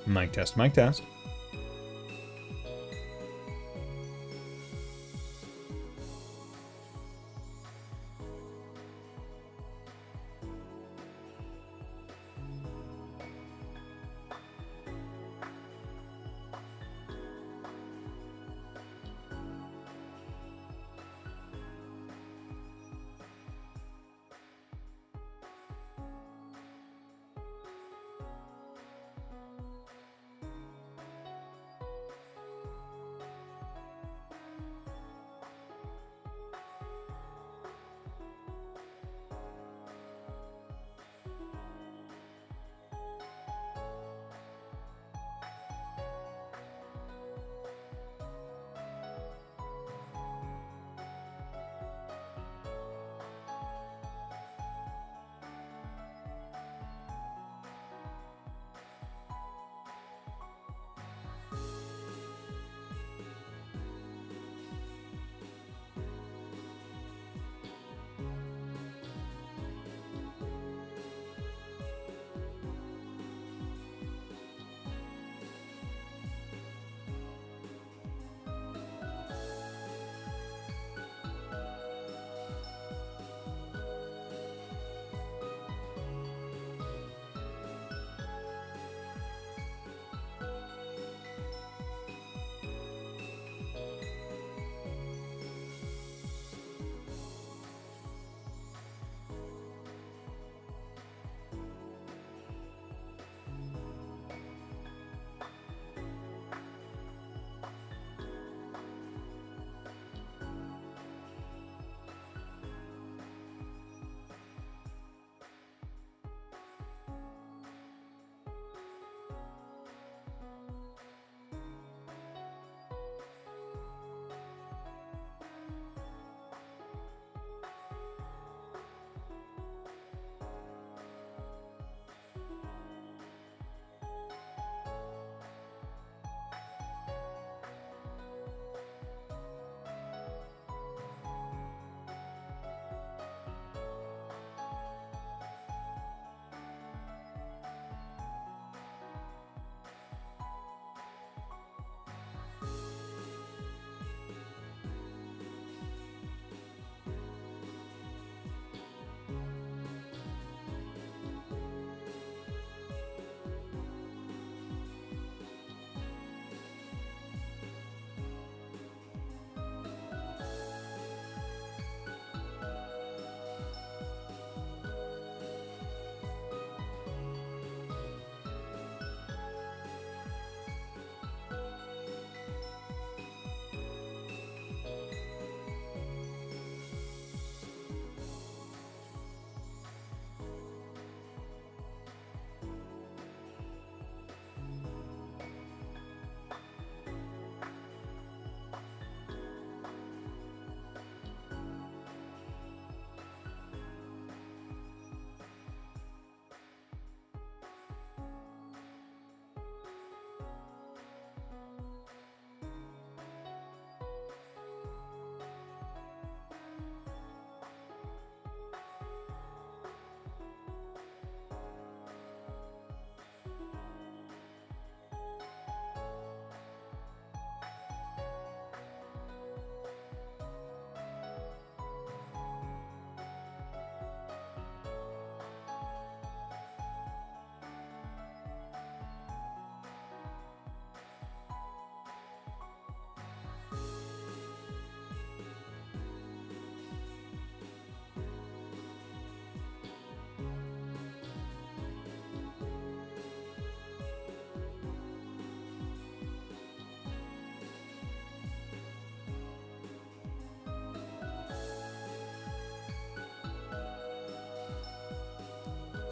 Mic test, mic test.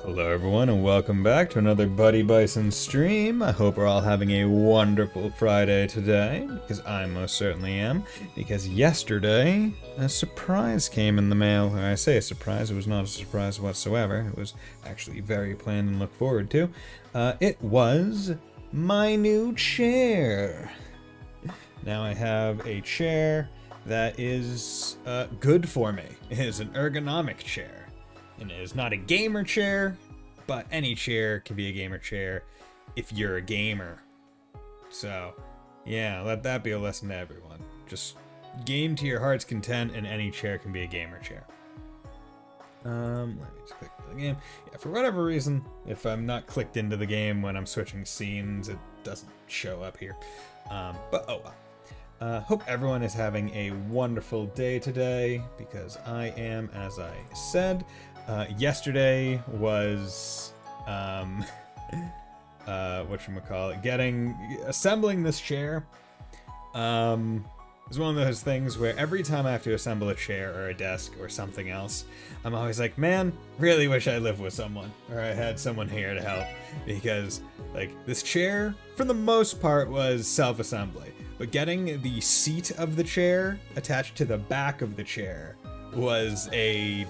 Hello everyone and welcome back to another Buddy Bison stream. I hope we're all having a wonderful Friday today, because I most certainly am, because yesterday a surprise came in the mail. When I say a surprise, it was not a surprise whatsoever. It was actually very planned and looked forward to. It was my new chair. Now I have a chair that is good for me. It is an ergonomic chair. And it is not a gamer chair, but any chair can be a gamer chair. if you're a gamer. So, yeah, let that be a lesson to everyone. Just game to your heart's content, and any chair can be a gamer chair. Let me just click the game. Yeah, for whatever reason, if I'm not clicked into the game when I'm switching scenes, it doesn't show up here. But oh well. Hope everyone is having a wonderful day today, because I am, as I said. Yesterday was, whatchamacallit, assembling this chair. It's one of those things where every time I have to assemble a chair or a desk or something else, I'm always like, man, really wish I lived with someone, or I had someone here to help, because, like, this chair, for the most part, was self-assembly, but getting the seat of the chair attached to the back of the chair was a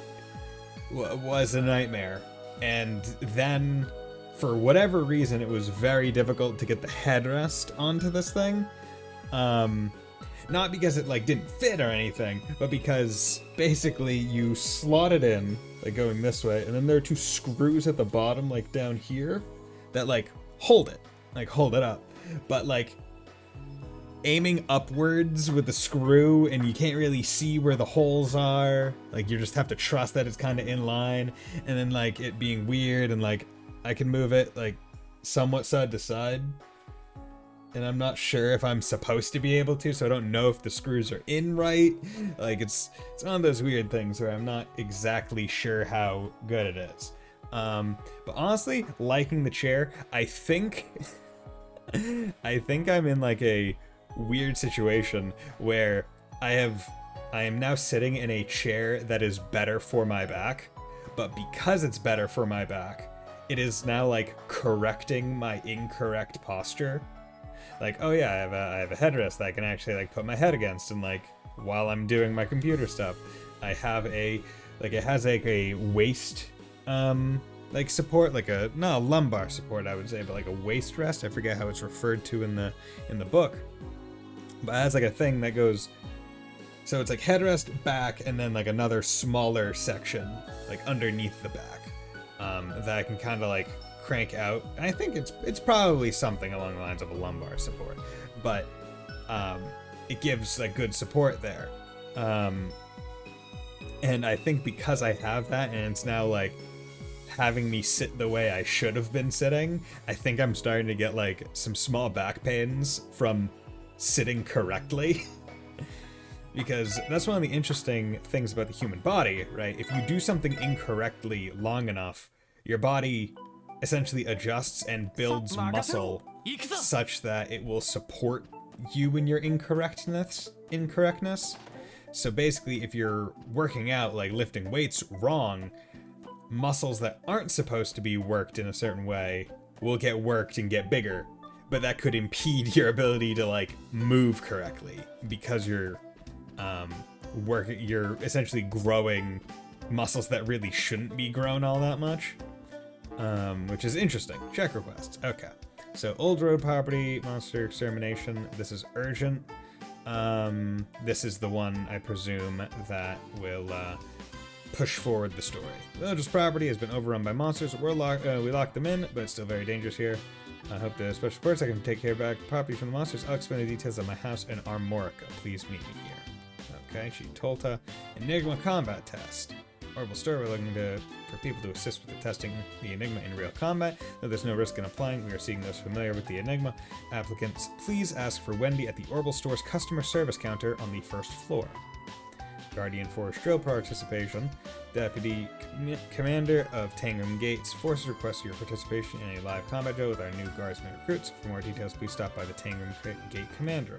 nightmare. And then, for whatever reason, it was very difficult to get the headrest onto this thing. Not because it, like, didn't fit or anything, but because basically you slot it in, like, going this way, and then there are two screws at the bottom, like, down here, that, like, hold it up. But, like, aiming upwards with the screw, and you can't really see where the holes are, like, you just have to trust that it's kind of in line, and then, like, it being weird, and, like, I can move it, like, somewhat side to side, and I'm not sure if I'm supposed to be able to, so I don't know if the screws are in right. Like, it's one of those weird things where I'm not exactly sure how good it is. But honestly, liking the chair, I think I'm in, like, a weird situation where I am now sitting in a chair that is better for my back, but because it's better for my back, it is now, like, correcting my incorrect posture. Like, oh yeah, I have a headrest that I can actually, like, put my head against, and, like, while I'm doing my computer stuff, I have it has, like, a waist, like, support, like not a lumbar support, I would say, but, like, a waist rest. I forget how it's referred to in the book, but it has, like, a thing that goes, so it's, like, headrest, back, and then, like, another smaller section, like, underneath the back, that I can kind of, like, crank out. And I think it's probably something along the lines of a lumbar support, but it gives, like, good support there, and I think because I have that, and it's now, like, having me sit the way I should have been sitting, I think I'm starting to get, like, some small back pains from sitting correctly. Because that's one of the interesting things about the human body, right? If you do something incorrectly long enough, your body essentially adjusts and builds muscle such that it will support you in your incorrectness. So basically, if you're working out, like lifting weights wrong, muscles that aren't supposed to be worked in a certain way will get worked and get bigger, but that could impede your ability to, like, move correctly, because you're essentially growing muscles that really shouldn't be grown all that much. Which is interesting. Check requests. Okay. So, Old Road Property, Monster Extermination. This is urgent. This is the one, I presume, that will push forward the story. Villager's property has been overrun by monsters. We locked them in, but it's still very dangerous here. I hope the special reports I can take care of back property from the monsters. I'll explain the details of my house in Armorica. Please meet me here. Okay, Tolta. Enigma combat test. Orbital Store, we're looking for people to assist with the testing the Enigma in real combat. Though there's no risk in applying, we are seeking those familiar with the Enigma. Applicants, please ask for Wendy at the Orbital Store's customer service counter on the first floor. Guardian Force Drill participation. Deputy Commander of Tangram Gates forces request your participation in a live combat drill with our new guardsmen recruits. For more details, please stop by the Tangram Gate Commander.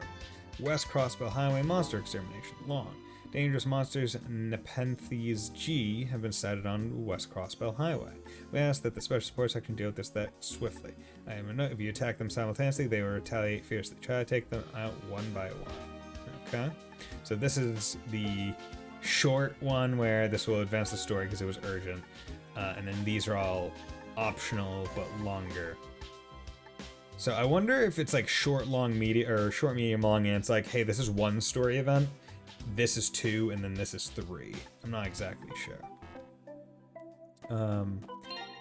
West Crossbell Highway Monster Extermination. Long. Dangerous monsters Nepenthes G have been sighted on West Crossbell Highway. We ask that the special support section deal with this threat swiftly. I am a note, if you attack them simultaneously, they will retaliate fiercely. Try to take them out one by one. Okay? So this is the short one where this will advance the story because it was urgent. And then these are all optional but longer. So I wonder if it's like short, long, medium, or short, medium, long, and it's like, hey, this is one story event. This is 2, and then this is 3. I'm not exactly sure.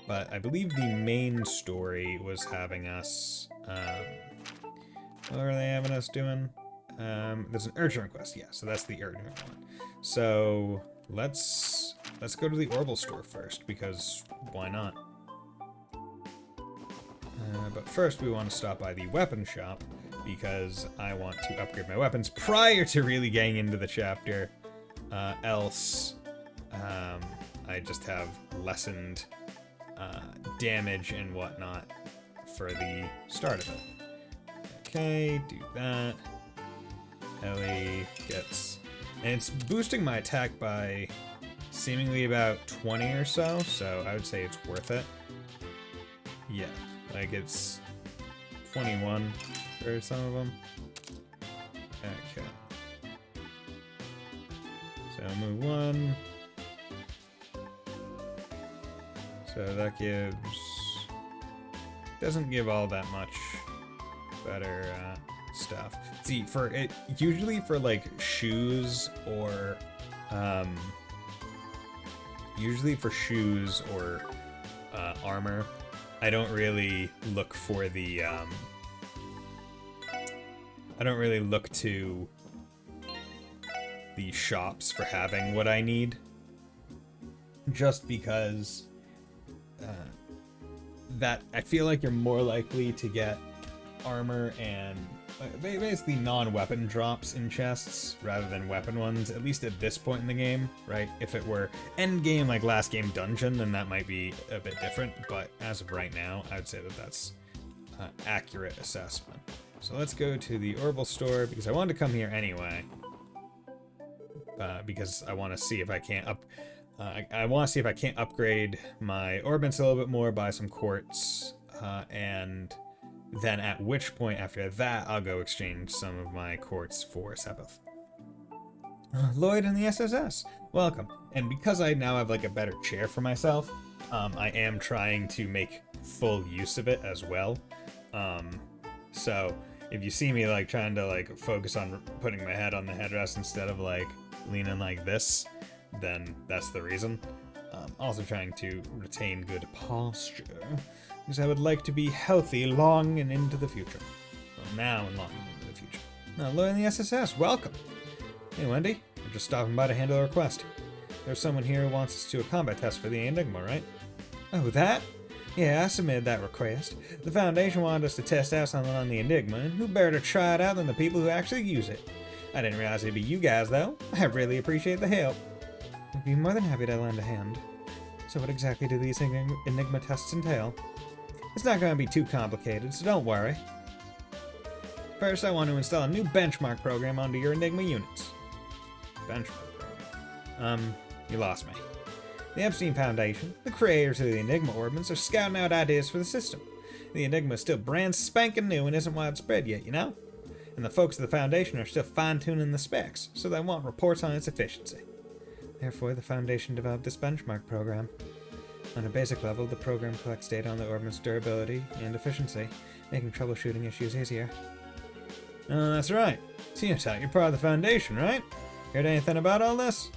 But I believe the main story was having us, what are they having us doing? There's an urgent request, yeah, so that's the urgent one. So let's go to the Orbital store first, because why not? But first we want to stop by the weapon shop, because I want to upgrade my weapons prior to really getting into the chapter. Else, I just have lessened damage and whatnot for the start of it. Okay, do that. Ellie gets... And it's boosting my attack by seemingly about 20 or so, so I would say it's worth it. Yeah, like it's 21 for some of them. Okay. So move 1. So that gives... doesn't give all that much better stuff. See, for it, usually for like shoes or armor, I don't really look for the I don't really look to the shops for having what I need, just because that I feel like you're more likely to get armor and basically non-weapon drops in chests rather than weapon ones, at least at this point in the game, right? If it were end game like last game dungeon, then that might be a bit different, but as of right now, I would say that that's accurate assessment. So let's go to the Orbital store, because I wanted to come here anyway, because I want to see if I can't upgrade my orbits a little bit more, buy some quartz, and then at which point after that I'll go exchange some of my quartz for Sepith. Lloyd and the SSS, welcome. And because I now have like a better chair for myself, I am trying to make full use of it as well. So if you see me like trying to like focus on putting my head on the headrest instead of like leaning like this, then that's the reason. Also trying to retain good posture, because I would like to be healthy long and into the future. Well, now and long and into the future. Now, Lloyd and the SSS, welcome. Hey, Wendy. I'm just stopping by to handle a request. There's someone here who wants us to do a combat test for the Enigma, right? Oh, that? Yeah, I submitted that request. The Foundation wanted us to test out something on the Enigma, and who better to try it out than the people who actually use it? I didn't realize it'd be you guys, though. I really appreciate the help. I'd be more than happy to lend a hand. So what exactly do these Enigma tests entail? It's not going to be too complicated, so don't worry. First, I want to install a new benchmark program onto your Enigma units. Benchmark program? You lost me. The Epstein Foundation, the creators of the Enigma orbits, are scouting out ideas for the system. The Enigma is still brand spanking new and isn't widespread yet, you know? And the folks of the Foundation are still fine-tuning the specs, so they want reports on its efficiency. Therefore, the Foundation developed this benchmark program. On a basic level, the program collects data on the orbit's durability and efficiency, making troubleshooting issues easier. Oh, that's right. Xenotot, you're part of the Foundation, right? Heard anything about all this?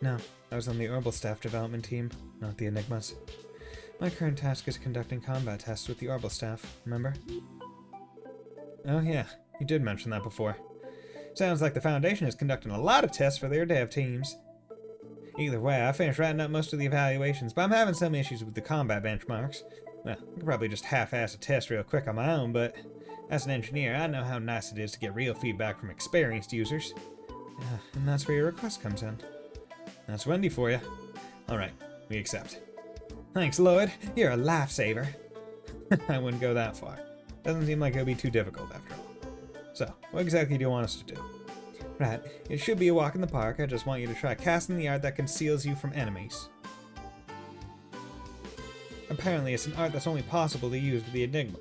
No, I was on the Orbital staff development team, not the Enigmas. My current task is conducting combat tests with the Orbital staff, remember? Oh yeah, you did mention that before. Sounds like the Foundation is conducting a lot of tests for their dev teams. Either way, I finished writing up most of the evaluations, but I'm having some issues with the combat benchmarks. Well, I could probably just half-ass a test real quick on my own, but as an engineer, I know how nice it is to get real feedback from experienced users. And that's where your request comes in. That's Wendy for you. Alright, we accept. Thanks, Lloyd. You're a lifesaver. I wouldn't go that far. Doesn't seem like it'll be too difficult after all. So, what exactly do you want us to do? Right, it should be a walk in the park. I just want you to try casting the art that conceals you from enemies. Apparently, it's an art that's only possible to use with the Enigma.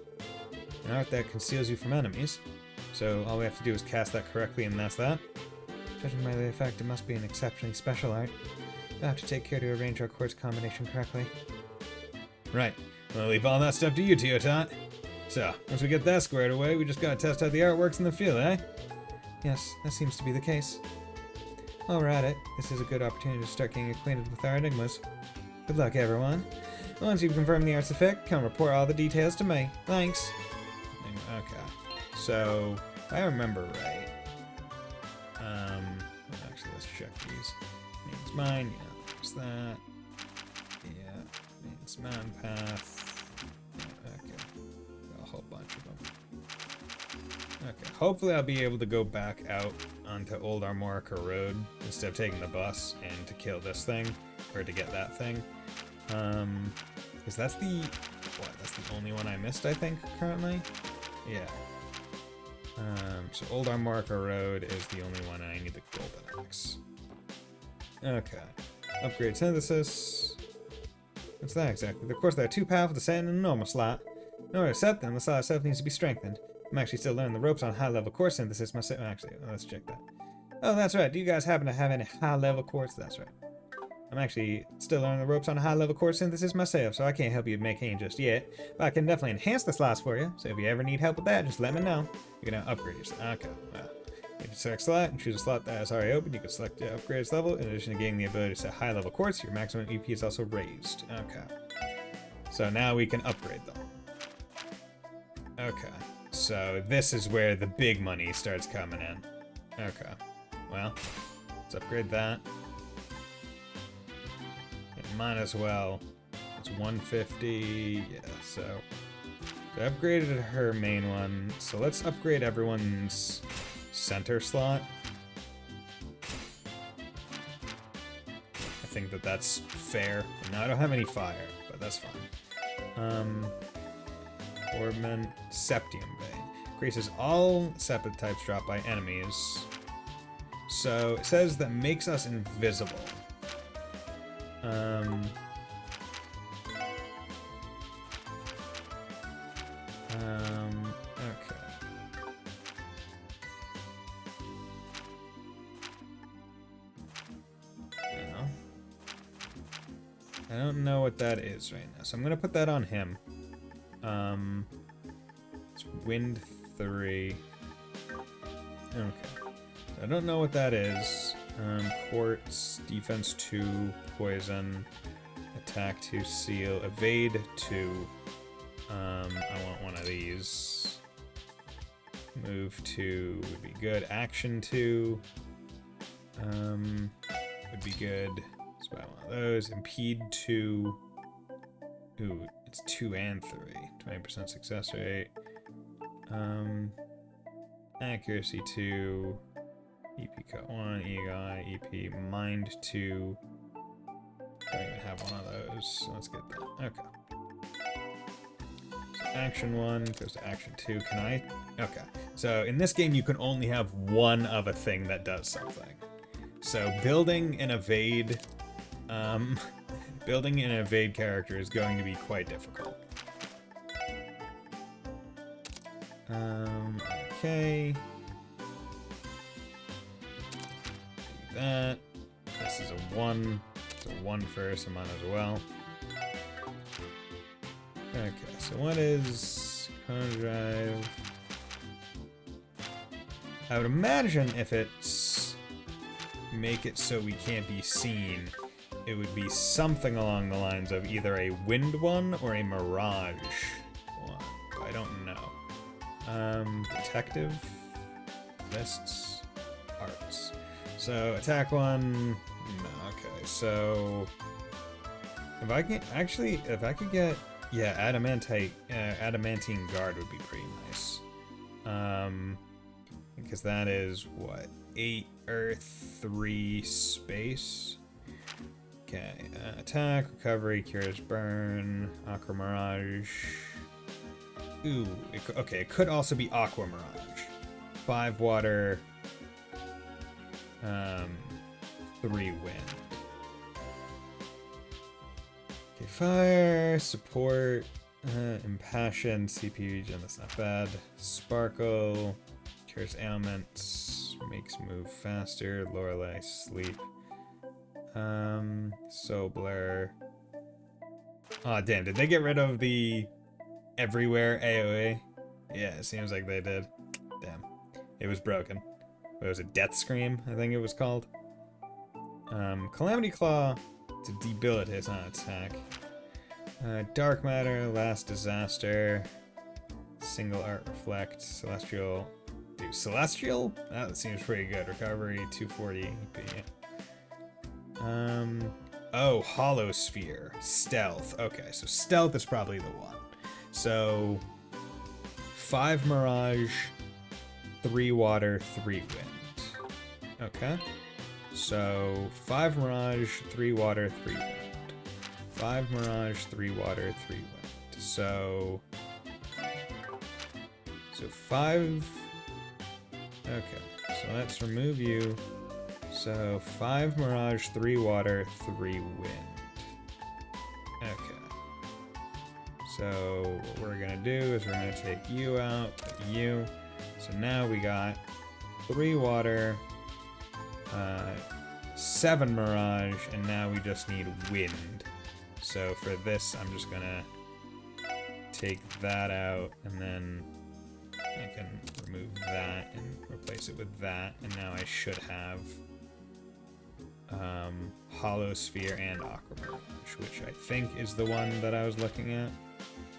An art that conceals you from enemies. So, all we have to do is cast that correctly, and that's that? Judging by the effect, it must be an exceptionally special art. We'll have to take care to arrange our quartz combination correctly. Right, we'll leave all that stuff to you, Xenotot. So, once we get that squared away, we just gotta test out the artworks in the field, eh? Yes, that seems to be the case. While we're at it, this is a good opportunity to start getting acquainted with our Enigmas. Good luck, everyone. Once you've confirmed the art's effect, come report all the details to me. Thanks. Okay. So, if I remember right... actually, let's check these. Name's mine, yeah, there's that. Yeah, name's mountain path. Okay. Got a whole bunch of them. Okay, hopefully I'll be able to go back out onto Old Armorica Road instead of taking the bus and to kill this thing, or to get that thing. Because that's the... what? That's the only one I missed, I think, currently? Yeah. So Old Armorica Road is the only one I need the golden axe. Okay. Upgrade synthesis. What's that exactly? Of course, there are two powerful to set in a normal slot. In order to set them, the slot itself needs to be strengthened. I'm actually still learning the ropes on high-level core synthesis myself. Actually, let's check that. Oh, that's right. Do you guys happen to have any high-level cores? That's right. I'm actually still learning the ropes on high-level core synthesis myself, so I can't help you make any just yet. But I can definitely enhance the slots for you, so if you ever need help with that, just let me know. You can now upgrade your slot. Okay, well. You can select slot and choose a slot that is already open. You can select the upgrade level. In addition to gaining the ability to set high-level cores, your maximum EP is also raised. Okay. So now we can upgrade them. Okay. So this is where the big money starts coming in. Okay. Well, let's upgrade that. And might as well. It's 150. Yeah, so I upgraded her main one. So let's upgrade everyone's center slot. I think that that's fair. Now I don't have any fire, but that's fine. Orbment, Septium Vein. Increases all Sepid types dropped by enemies. So it says that makes us invisible. Okay. I don't know what that is right now, so I'm gonna put that on him. It's Wind 3. Okay. I don't know what that is. Quartz, Defense 2, Poison, Attack 2, Seal, Evade 2. I want one of these. Move 2 would be good. Action 2 would be good. So I want one of those. Impede 2. Ooh, it's 2 and 3. 20% success rate. Accuracy 2. EP cut 1. EI. EP. Mind 2. Don't even have one of those. So let's get that. Okay. So action 1 goes to action 2. Can I? Okay. So in this game, you can only have one of a thing that does something. So building an evade. Building an evade character is going to be quite difficult. Okay. Do that. This is a 1. It's a 1 first, I might as well. Okay, so what is Chrono Drive? I would imagine if it's make it so we can't be seen, it would be something along the lines of either a wind one or a mirage one. I don't know. Detective lists arts. So attack 1. No, okay. So if I can actually, if I could get, yeah, adamantine guard would be pretty nice. Because that is what, 8 earth, 3 space. Okay, attack, recovery, cures burn, Aqua Mirage. Ooh, okay, it could also be Aqua Mirage. 5 water, 3 wind. Okay, fire, support, impassioned, CP regen, that's not bad. Sparkle, cures ailments, makes move faster, Lorelei, sleep. Sobler. Aw, damn, did they get rid of the everywhere AoE? Yeah, it seems like they did. Damn. It was broken. What was it? Death Scream, I think it was called. Calamity Claw to debilitate, it's not an attack. Dark matter, last disaster, single art reflect, celestial. Dude, celestial? That seems pretty good. Recovery 240 EP. Oh, hollow sphere, stealth. Okay, so stealth is probably the one. So 5 mirage, 3 water, 3 wind. Okay. So 5 mirage, 3 water, 3 wind. 5 mirage, 3 water, 3 wind. So 5. Okay, so let's remove you. So 5 mirage, 3 water, 3 wind. Okay. So what we're gonna do is we're gonna take you out, put you. So now we got 3 water, 7 mirage, and now we just need wind. So for this, I'm just gonna take that out, and then I can remove that and replace it with that, and now I should have hollow sphere and aquamarine, which I think is the one that I was looking at.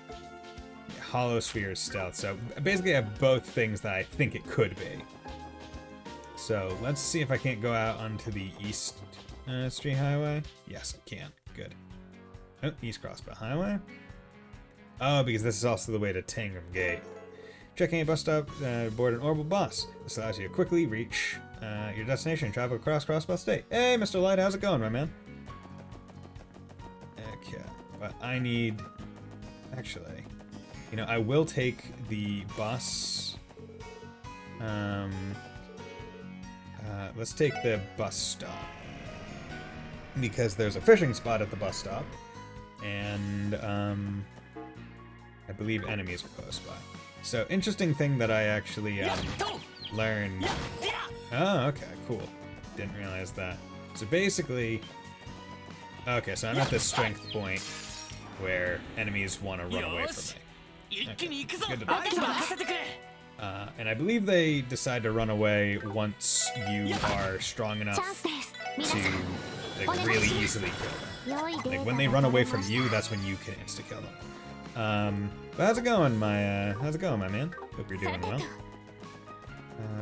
Yeah, hollow sphere is stealth, so basically I have both things that I think it could be. So let's see if I can't go out onto the East Street Highway. Yes, I can. Good. Oh, East Crossbow Highway. Oh, because this is also the way to Tangram Gate. Checking a bus stop, board an orbital bus. This allows you to quickly reach your destination and travel across Crossbow State. Hey, Mr. Light, how's it going, my man? Okay, but I need... Actually, you know, I will take the bus. Let's take the bus stop. Because there's a fishing spot at the bus stop. And, I believe enemies are close by. So, interesting thing that I actually, learned... Oh, okay, cool. Didn't realize that. So basically... Okay, so I'm at this strength point where enemies want to run away from me. Okay, good to know. And I believe they decide to run away once you are strong enough to, like, really easily kill them. Like, when they run away from you, that's when you can insta-kill them. But how's it going, my man? Hope you're doing well.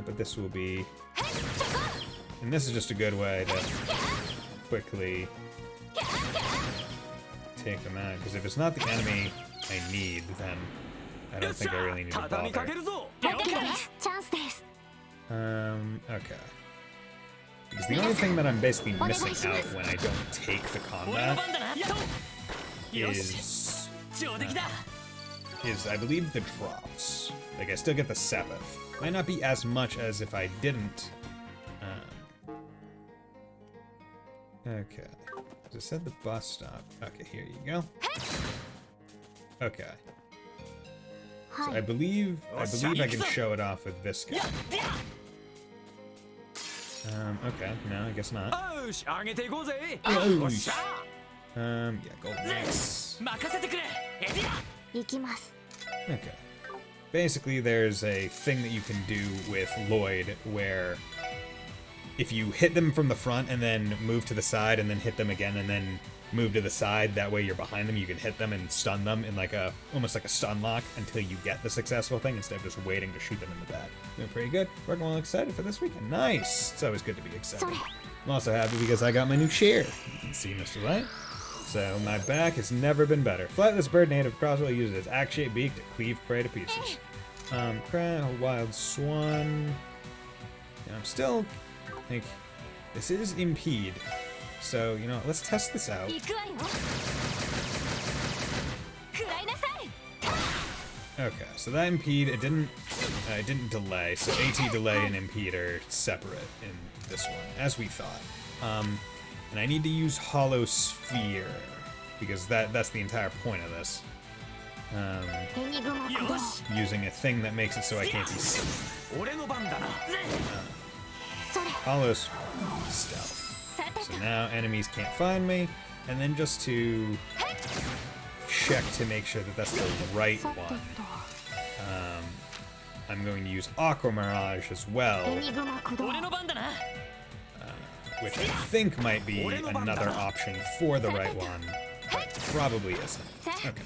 But this will be... And this is just a good way to quickly take them out, because if it's not the enemy I need, then I don't think I really need to bother. Okay. Because the only thing that I'm basically missing out when I don't take the combat is I believe the drops. Like, I still get the Sabbath. Might not be as much as if I didn't. Okay. As I said, the bus stop. Okay, here you go. Okay. So I believe I can show it off with this guy. Okay, no, I guess not. Yeah, gold mix. Okay. Basically, there's a thing that you can do with Lloyd where if you hit them from the front and then move to the side and then hit them again and then move to the side, that way you're behind them, you can hit them and stun them in like a almost like a stun lock until you get the successful thing instead of just waiting to shoot them in the back. Doing pretty good. Working well, excited for this weekend. Nice! It's always good to be excited. I'm also happy because I got my new chair. You can see, Mr. Light. So my back has never been better. Flightless bird native crossbow uses its axe-shaped beak to cleave prey to pieces. Crab, wild swan. Yeah, I'm still like, this is impede. So, you know, let's test this out. Okay, so that impede, it didn't delay. So AT delay and impede are separate in this one, as we thought. And I need to use hollow sphere because that's the entire point of this. Using a thing that makes it so I can't be seen. Hollow stealth. So now enemies can't find me, and then just to check to make sure that that's the right one, I'm going to use Aqua Mirage as well, which I think might be another option for the right one. but probably isn't. Okay.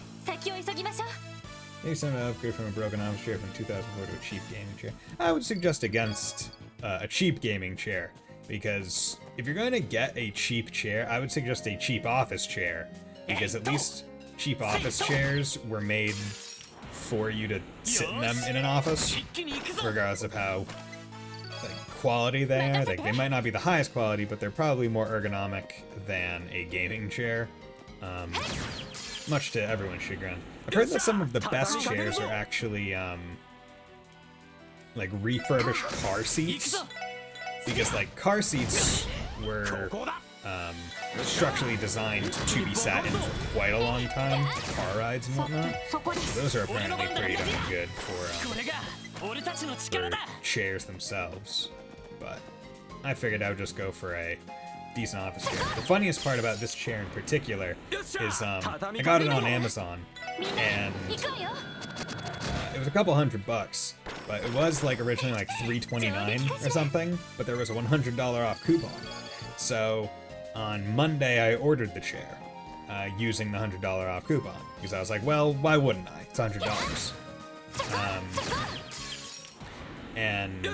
Maybe something to upgrade from a broken office chair from 2004 to a cheap gaming chair. I would suggest against a cheap gaming chair, because if you're going to get a cheap chair, I would suggest a cheap office chair, because at least cheap office chairs were made for you to sit in them in an office, regardless of how quality they are. Like, they might not be the highest quality, but they're probably more ergonomic than a gaming chair, much to everyone's chagrin. I've heard that some of the best chairs are actually like refurbished car seats, because like car seats were structurally designed to be sat in for quite a long time, car rides and whatnot. So those are apparently pretty damn good for chairs themselves. But I figured I would just go for a decent office chair. The funniest part about this chair in particular is I got it on Amazon, and it was a couple $100, but it was like originally like $329 or something, but there was a $100 off coupon. So on Monday I ordered the chair using the $100 off coupon, because I was like, well, why wouldn't I? It's $100. And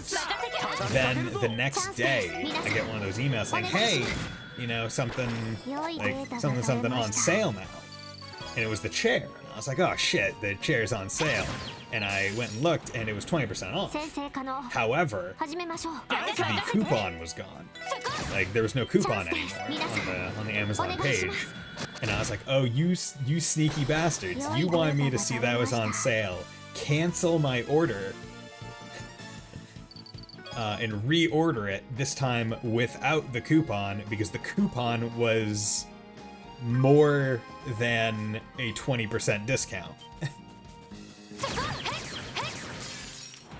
then the next day, I get one of those emails saying, hey, you know, something on sale now. And it was the chair. And I was like, oh shit, the chair's on sale. And I went and looked, and it was 20% off. However, the coupon was gone. Like, there was no coupon anymore on the Amazon page. And I was like, oh, you sneaky bastards. You wanted me to see that was on sale. Cancel my order. And reorder it, this time without the coupon, because the coupon was more than a 20% discount.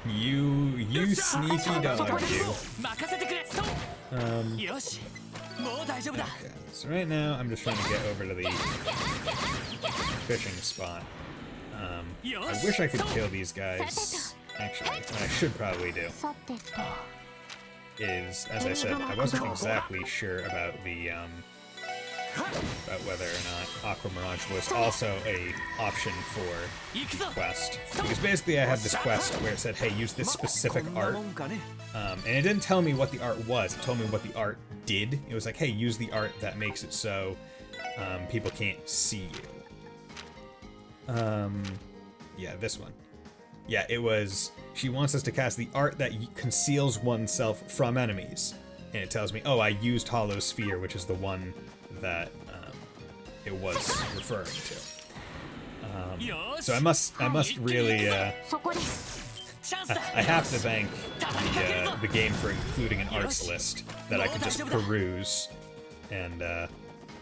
You sneaky dog, you. Okay, so right now I'm just trying to get over to the fishing spot. I wish I could kill these guys. Actually, what I should probably do is, as I said, I wasn't exactly sure about the about whether or not Aqua Mirage was also a option for the quest, because basically I had this quest where it said, hey, use this specific art, and it didn't tell me what the art was. It told me what the art did. It was like, hey, use the art that makes it so people can't see you. Yeah, this one. Yeah, it was, she wants us to cast the art that conceals oneself from enemies. And it tells me, oh, I used Hollow Sphere, which is the one that it was referring to. So I must really, I have to thank the game for including an arts list that I could just peruse and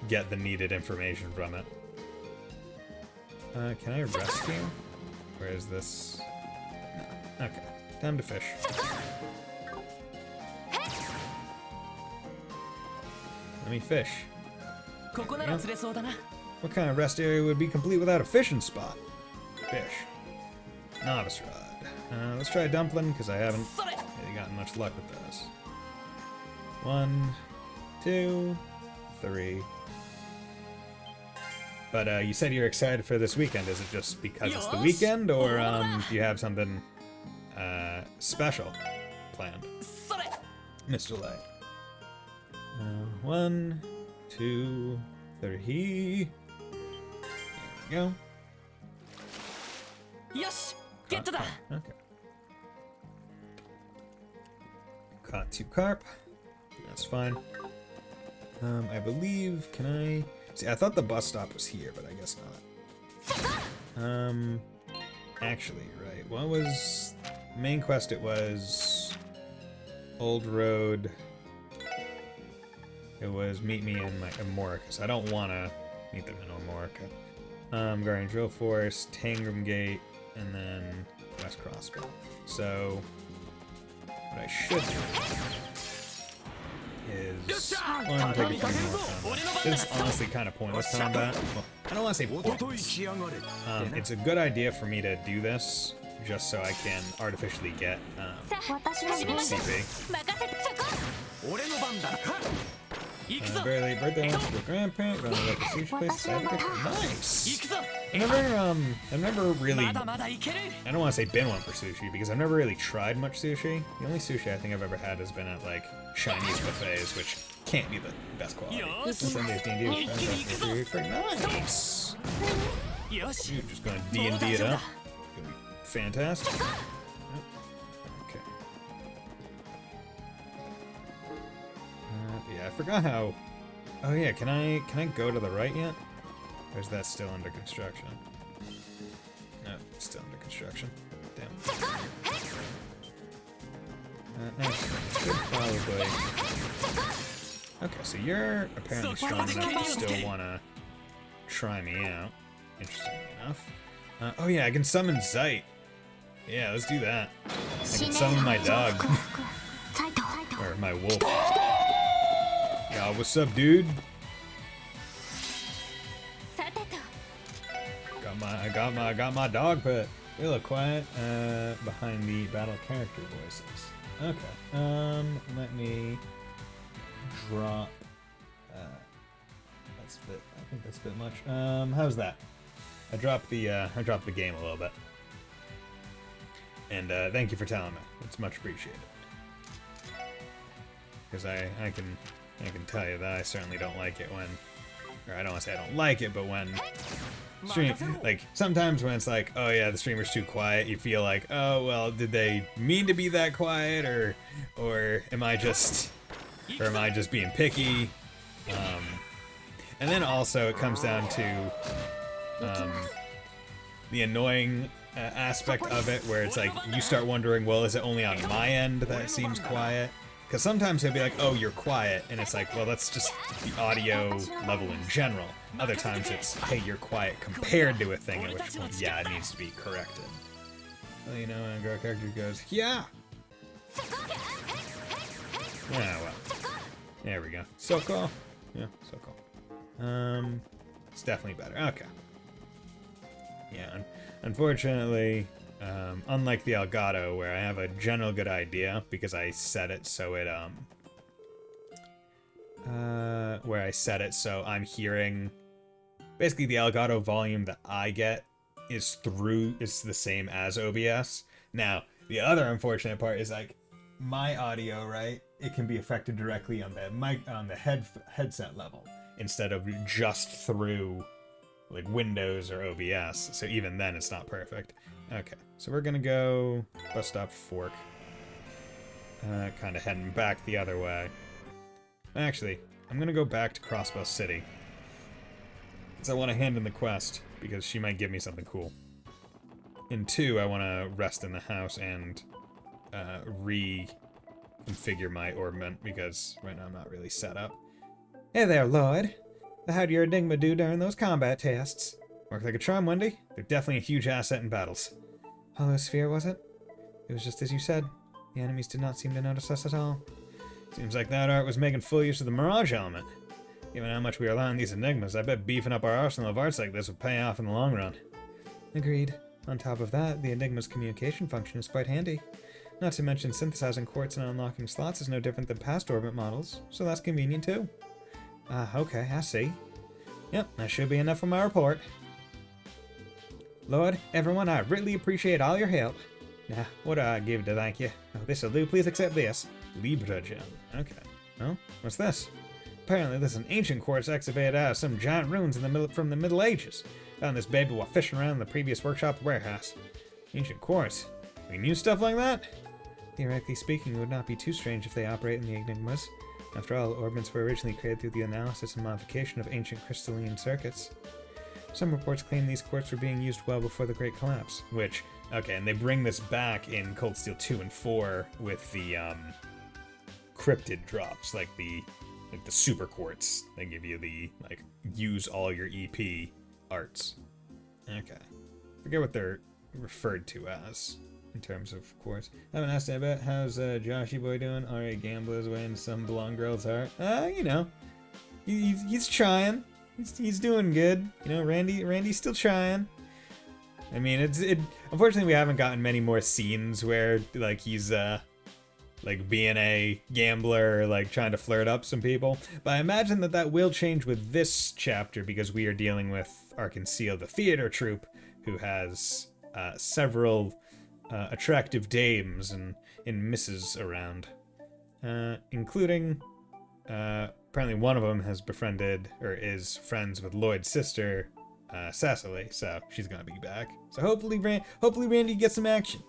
get the needed information from it. Can I rescue? Where is this? No. Okay, time to fish. Let me fish. What kind of rest area would be complete without a fishing spot? Fish. Novice rod. Let's try a dumpling, because I haven't really gotten much luck with those. 1, 2, 3. But you said you're excited for this weekend. Is it just because it's the weekend, or do you have something special planned? Mr. Light. 1, 2, 3. There we go. Okay. Caught 2 carp. That's fine. I believe, can I... See, I thought the bus stop was here, but I guess not. Actually, right. What was... Main quest, it was... Old Road... It was meet me in Amorica, so I don't want to meet them in Amorica. Guardian Drill Force, Tangram Gate, and then West Crossbow. So, what I should do is, one, take a few more combat. This is honestly kind of pointless combat. Well, I don't want to say pointless. It's a good idea for me to do this, just so I can artificially get some CP. Very late birthday lunch with a grandparent. Going to like a sushi place. Nice. I've never really. I don't want to say been one for sushi because I've never really tried much sushi. The only sushi I think I've ever had has been at like Chinese buffets, which can't be the best quality. Sunday's D&D was pretty nice. You're just going to D&D it up. Gonna be fantastic. Okay. Yeah, I forgot how. Oh yeah, can I go to the right yet? Or is that still under construction? No, it's still under construction. Damn. Actually, probably. Okay, so you're apparently strong enough to still want to try me out. Interesting enough. Oh yeah, I can summon Zeit. Yeah, let's do that. I can summon my dog. Or my wolf. Yeah, what's up, dude? I got my dog pet. You're a little quiet behind the battle character voices. Okay. Let me drop. That's a bit. I think that's a bit much. How's that? I dropped the game a little bit. And thank you for telling me. It's much appreciated. Because I can tell you that I certainly don't like it when, or I don't want to say I don't like it, but when like sometimes when it's like, oh yeah, the streamer's too quiet, you feel like, oh well, did they mean to be that quiet, or am I just being picky? And then also it comes down to the annoying aspect of it, where it's like you start wondering, well, is it only on my end that it seems quiet? Because sometimes he'll be like, oh, you're quiet, and it's like, well, that's just the audio level in general. Other times it's, hey, you're quiet compared to a thing, at which point, yeah, it needs to be corrected. Well, you know, and our character goes, yeah! Yeah, well. There we go. So cool. Yeah, so cool. It's definitely better. Okay. Yeah, unfortunately, unlike the Elgato, where I have a general good idea because I set it so it where I set it so I'm hearing basically the Elgato volume that I get is the same as OBS. Now, the other unfortunate part is like my audio, right? It can be affected directly on the headset level instead of just through like Windows or OBS, so even then it's not perfect. Okay, so we're gonna go bus stop Fork. Kind of heading back the other way. Actually, I'm gonna go back to Crossbow City. Because I want to hand in the quest, because she might give me something cool. And 2, I want to rest in the house and reconfigure my orbment, because right now I'm not really set up. Hey there, Lloyd. How'd your Enigma do during those combat tests? Worked like a charm, Wendy. They're definitely a huge asset in battles. Hollow Sphere, was it? It was just as you said. The enemies did not seem to notice us at all. Seems like that art was making full use of the Mirage element. Given how much we rely on these Enigmas, I bet beefing up our arsenal of arts like this would pay off in the long run. Agreed. On top of that, the Enigma's communication function is quite handy. Not to mention synthesizing quartz and unlocking slots is no different than past orbit models, so that's convenient too. Okay, I see. Yep, that should be enough for my report. Lord, everyone, I really appreciate all your help. Now, what do I give to thank you? Oh, this'll do, please accept this. Libra gem. Okay. Oh, what's this? Apparently this is an ancient quartz excavated out of some giant ruins from the Middle Ages. Found this baby while fishing around in the previous workshop warehouse. Ancient quartz. We knew stuff like that? Theoretically speaking, it would not be too strange if they operate in the Enigmas. After all, orbits were originally created through the analysis and modification of ancient crystalline circuits. Some reports claim these quartz were being used well before the Great Collapse, which, okay, and they bring this back in Cold Steel 2 and 4 with the, cryptid drops, like the super quartz. They give you the, like, use all your EP arts. Okay. Forget what they're referred to as in terms of quartz. I haven't asked about how's Joshy boy doing? Alright, Gambler's way into some blonde girl's heart. You know, he's trying. He's doing good. You know, Randy's still trying. I mean, unfortunately we haven't gotten many more scenes where like he's like being a gambler, like trying to flirt up some people. But I imagine that that will change with this chapter because we are dealing with Arkansas, the theater troupe, who has several attractive dames and misses around, including apparently one of them has befriended or is friends with Lloyd's sister, Cecily, so she's gonna be back. So hopefully Randy gets some action.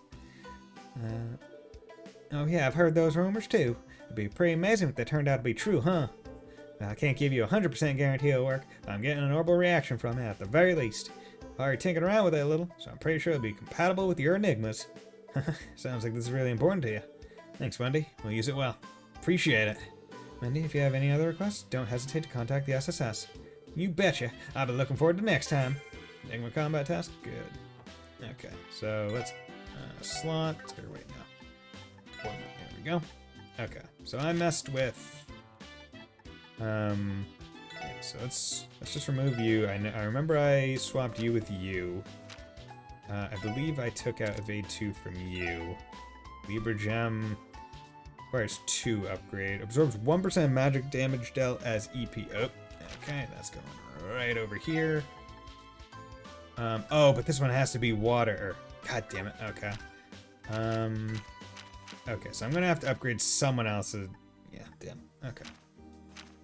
Oh yeah, I've heard those rumors too. It'd be pretty amazing if they turned out to be true, huh? I can't give you a 100% guarantee it'll work, but I'm getting an orbital reaction from it at the very least. I've already tinkered around with it a little, so I'm pretty sure it'll be compatible with your enigmas. Sounds like this is really important to you. Thanks, Wendy. We'll use it well. Appreciate it. Wendy, if you have any other requests, don't hesitate to contact the SSS. You betcha. I'll be looking forward to next time. Enigma combat task? Good. Okay, so let's slot. Let's go right now. There we go. Okay, so I messed with. Yeah, so let's just remove you. I remember I swapped you with you. I believe I took out Evade 2 from you. Libra Gem requires 2 upgrade. Absorbs 1% magic damage dealt as EP. Oh, okay, that's going right over here. Oh, but this one has to be water. God damn it. Okay. Okay, so I'm gonna have to upgrade someone else's. Yeah, damn. Okay.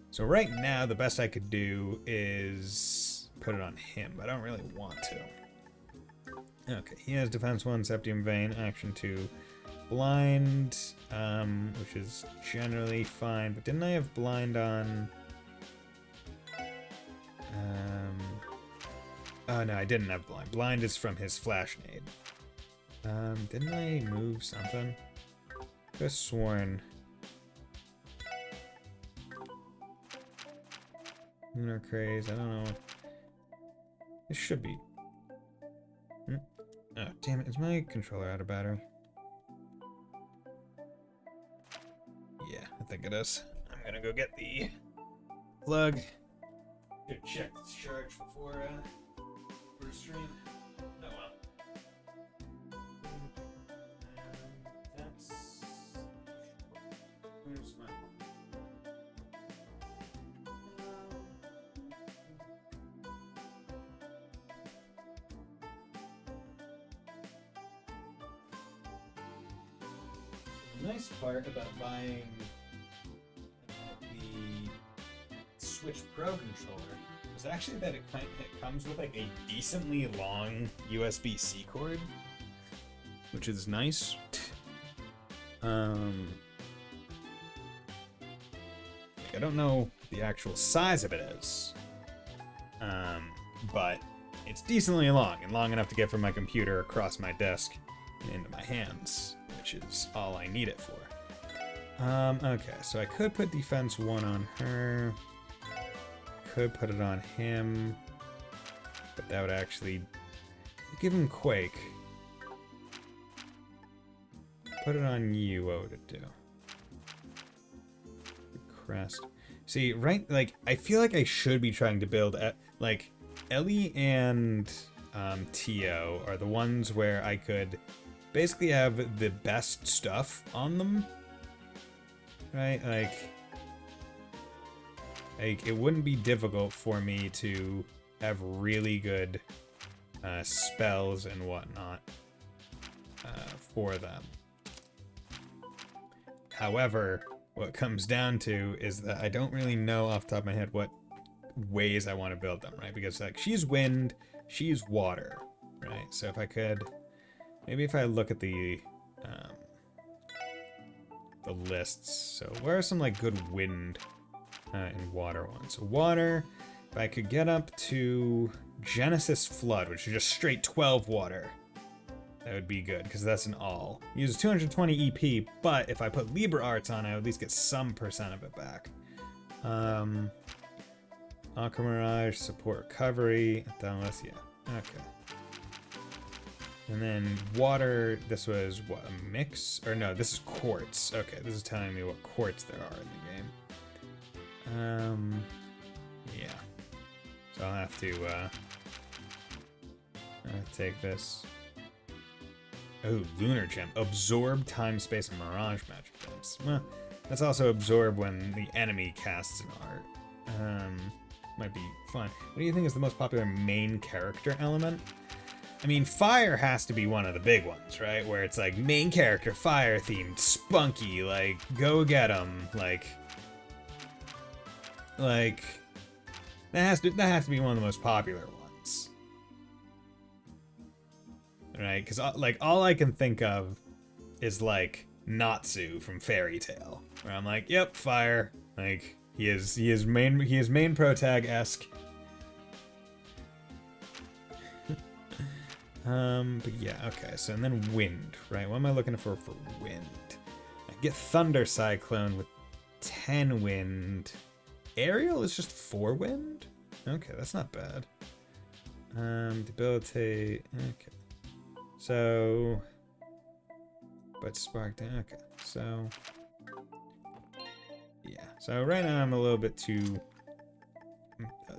So right now, the best I could do is put it on him, but I don't really want to. Okay, he has defense 1, Septium Vein, action 2, blind, which is generally fine, but didn't I have blind on... oh no, I didn't have blind. Blind is from his flash nade. Didn't I move something? Could have sworn. Lunar Craze, I don't know. This should be. Oh, damn it, is my controller out of battery? Yeah, I think it is. I'm gonna go get the plug. Gotta check this charge before stream. Oh well. That's... Where's my... The nice part about buying the Switch Pro controller is actually that it comes with like a decently long USB-C cord, which is nice. I don't know the actual size of it is, but it's decently long and long enough to get from my computer across my desk and into my hands, which is all I need it for. Okay, so I could put defense 1 on her. Could put it on him, but that would actually give him Quake. Put it on you, what would it do? Crest. See, right, like, I feel like I should be trying to build, like, Ellie and Tio are the ones where I could basically have the best stuff on them, right? Like, it wouldn't be difficult for me to have really good spells and whatnot for them. However, what it comes down to is that I don't really know off the top of my head what ways I want to build them, right? Because like she's wind, she's water, right? So if I could, maybe if I look at the lists. So where are some like good wind and water ones? So water, if I could get up to Genesis Flood, which is just straight 12 water, that would be good, because that's an all. Uses 220 EP, but if I put Libra Arts on, I would at least get some percent of it back. Aqua Mirage, support recovery, Dauntless, yeah, okay. And then water, this was what, a mix? Or no, this is quartz. Okay, this is telling me what quartz there are in the game. Yeah. So I'll have to take this. Oh, Lunar Gem. Absorb time, space, and mirage magic types. Well, that's also absorb when the enemy casts an art. Might be fun. What do you think is the most popular main character element? I mean, fire has to be one of the big ones, right? Where it's like main character, fire themed, spunky, like go get 'em, like that has to be one of the most popular ones, right? Because like all I can think of is like Natsu from Fairy Tail, where I'm like, yep, fire, like he is main protag-esque. But yeah, okay, so and then wind, right? What am I looking for wind? I get Thunder Cyclone with 10 wind. Aerial is just 4 wind? Okay, that's not bad. Debilitate, okay. So, but spark down, okay. So, yeah. So right now I'm a little bit too, a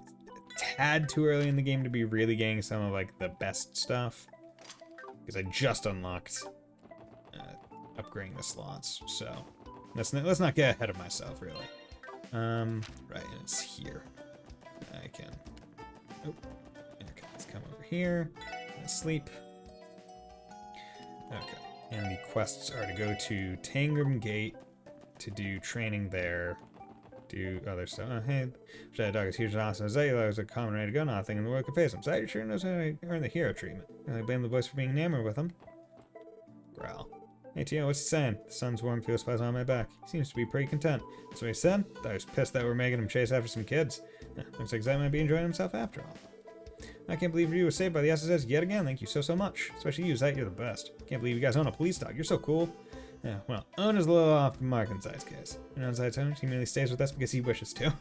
tad too early in the game to be really getting some of like the best stuff. Because I just unlocked upgrading the slots, so let's not get ahead of myself, really. Right, and it's here. I can. Oh, okay. Let's come over here. Let's sleep. Okay, and the quests are to go to Tangram Gate to do training there. Do other stuff. Oh, hey, Shadow Dog is huge and awesome. Zayla is a common way to go. Nothing in the world could face him. Zayla sure knows how to earn the hero treatment. I blame the boys for being enamored with him. Growl. Hey, Tio, what's he saying? The sun's warm feels pleasant on my back. He seems to be pretty content. That's what he said? Thought he was pissed that we're making him chase after some kids. Looks like Zay might be enjoying himself after all. I can't believe you were saved by the SSS yet again. Thank you so much. Especially you, Zay. You're the best. Can't believe you guys own a police dog. You're so cool. Yeah, well, Owen is a little off the mark in Zay's case. And on Zay's own, he merely stays with us because he wishes to.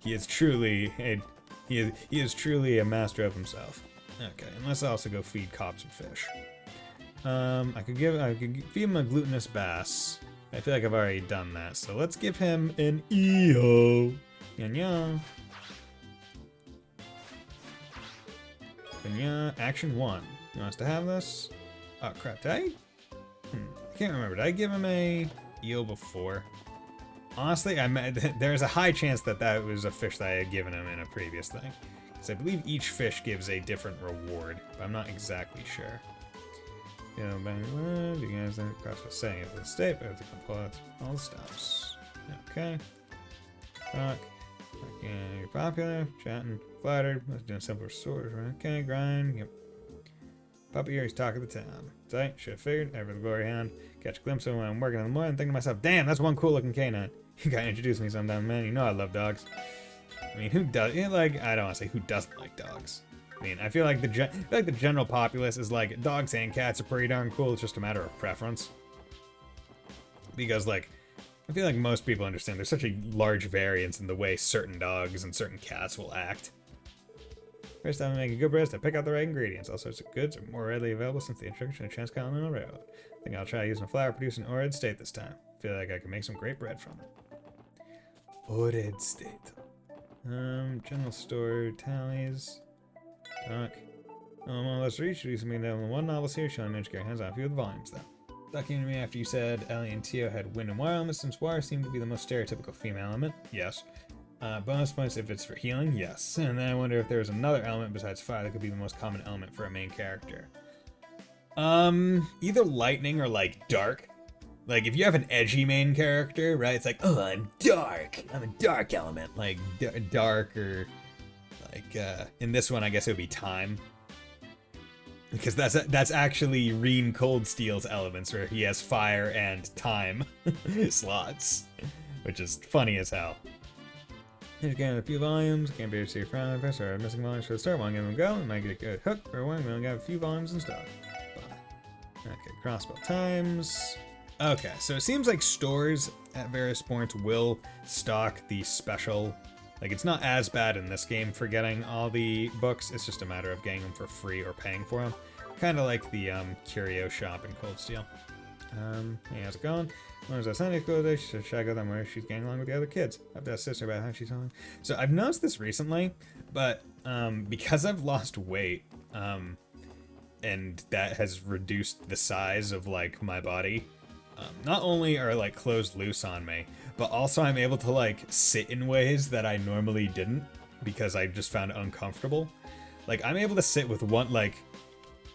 He is truly a master of himself. Okay, and let's also go feed cops and fish. I could feed him a glutinous bass. I feel like I've already done that, so let's give him an EO. Yan. Action 1. He wants to have this. Oh crap, did I? I can't remember. Did I give him a eel before? Honestly, there's a high chance that was a fish that I had given him in a previous thing. Because I believe each fish gives a different reward, but I'm not exactly sure. You guys then cross the saying of the state, but I have to complete all the stops. Okay. Talk. Okay, you're popular, chatting, flattered, let's do simple swords, right? Okay, grind, yep. Puppy here, he's talk of the town. Tight, should have figured, ever the glory hound. Catch a glimpse of him when I'm working in the morning and think to myself, damn, that's one cool looking canine. You gotta introduce me sometime, man. You know I love dogs. I mean, who does, like, I don't want to say who doesn't like dogs. I mean, I feel like the general populace is like, dogs and cats are pretty darn cool, it's just a matter of preference. Because, like, I feel like most people understand there's such a large variance in the way certain dogs and certain cats will act. First time to make a good breast, I pick out the right ingredients. All sorts of goods are more readily available since the introduction of transcontinental railroad. I think I'll try using a flour produced in Ored State this time. Feel like I can make some great bread from it. Ored State. General store, tallies. Talk. Well, let's reach. Recently, down one novel's here showing managed to carry hands on a few of the volumes, though. That came to me after you said Ellie and Tio had wind and water elements, since water seemed to be the most stereotypical female element. Yes. Bonus points if it's for healing. Yes. And then I wonder if there was another element besides fire that could be the most common element for a main character. Either lightning or like dark. Like if you have an edgy main character, right? It's like, oh, I'm dark. I'm a dark element. Like dark or like in this one, I guess it would be time. Because that's actually Reen Coldsteel's elements, where he has fire and time slots, which is funny as hell. Here's getting a few volumes. Can't be able to see your front press or missing volumes for the start. Want to give them a go? We might get a good hook for one. We only got a few volumes in stock. Okay, crossbow times. Okay, so it seems like stores at various points will stock the special. Like, it's not as bad in this game for getting all the books, it's just a matter of getting them for free or paying for them. Kind of like the curio shop in Cold Steel. Hey, how's it going? When was that Sunday school today? She said, should I go there where she's getting along with the other kids? I have to ask sister about how she's doing. So I've noticed this recently, but because I've lost weight, and that has reduced the size of like my body. Not only are like clothes loose on me, but also I'm able to like sit in ways that I normally didn't because I just found it uncomfortable. Like I'm able to sit with one like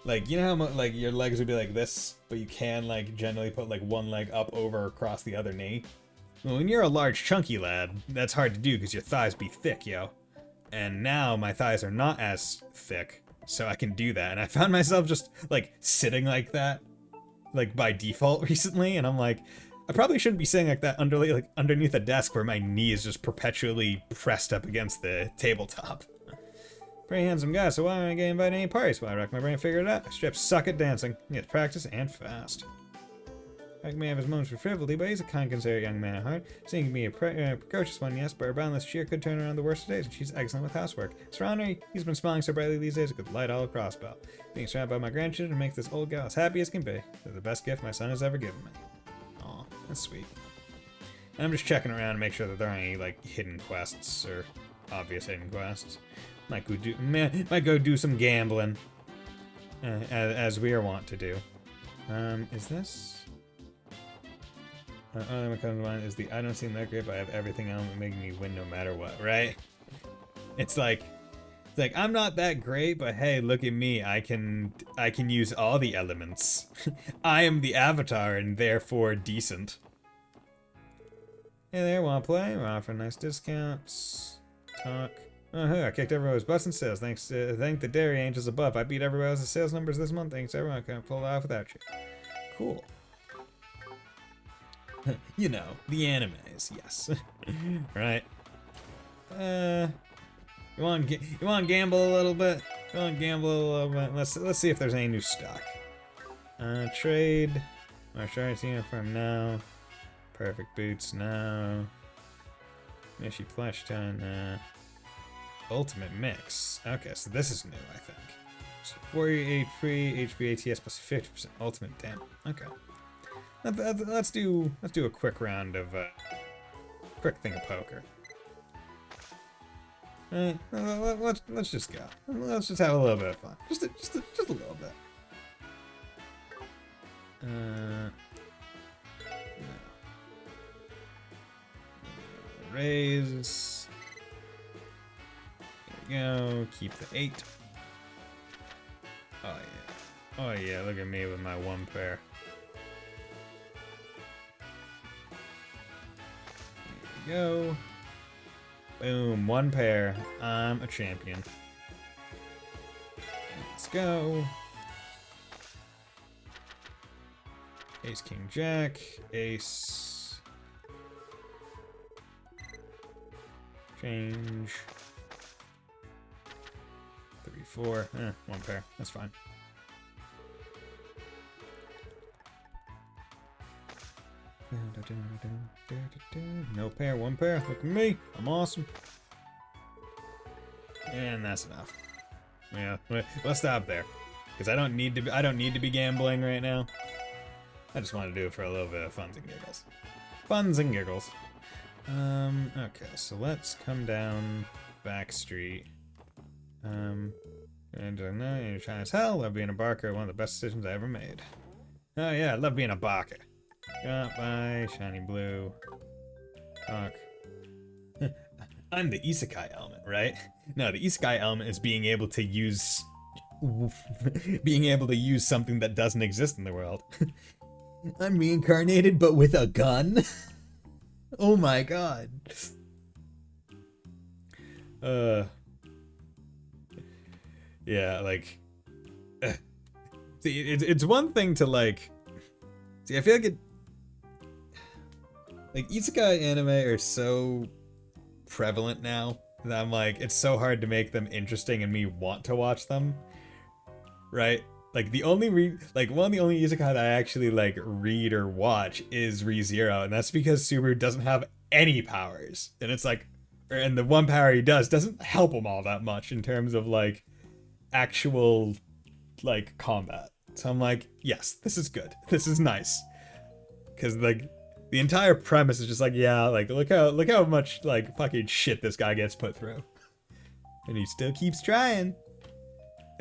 you know how like your legs would be like this, but you can like generally put like one leg up over across the other knee. Well, when you're a large chunky lad, that's hard to do because your thighs be thick, yo. And now my thighs are not as thick, so I can do that. And I found myself just like sitting like that, like by default recently, and I'm like, I probably shouldn't be sitting like that underneath a desk where my knee is just perpetually pressed up against the tabletop. Pretty handsome guy, so why don't I get invited to any parties? Well, I rack my brain and figure it out. Strips suck at dancing. He has practice and fast. He may have his moments for frivolity, but he's a kind, considerate young man at heart. Seeing can be a precocious one, yes, but her boundless cheer could turn around the worst of days, and she's excellent with housework. Surrounding her, he's been smiling so brightly these days it could light all across Bell. Being surrounded by my grandchildren makes this old gal as happy as can be. They're the best gift my son has ever given me. Aw, that's sweet. And I'm just checking around to make sure that there aren't any, like, hidden quests, or obvious hidden quests. Might go do some gambling, as we are wont to do. Is this? Only one comes to mind is the I don't seem that great, but I have everything element making me win no matter what, right? It's like I'm not that great, but hey, look at me. I can use all the elements. I am the avatar and therefore decent. Hey there, wanna play? We're offering nice discounts. Talk. Oh, I kicked everyone's butts in sales. Thank the dairy angels above. I beat everyone else's sales numbers this month. Thanks everyone. I couldn't pull it off without you. Cool. You know, the animes, yes. Right. You want to gamble a little bit? You want to gamble a little bit? Let's see if there's any new stock. Trade. Martial arts uniform now. Perfect boots now. Mishy plush ton. Ultimate mix. Okay, so this is new, I think. So 48 free HP ATS plus 50% ultimate damage. Okay. Let's do a quick round of quick thing of poker. Alright, let's just go. Let's just have a little bit of fun. Just a little bit. No. Raise. Go, keep the 8. Oh yeah. Oh yeah, look at me with my one pair. There we go. Boom, one pair. I'm a champion. Let's go. Ace, King, Jack. Ace. Change. 3, 4. One pair. That's fine. No pair, one pair. Look at me. I'm awesome. And that's enough. Yeah, let's stop there, because I don't need to be gambling right now. I just want to do it for a little bit of funs and giggles. Funs and giggles. Okay, so let's come down back street. And you're trying as hell. Love being a barker. One of the best decisions I ever made. Oh yeah, I love being a barker. Got by shiny blue. Talk. I'm the isekai element, right? No, the isekai element is being able to use something that doesn't exist in the world. I'm reincarnated, but with a gun. Oh my god. Yeah, like, see, it's one thing to like. See, I feel like isekai anime are so prevalent now that I'm like, it's so hard to make them interesting and me want to watch them, right? Like the only one of the only isekai that I actually like read or watch is ReZero, and that's because Subaru doesn't have any powers, and it's like, and the one power he doesn't help him all that much in terms of like actual like combat. So I'm like, yes, this is good. This is nice, because like the entire premise is just like, yeah, like look how much like fucking shit this guy gets put through, and he still keeps trying.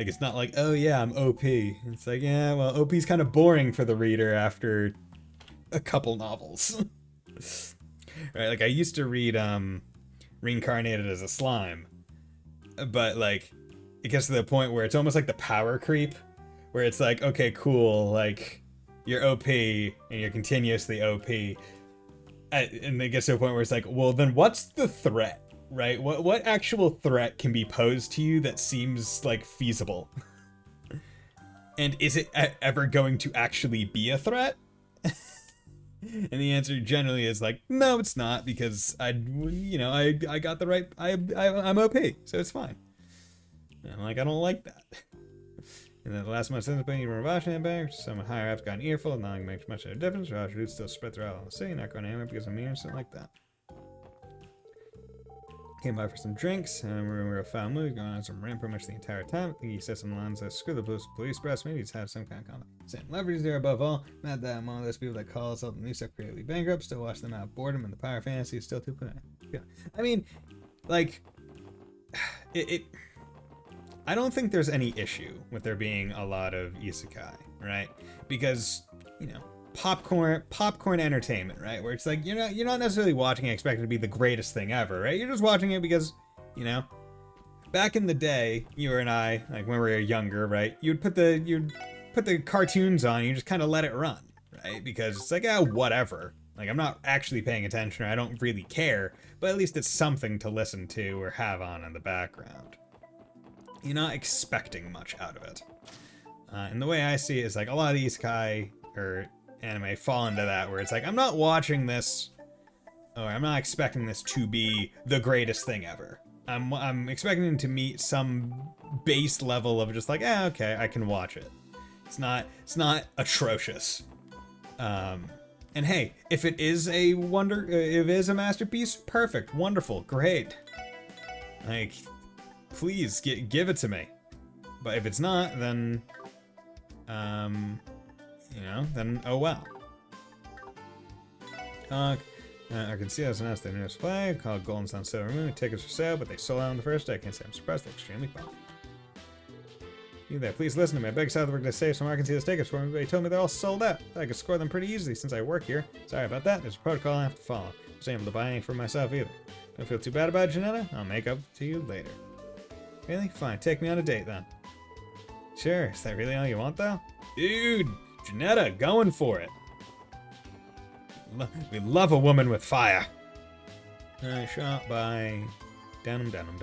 Like, it's not like, oh yeah, I'm OP. It's like, yeah, well, OP's kind of boring for the reader after a couple novels. Right, like I used to read Reincarnated as a Slime, but like it gets to the point where it's almost like the power creep, where it's like, okay, cool, like you're OP and you're continuously OP, and it gets to a point where it's like, well, then what's the threat, right? What actual threat can be posed to you that seems like feasible? And is it ever going to actually be a threat? And the answer generally is like, no, it's not, because I got the right, I'm OP, so it's fine. And I'm like, I don't like that. And then the last month since being Ravashi and Bank, some higher ups got an earful, and nothing makes much of a difference. Ravashi dudes still spread throughout the city, not going anywhere because I'm here or something like that. Came by for some drinks, and we were a foul mood, going on some rant pretty much the entire time. I think he said some lines that screw the police press, maybe he's had some kind of comment. Same leverage there above all. Mad that I'm one of those people that calls up the new stuff creatively bankrupt, still watch them out boredom, and the power fantasy is still too put. Yeah. I mean, like, I don't think there's any issue with there being a lot of isekai, right? Because, you know, popcorn entertainment, right? Where it's like you're not necessarily watching it expecting it to be the greatest thing ever, right? You're just watching it because, you know, back in the day, you and I, like when we were younger, right? You'd put the cartoons on and you just kind of let it run, right? Because it's like, whatever. Like, I'm not actually paying attention, or I don't really care, but at least it's something to listen to or have on in the background. You're not expecting much out of it. And the way I see it is like a lot of these isekai or anime fall into that, where it's like, I'm not watching this, or I'm not expecting this to be the greatest thing ever. I'm expecting to meet some base level of just like, okay, I can watch it. It's not atrocious. And hey, if it is a if it is a masterpiece, perfect, wonderful, great. Like, please give it to me. But if it's not, then then oh well. I can see us announced their newest play called Golden Sun Silver Moon. Tickets for sale, but they sold out on the first day. I can't say I'm surprised. They're extremely popular. You there, please listen to me. I begged Southwark to save some Arkansas tickets for me, but he told me they're all sold out. I could score them pretty easily since I work here. Sorry about that. There's a protocol I have to follow. I wasn't able to buy any for myself either. Don't feel too bad about it, Janetta. I'll make up to you later. Really? Fine. Take me on a date then. Sure. Is that really all you want, though? Dude! Janetta, going for it. We love a woman with fire. Shot by Denim. Denim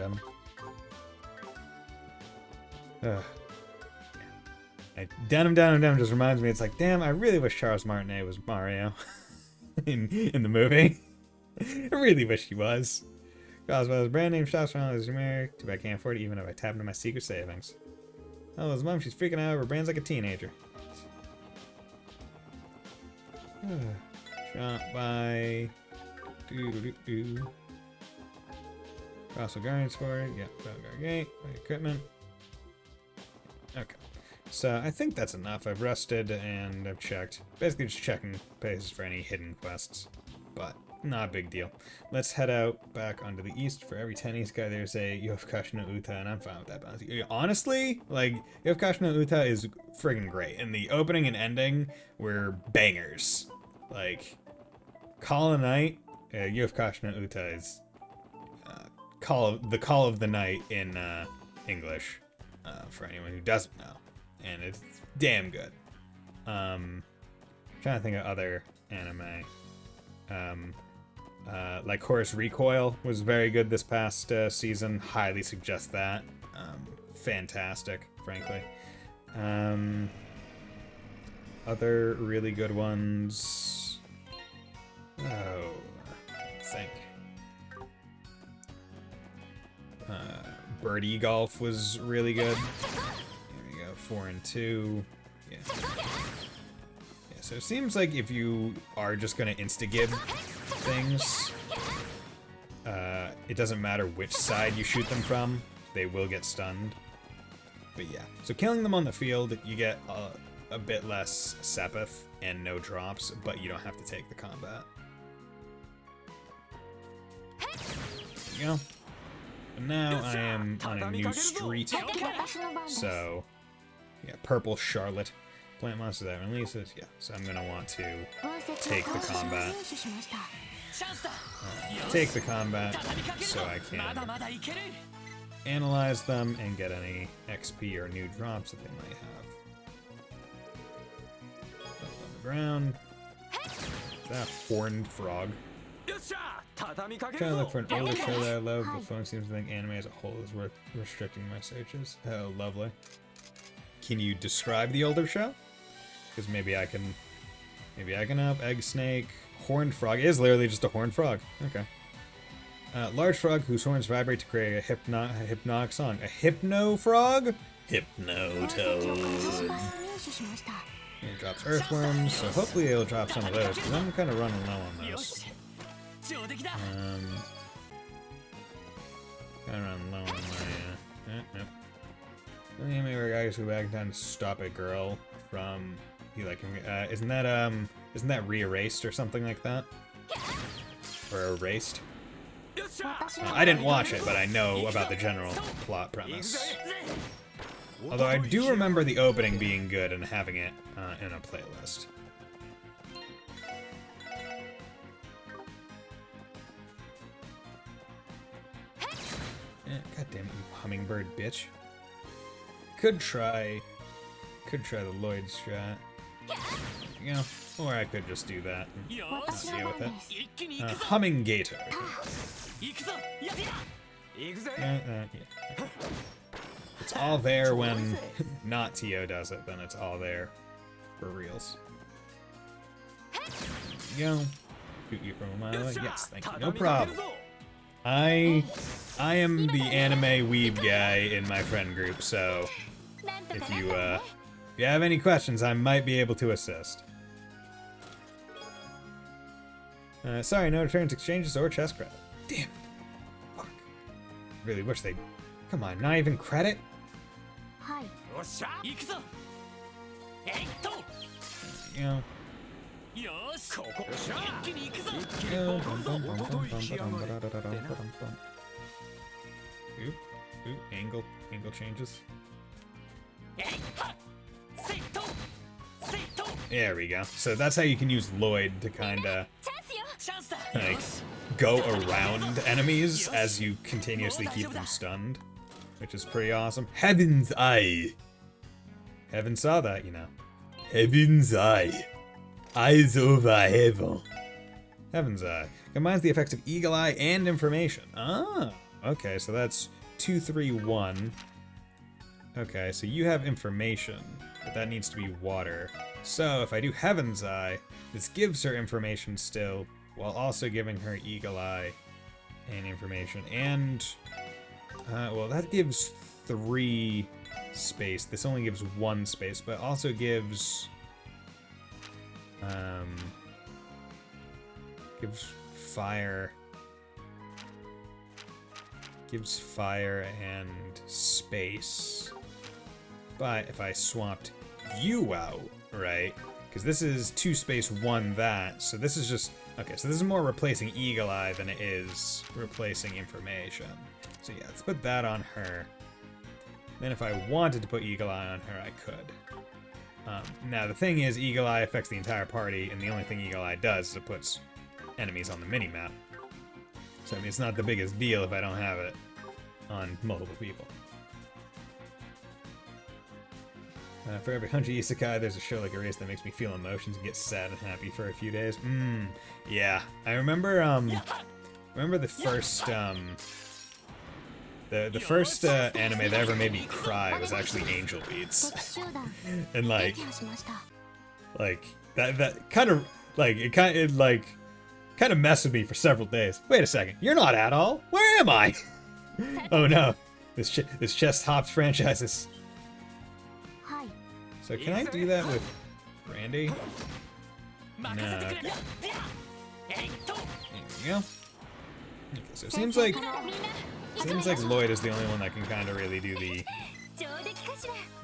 just reminds me, it's like, damn, I really wish Charles Martinet was Mario in the movie. I really wish he was. Cosmo's brand name shops from his generic. Too bad I can't afford it even if I tap into my secret savings. Oh, his mom, she's freaking out over brands like a teenager. Shot by Castle Guardians for it. Yep, Gate, equipment. Okay. So I think that's enough. I've rested and I've checked. Basically just checking places for any hidden quests. But not a big deal. Let's head out back onto the east. For every 10 east guy, there's a Yofukashi no Uta, and I'm fine with that balance. Honestly, like, Yofukashi no Uta is friggin' great. And the opening and ending were bangers. Like, Call of Night, Yofukashi no Uta is the Call of the Night in English, for anyone who doesn't know. And it's damn good. Trying to think of other anime. Like Horus Recoil was very good this past season. Highly suggest that. Fantastic, frankly. Other really good ones. Oh, let's think. Birdie Golf was really good. There we go, 4 and 2. Yeah. So it seems like if you are just gonna insta-gib things, it doesn't matter which side you shoot them from, they will get stunned. But yeah, so killing them on the field, you get a bit less Sepith and no drops, but you don't have to take the combat. There you go. But now I am on a new street, so yeah, Purple Charlotte. Plant monsters that releases, yeah, so I'm gonna want to take the combat. Take the combat so I can analyze them and get any XP or new drops that they might have. Up on the ground. Is that a horned frog? Trying to look for an older show that I love, but phone seems to think anime as a whole is worth restricting my searches. Oh, lovely. Can you describe the older show? Because maybe I can help. Egg snake. Horned frog is literally just a horned frog. Okay. Large frog whose horns vibrate to create a hypnotic song. A hypno frog? Hypno toad. It drops earthworms, so hopefully it'll drop some of those, because I'm kind of running low on those. Kind of running low on my, The anime where guys who back down to stop a girl from, isn't that re-erased or something like that? Or erased? I didn't watch it, but I know about the general plot premise. Although I do remember the opening being good and having it in a playlist. God damn it, you hummingbird bitch. Could try the Lloyd strat. You know, or I could just do that and not deal with it. Humming gator. Yeah. It's all there when not Tio does it, then it's all there for reals. You know, shoot you from a mile away. Yes, thank you. No problem. I am the anime weeb guy in my friend group, so if you have any questions, I might be able to assist. Sorry, no returns, exchanges, or chest credit. Damn. Fuck. Really wish they... Come on, not even credit? You know. Ooh, angle changes. There we go. So that's how you can use Lloyd to kinda like go around enemies as you continuously keep them stunned, which is pretty awesome. Heaven's Eye. Heaven saw that, you know. Heaven's Eye. Eyes over heaven. Heaven's Eye. Combines the effects of Eagle Eye and information. Ah, okay, so that's 2, 3, 1. Okay, so you have information, but that needs to be water. So if I do Heaven's Eye, this gives her information still, while also giving her Eagle Eye and information. And, well, that gives 3 space. This only gives 1 space, but also gives, fire. Gives fire and space. But if I swapped you out, right? Because this is 2 space 1 that, so this is just, okay, so this is more replacing Eagle Eye than it is replacing information. So yeah, let's put that on her. Then if I wanted to put Eagle Eye on her, I could. Now the thing is, Eagle Eye affects the entire party, and the only thing Eagle Eye does is it puts enemies on the mini-map. So I mean, it's not the biggest deal if I don't have it on multiple people. For every 100 isekai, there's a show like Erased that makes me feel emotions and get sad and happy for a few days. Yeah. I remember, the first, the first anime that ever made me cry was actually Angel Beats. And like that kind of, like, it kind of messed with me for several days. Wait a second, you're not at all? Where am I? Oh no, this chest hops franchises. So can I do that with Randy? No. Okay. There we go. Okay, so it seems like Lloyd is the only one that can kind of really do the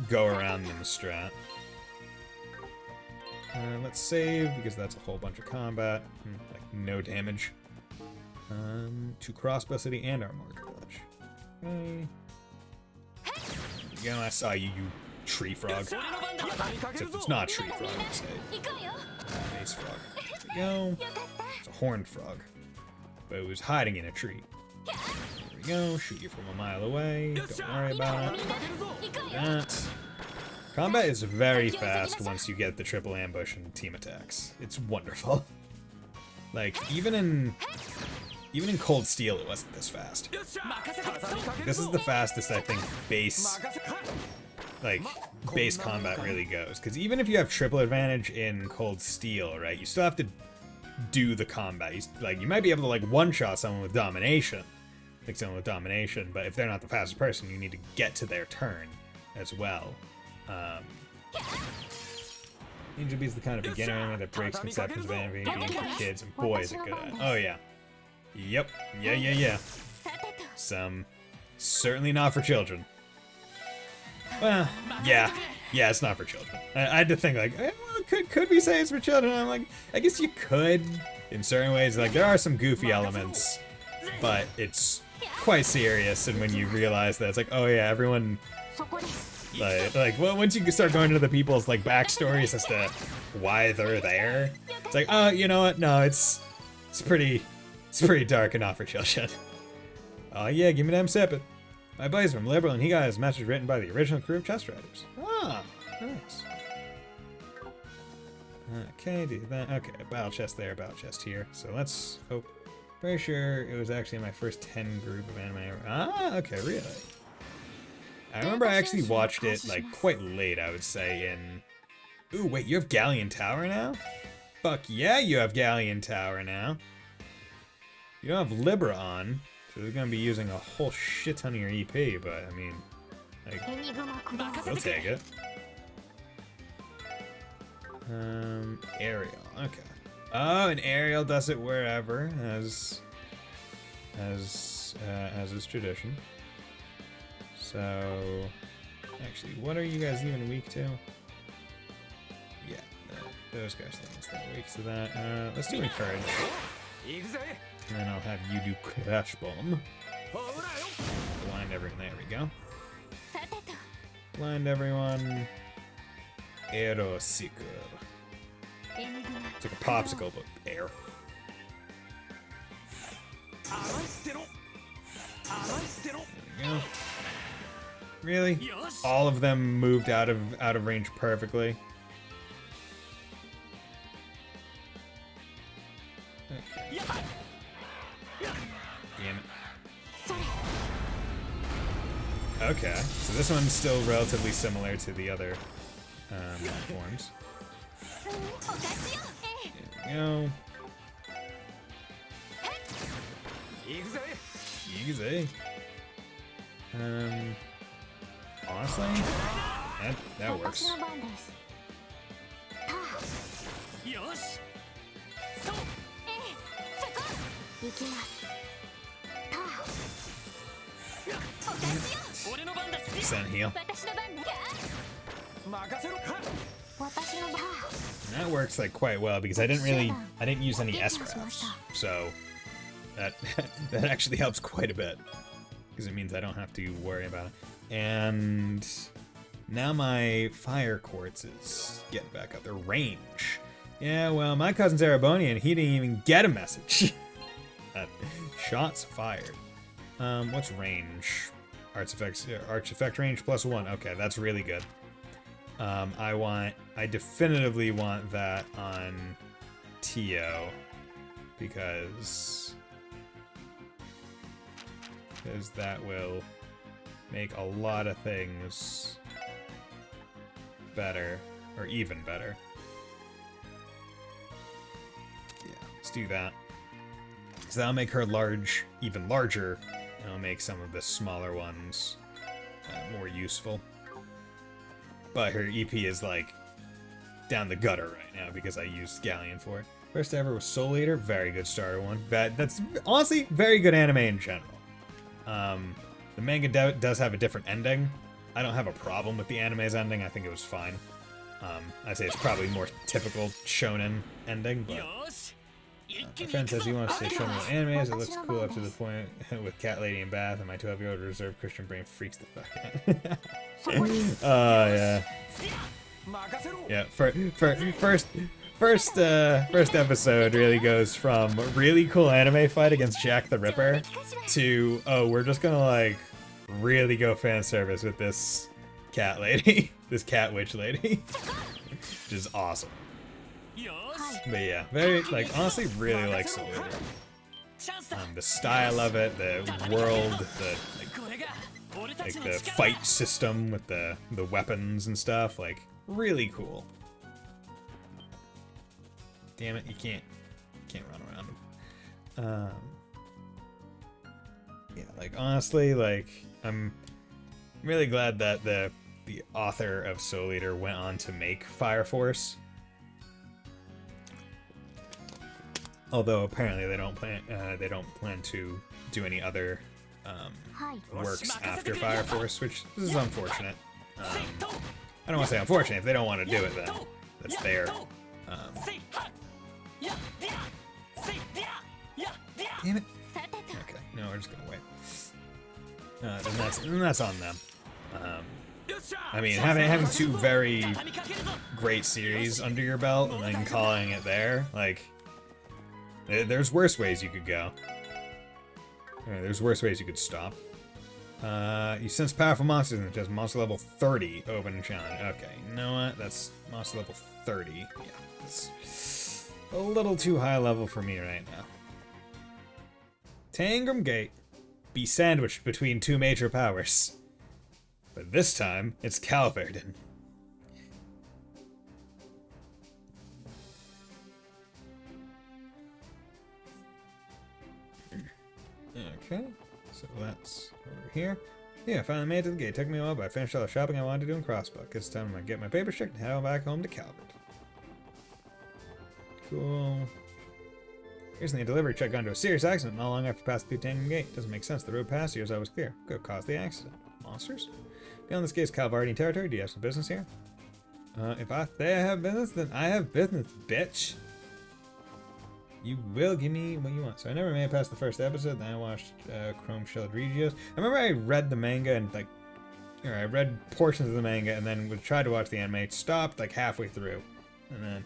go around them strat. Let's save, because that's a whole bunch of combat. Like, no damage. To Crossbow City and Armored Village. Okay. Yeah, I saw you, you tree frog. Except it's not a tree frog, it's a ice frog. There we go. It's a horned frog. But it was hiding in a tree. There we go. Shoot you from a mile away. Don't worry about it. That. Combat is very fast once you get the triple ambush and team attacks. It's wonderful. Like, even in Cold Steel, it wasn't this fast. This is the fastest, I think, base combat really goes. Because even if you have triple advantage in Cold Steel, right, you still have to do the combat. You might be able to, like, one-shot someone with domination. Like, someone with domination, but if they're not the fastest person, you need to get to their turn as well. Ninja Bee's the kind of beginner anime that breaks conceptions of anime being for kids, and boy is it good at it. Oh yeah. Yep. Yeah. Some certainly not for children. Well, yeah, it's not for children. I had to think like, well, could we say it's for children? And I'm like, I guess you could in certain ways. Like there are some goofy elements, but it's quite serious. And when you realize that it's like, oh yeah, everyone. Well, once you start going into the people's like backstories as to why they're there, it's like, oh, you know what? No, it's pretty dark and not for children. Oh yeah, give me them sippin'. My Bison from Liberal, and he got his message written by the original crew of Chest Riders. Ah, nice. Okay, do that. Okay, battle chest there, battle chest here. So let's hope. Pretty sure it was actually my first 10 group of anime ever. Ah, okay, really. I remember I actually watched it, like, quite late, I would say, in... Ooh, wait, you have Galleon Tower now? Fuck yeah, you have Galleon Tower now. You don't have Libra on, so they're gonna be using a whole shit ton of your EP, but, I mean, like, they'll take it. Aerial, okay. Oh, and Aerial does it wherever, as is tradition. So, actually, what are you guys even weak to? Yeah, those guys think they're weak to that. Let's do Encourage. And then I'll have you do Crash Bomb. Blind everyone. There we go. Blind everyone. Aero Seeker. It's like a popsicle, but air. There we go. Really? All of them moved out of range perfectly. Okay. Damn it. Okay, so this one's still relatively similar to the other forms. There we go. Easy. Honestly, that works. Percent heal. And that works like quite well because I didn't use any S-crafts, so that actually helps quite a bit because it means I don't have to worry about it. And now my fire quartz is getting back up. Their range. Yeah, well, my cousin's Erebonian, he didn't even get a message. Shots fired. What's range? Arch effect range +1. Okay, that's really good. I definitively want that on Tio because that will make a lot of things better, or even better. Yeah, let's do that. So that'll make her large, even larger, and it'll make some of the smaller ones more useful. But her EP is like down the gutter right now because I used Galleon for it. First ever was Soul Eater, very good starter one. That's honestly very good anime in general. The manga does have a different ending. I don't have a problem with the anime's ending. I think it was fine. I'd say it's probably more typical shonen ending, but My friend says he wants to show me anime as it looks cool up to the point with Cat Lady in Bath, and my 12-year-old reserved Christian brain freaks the fuck out. Oh, yeah. Yeah, first episode really goes from really cool anime fight against Jack the Ripper to, oh, we're just gonna, like, really go fan service with this cat lady, this cat witch lady, which is awesome. But yeah, very, like, honestly really like Soul Eater. The style of it, the world, the fight system with the weapons and stuff, like, really cool. Damn it, you can't run around. Yeah, like, honestly, like, I'm really glad that the author of Soul Eater went on to make Fire Force. Although apparently they don't plan to do any other works after Fire Force, which is unfortunate. I don't want to say unfortunate. If they don't want to do it, then that's their. Damn it. Okay, no, we're just gonna wait. Then that's on them. I mean, having two very great series under your belt and then calling it there, like, there's worse ways you could go. There's worse ways you could stop. You sense powerful monsters and it has monster level 30 open challenge. Okay, you know what? That's monster level 30. Yeah, it's a little too high level for me right now. Tangram Gate. Be sandwiched between two major powers. But this time, it's Calverden. Okay, so that's over here. Yeah, I finally made it to the gate. It took me a while, but I finished all the shopping I wanted to do in Crossbow. This time I'm gonna get my paper checked and head on back home to Calvert. Cool. Recently, a delivery truck got into a serious accident not long after passing through Tangram Gate. Doesn't make sense. The road past here is always clear. Could have caused the accident. Monsters? Beyond this gate is Calvardian territory. Do you have some business here? If they have business, then I have business, bitch. You will give me what you want. So I never made it past the first episode. Then I watched Chrome Shelled Regios. I remember I read the manga and I read portions of the manga and then would try to watch the anime. Stopped like halfway through, and then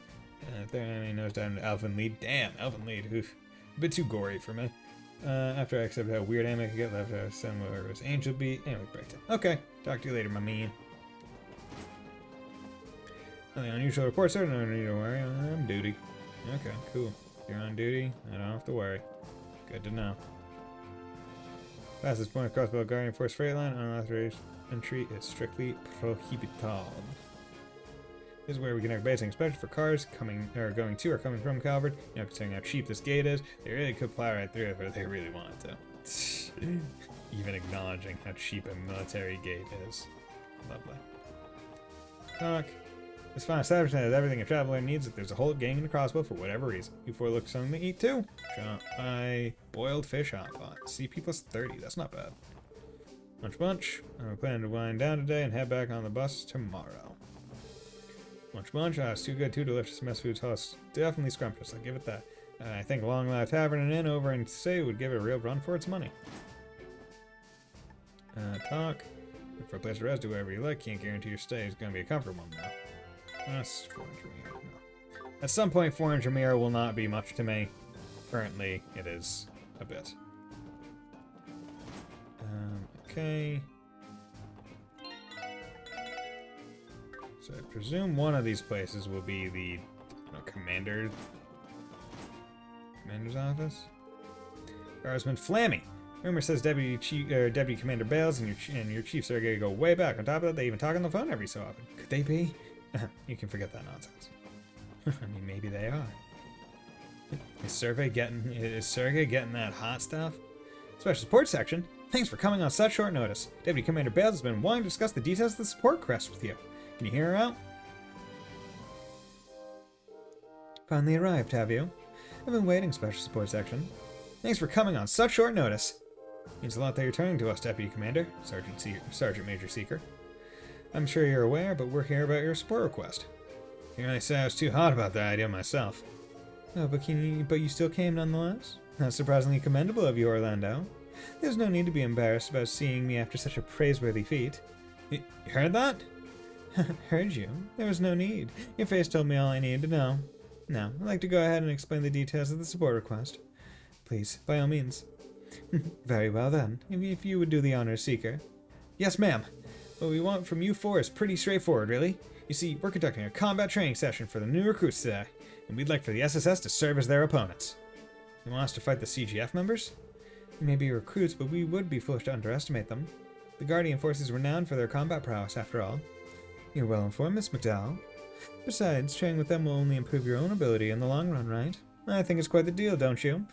third anime nosedive into Elfen Lied. Damn, Elfen Lied. Oof, a bit too gory for me. After I accepted how weird anime could get, left I was sent where it was Angel Beat. Anyway, break it. Okay, talk to you later, my man. Nothing unusual report, sir. No need to worry. I'm duty. Okay, cool. You're on duty, I don't have to worry. Good to know. Past this point, Crossbow Guardian Force Freight Line, unauthorized entry is strictly prohibited. This is where we conduct basic inspection for cars going to or coming from Calvert. You know, considering how cheap this gate is, they really could plow right through it if they really wanted to. Even acknowledging how cheap a military gate is. Lovely. Talk. This fine establishment has everything a traveler needs if there's a whole gang in the Crossbow for whatever reason. Before look something to eat too. Shot by boiled fish hot pot. CP plus 30, that's not bad. Bunch. I'm planning to wind down today and head back on the bus tomorrow. Bunch. It's too good, too delicious. Mess food's host. Definitely scrumptious, I'll give it that. I think Long Live Tavern and Inn over in Say would give it a real run for its money. Talk. Look for a place to rest, do whatever you like. Can't guarantee your stay is going to be a comfortable one, though. That's 400 Mira. No. At some point, 400 Mira will not be much to me. Currently, it is a bit. Okay. So I presume one of these places will be the commander's office. Guardsman Flammy. Rumor says Deputy Commander Bales and your chiefs are going to go way back. On top of that, they even talk on the phone every so often. Could they be? You can forget that nonsense. I mean, maybe they are. Is Sergey getting that hot stuff? Special support section. Thanks for coming on such short notice. Deputy Commander Bales has been wanting to discuss the details of the support quest with you. Can you hear her out? Finally arrived, have you? I've been waiting, Special Support section. Thanks for coming on such short notice. Means a lot that you're turning to us, Deputy Commander, Sergeant Major Seeker. I'm sure you're aware, but we're here about your support request. Can't really say I was too hot about that idea myself. Oh, but you still came nonetheless? That's surprisingly commendable of you, Orlando. There's no need to be embarrassed about seeing me after such a praiseworthy feat. You heard that? Heard you. There was no need. Your face told me all I needed to know. Now, I'd like to go ahead and explain the details of the support request. Please, by all means. Very well then, if you would do the honors, Seeker. Yes, ma'am. What we want from you four is pretty straightforward, really. You see, we're conducting a combat training session for the new recruits today, and we'd like for the SSS to serve as their opponents. You want us to fight the CGF members? You may be recruits, but we would be foolish to underestimate them. The Guardian Force is renowned for their combat prowess, after all. You're well informed, Miss McDowell. Besides, training with them will only improve your own ability in the long run, right? I think it's quite the deal, don't you?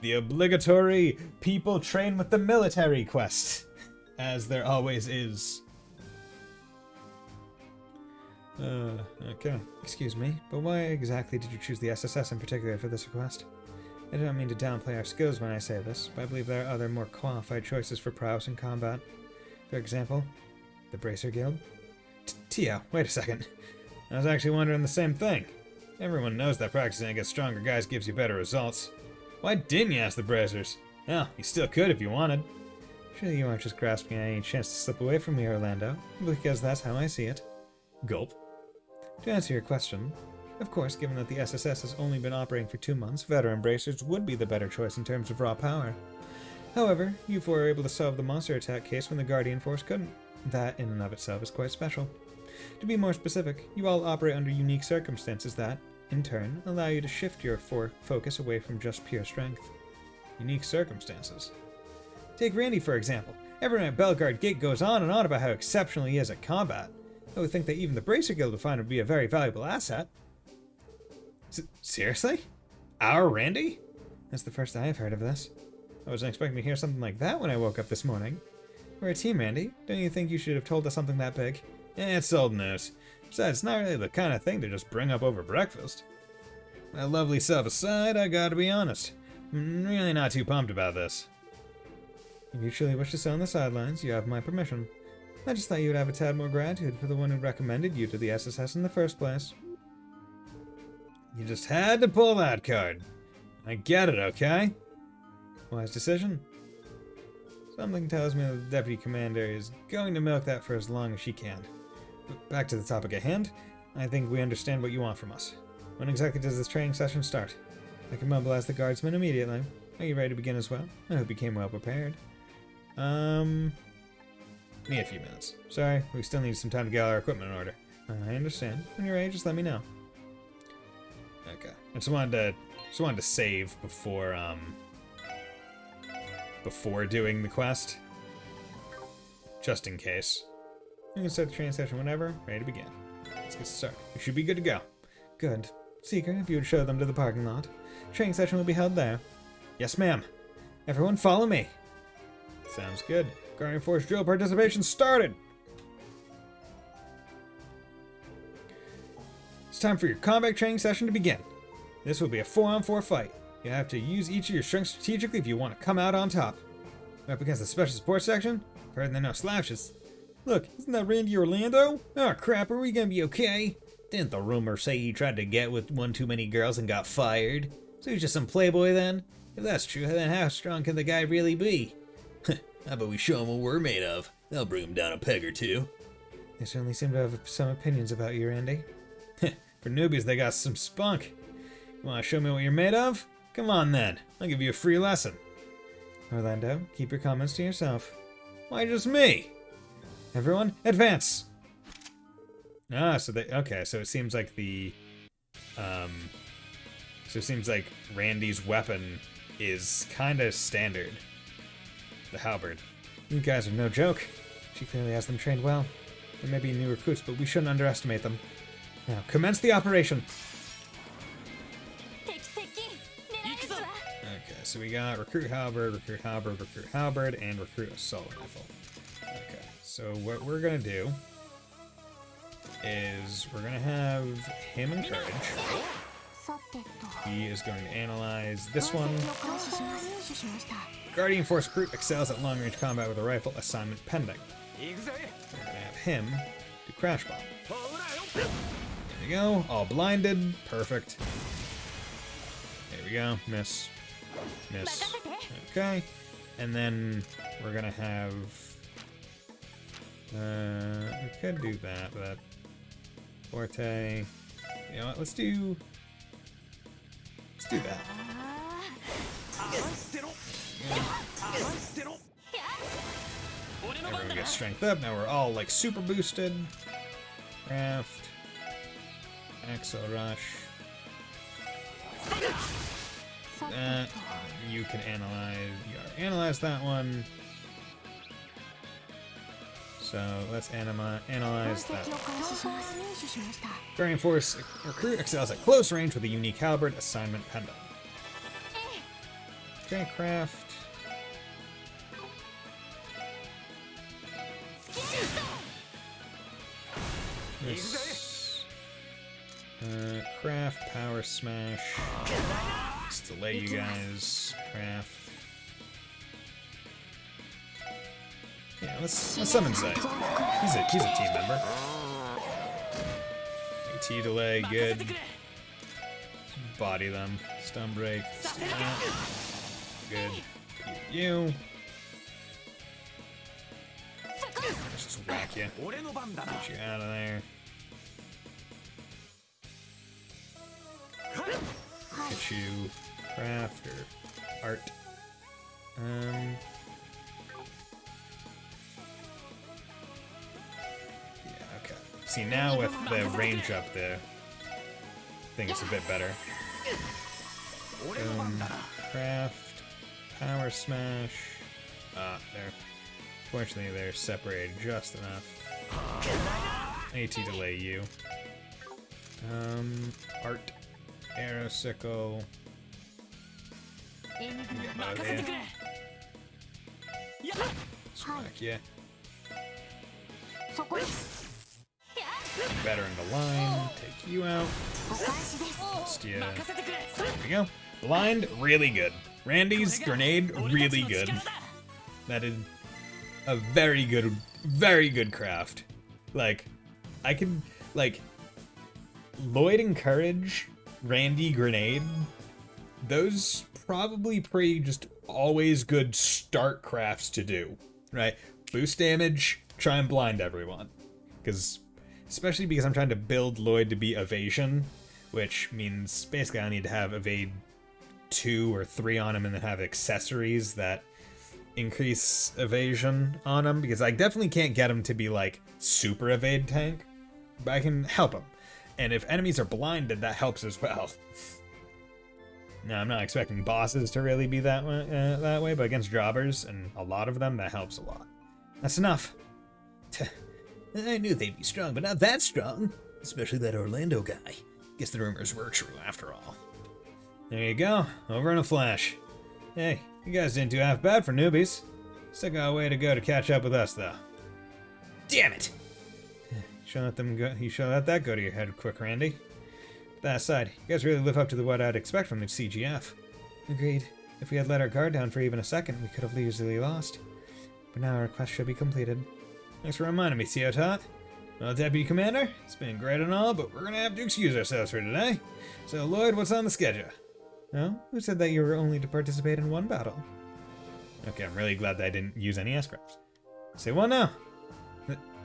The obligatory people train with the military quest, as there always is. Okay. Excuse me, but why exactly did you choose the SSS in particular for this request? I don't mean to downplay our skills when I say this, but I believe there are other more qualified choices for prowess in combat. For example, the Bracer Guild. Tia, wait a second. I was actually wondering the same thing. Everyone knows that practicing against stronger guys gives you better results. Why didn't you ask the Bracers? Well, you still could if you wanted. Surely you aren't just grasping at any chance to slip away from me, Orlando, because that's how I see it. Gulp. To answer your question, of course, given that the SSS has only been operating for 2 months, veteran Bracers would be the better choice in terms of raw power. However, you four were able to solve the monster attack case when the Guardian Force couldn't. That, in and of itself, is quite special. To be more specific, you all operate under unique circumstances that, in turn, allow you to shift your focus away from just pure strength. Unique circumstances. Take Randy, for example. Everyone at Bellegarde Gate goes on and on about how exceptional he is at combat. I would think that even the Bracer Guild would find him to be a very valuable asset. Seriously? Our Randy? That's the first I have heard of this. I wasn't expecting to hear something like that when I woke up this morning. We're a team, Randy. Don't you think you should have told us something that big? It's old news. Besides, it's not really the kind of thing to just bring up over breakfast. My lovely self aside, I gotta be honest. I'm really not too pumped about this. If you truly wish to sit on the sidelines, you have my permission. I just thought you would have a tad more gratitude for the one who recommended you to the SSS in the first place. You just had to pull that card. I get it, okay? Wise decision. Something tells me that the Deputy Commander is going to milk that for as long as she can. But back to the topic at hand, I think we understand what you want from us. When exactly does this training session start? I can mobilize the guardsmen immediately. Are you ready to begin as well? I hope you came well prepared. Need a few minutes. Sorry, we still need some time to get all our equipment in order. I understand. When you're ready, just let me know. Okay. I just wanted to save before doing the quest. Just in case. You can start the training session whenever, ready to begin. Let's get started. You should be good to go. Good. Seeker, if you would show them to the parking lot. Training session will be held there. Yes, ma'am. Everyone follow me. Sounds good. Guardian Force drill participation started! It's time for your combat training session to begin. This will be a 4-on-4 fight. You have to use each of your strengths strategically if you want to come out on top. We're up against the special support section. Heard there are no slouches. Look, isn't that Randy Orlando? Oh crap, are we gonna be okay? Didn't the rumor say he tried to get with one too many girls and got fired? So he's just some playboy then? If that's true, then how strong can the guy really be? How about we show him what we're made of? That'll bring him down a peg or two. They certainly seem to have some opinions about you, Randy. For newbies, they got some spunk. You want to show me what you're made of? Come on then, I'll give you a free lesson. Orlando, keep your comments to yourself. Why just me? Everyone, advance! Ah, so so it seems like Randy's weapon is kind of standard. The halberd. You guys are no joke. She clearly has them trained well. They may be new recruits, but we shouldn't underestimate them. Now, commence the operation! Okay, so we got recruit halberd, and recruit assault rifle. Okay, so what we're gonna do is we're gonna have him encourage. He is going to analyze this one. Guardian Force recruit excels at long-range combat with a rifle, assignment pending. We're going to have him do crash bomb. There we go, all blinded, perfect. we go. Miss. Miss. Okay. And then we're gonna have... we could do that, but... Forte... You know what, let's do that. Everyone gets strength up, now we're all like super boosted. Craft. Axel Rush. You can analyze that one. So let's analyze that. Variant Force recruit excels at close range with a unique halberd assignment pendant. Okay, craft. This, craft, power smash. Let's delay you guys. Craft. Yeah, let's summon Zay. He's a team member. AT delay, good. Body them. Stun break. Good. You. Let's just whack you. Get you out of there. Get you craft or art. See, now with the range up there, I think it's a bit better. Craft, power smash. Fortunately, they're separated just enough. AT delay you. Art, arrow sickle. Smack, yeah. Better in the line, take you out. There we go. Blind, really good. Randy's grenade, really good. That is a very good craft. Like, I could, like, Lloyd and Courage, Randy grenade, those probably pretty just always good start crafts to do, right? Boost damage, try and blind everyone. Especially because I'm trying to build Lloyd to be evasion, which means basically I need to have evade 2 or 3 on him and then have accessories that increase evasion on him, because I definitely can't get him to be like super evade tank, but I can help him. And if enemies are blinded, that helps as well. Now, I'm not expecting bosses to really be that way, but against jobbers, and a lot of them, that helps a lot. That's enough. I knew they'd be strong, but not that strong. Especially that Orlando guy. Guess the rumors were true after all. There you go. Over in a flash. Hey, you guys didn't do half bad for newbies. Still got a way to go to catch up with us, though. Damn it! You should let that go to your head quick, Randy. But that aside, you guys really live up to what I'd expect from the CGF. Agreed. If we had let our guard down for even a second, we could have easily lost. But now our quest should be completed. Thanks for reminding me, Tot. Well, Deputy Commander, it's been great and all, but we're gonna have to excuse ourselves for today. So, Lloyd, what's on the schedule? Oh, who said that you were only to participate in one battle? Okay, I'm really glad that I didn't use any S-Crafts. Say what now?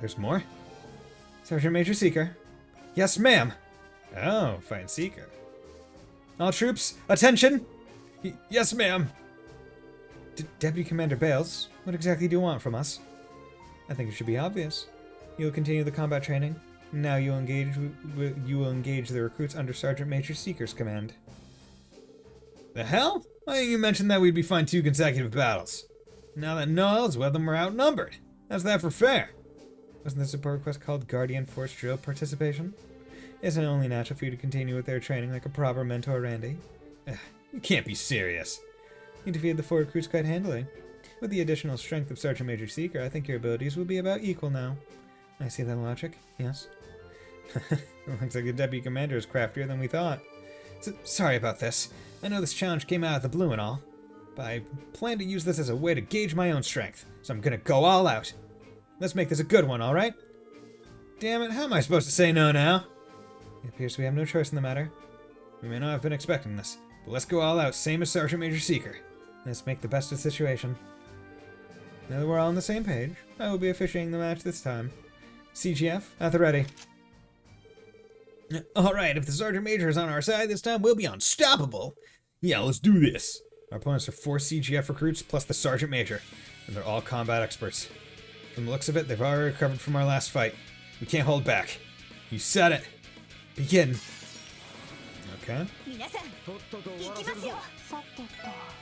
There's more? Sergeant Major Seeker. Yes, ma'am. Oh, fine Seeker. All troops, attention! Yes, ma'am. Deputy Commander Bales, what exactly do you want from us? I think it should be obvious. You'll continue the combat training. Now you will engage the recruits under Sergeant Major Seeker's command. The hell? Why didn't you mention that we'd be fighting 2 consecutive battles? Now that Noel's with them, we're outnumbered. How's that for fair? Wasn't the support quest called Guardian Force Drill Participation? Isn't it only natural for you to continue with their training like a proper mentor, Randy? You can't be serious. You defeated the 4 recruits quite handily. With the additional strength of Sergeant Major Seeker, I think your abilities will be about equal now. I see that logic, yes. Looks like the Deputy Commander is craftier than we thought. Sorry about this. I know this challenge came out of the blue and all, but I plan to use this as a way to gauge my own strength, so I'm gonna go all out. Let's make this a good one, alright? Damn it, how am I supposed to say no now? It appears we have no choice in the matter. We may not have been expecting this, But let's go all out, same as Sergeant Major Seeker. Let's make the best of the situation. Now that we're all on the same page, I will be officiating the match this time. CGF, at the ready. Alright, if the Sergeant Major is on our side this time, we'll be unstoppable. Yeah, let's do this. Our opponents are 4 CGF recruits plus the Sergeant Major, and they're all combat experts. From the looks of it, they've already recovered from our last fight. We can't hold back. You said it. Begin. Okay.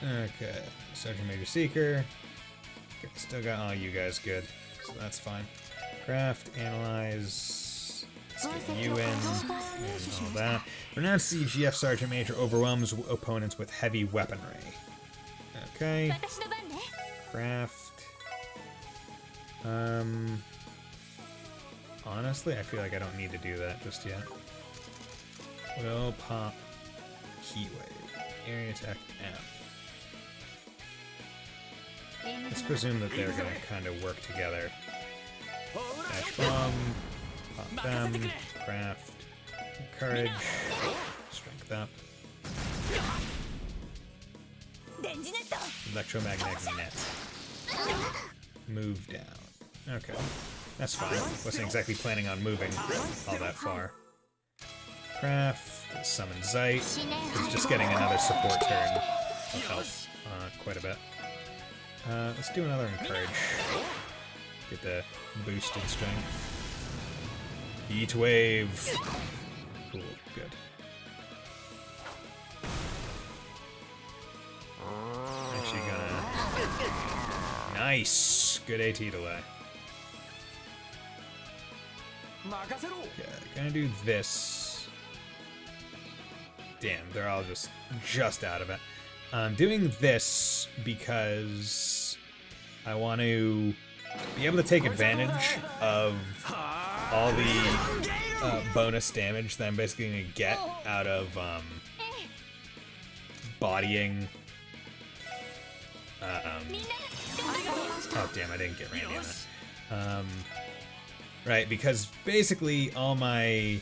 Okay. Sergeant Major Seeker. Okay, still got all you guys good, so that's fine. Craft, analyze. Let's get you in. And all that. Renowned CGF Sergeant Major overwhelms opponents with heavy weaponry. Okay. Craft. Honestly, I feel like I don't need to do that just yet. Will pop heat wave. Area attack M. Let's presume that they're gonna kind of work together. Dash bomb. Pop them. Craft. Courage. Strength up. Electromagnetic net. Move down. Okay. That's fine. Wasn't exactly planning on moving all that far. Craft. Summon Zeit. He's just getting another support turn of health. Quite a bit. Let's do another Encourage. Get the boosted strength. Heat wave. Cool. Good. Actually gonna... Nice! Good AT delay. Okay, gonna do this. Damn, they're all just out of it. I'm doing this because I want to be able to take advantage of all the bonus damage that I'm basically going to get out of bodying. Oh damn, I didn't get Randy on that. Right, because basically all my,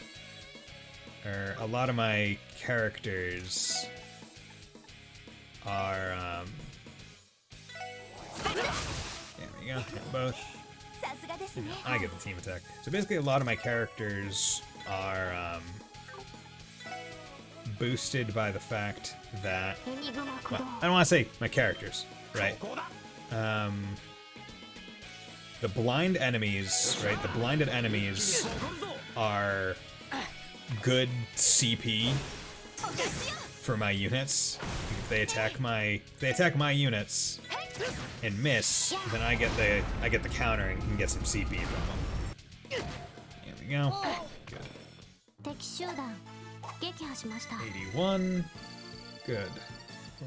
or a lot of my characters are, there we go, both. I get the team attack. So basically a lot of my characters are, boosted by the fact that, well, I don't want to say my characters, right? The blind enemies, right? The blinded enemies are good CP for my units. If they attack my units and miss, then I get the counter and can get some CP from them. There we go. Good. 81. Good.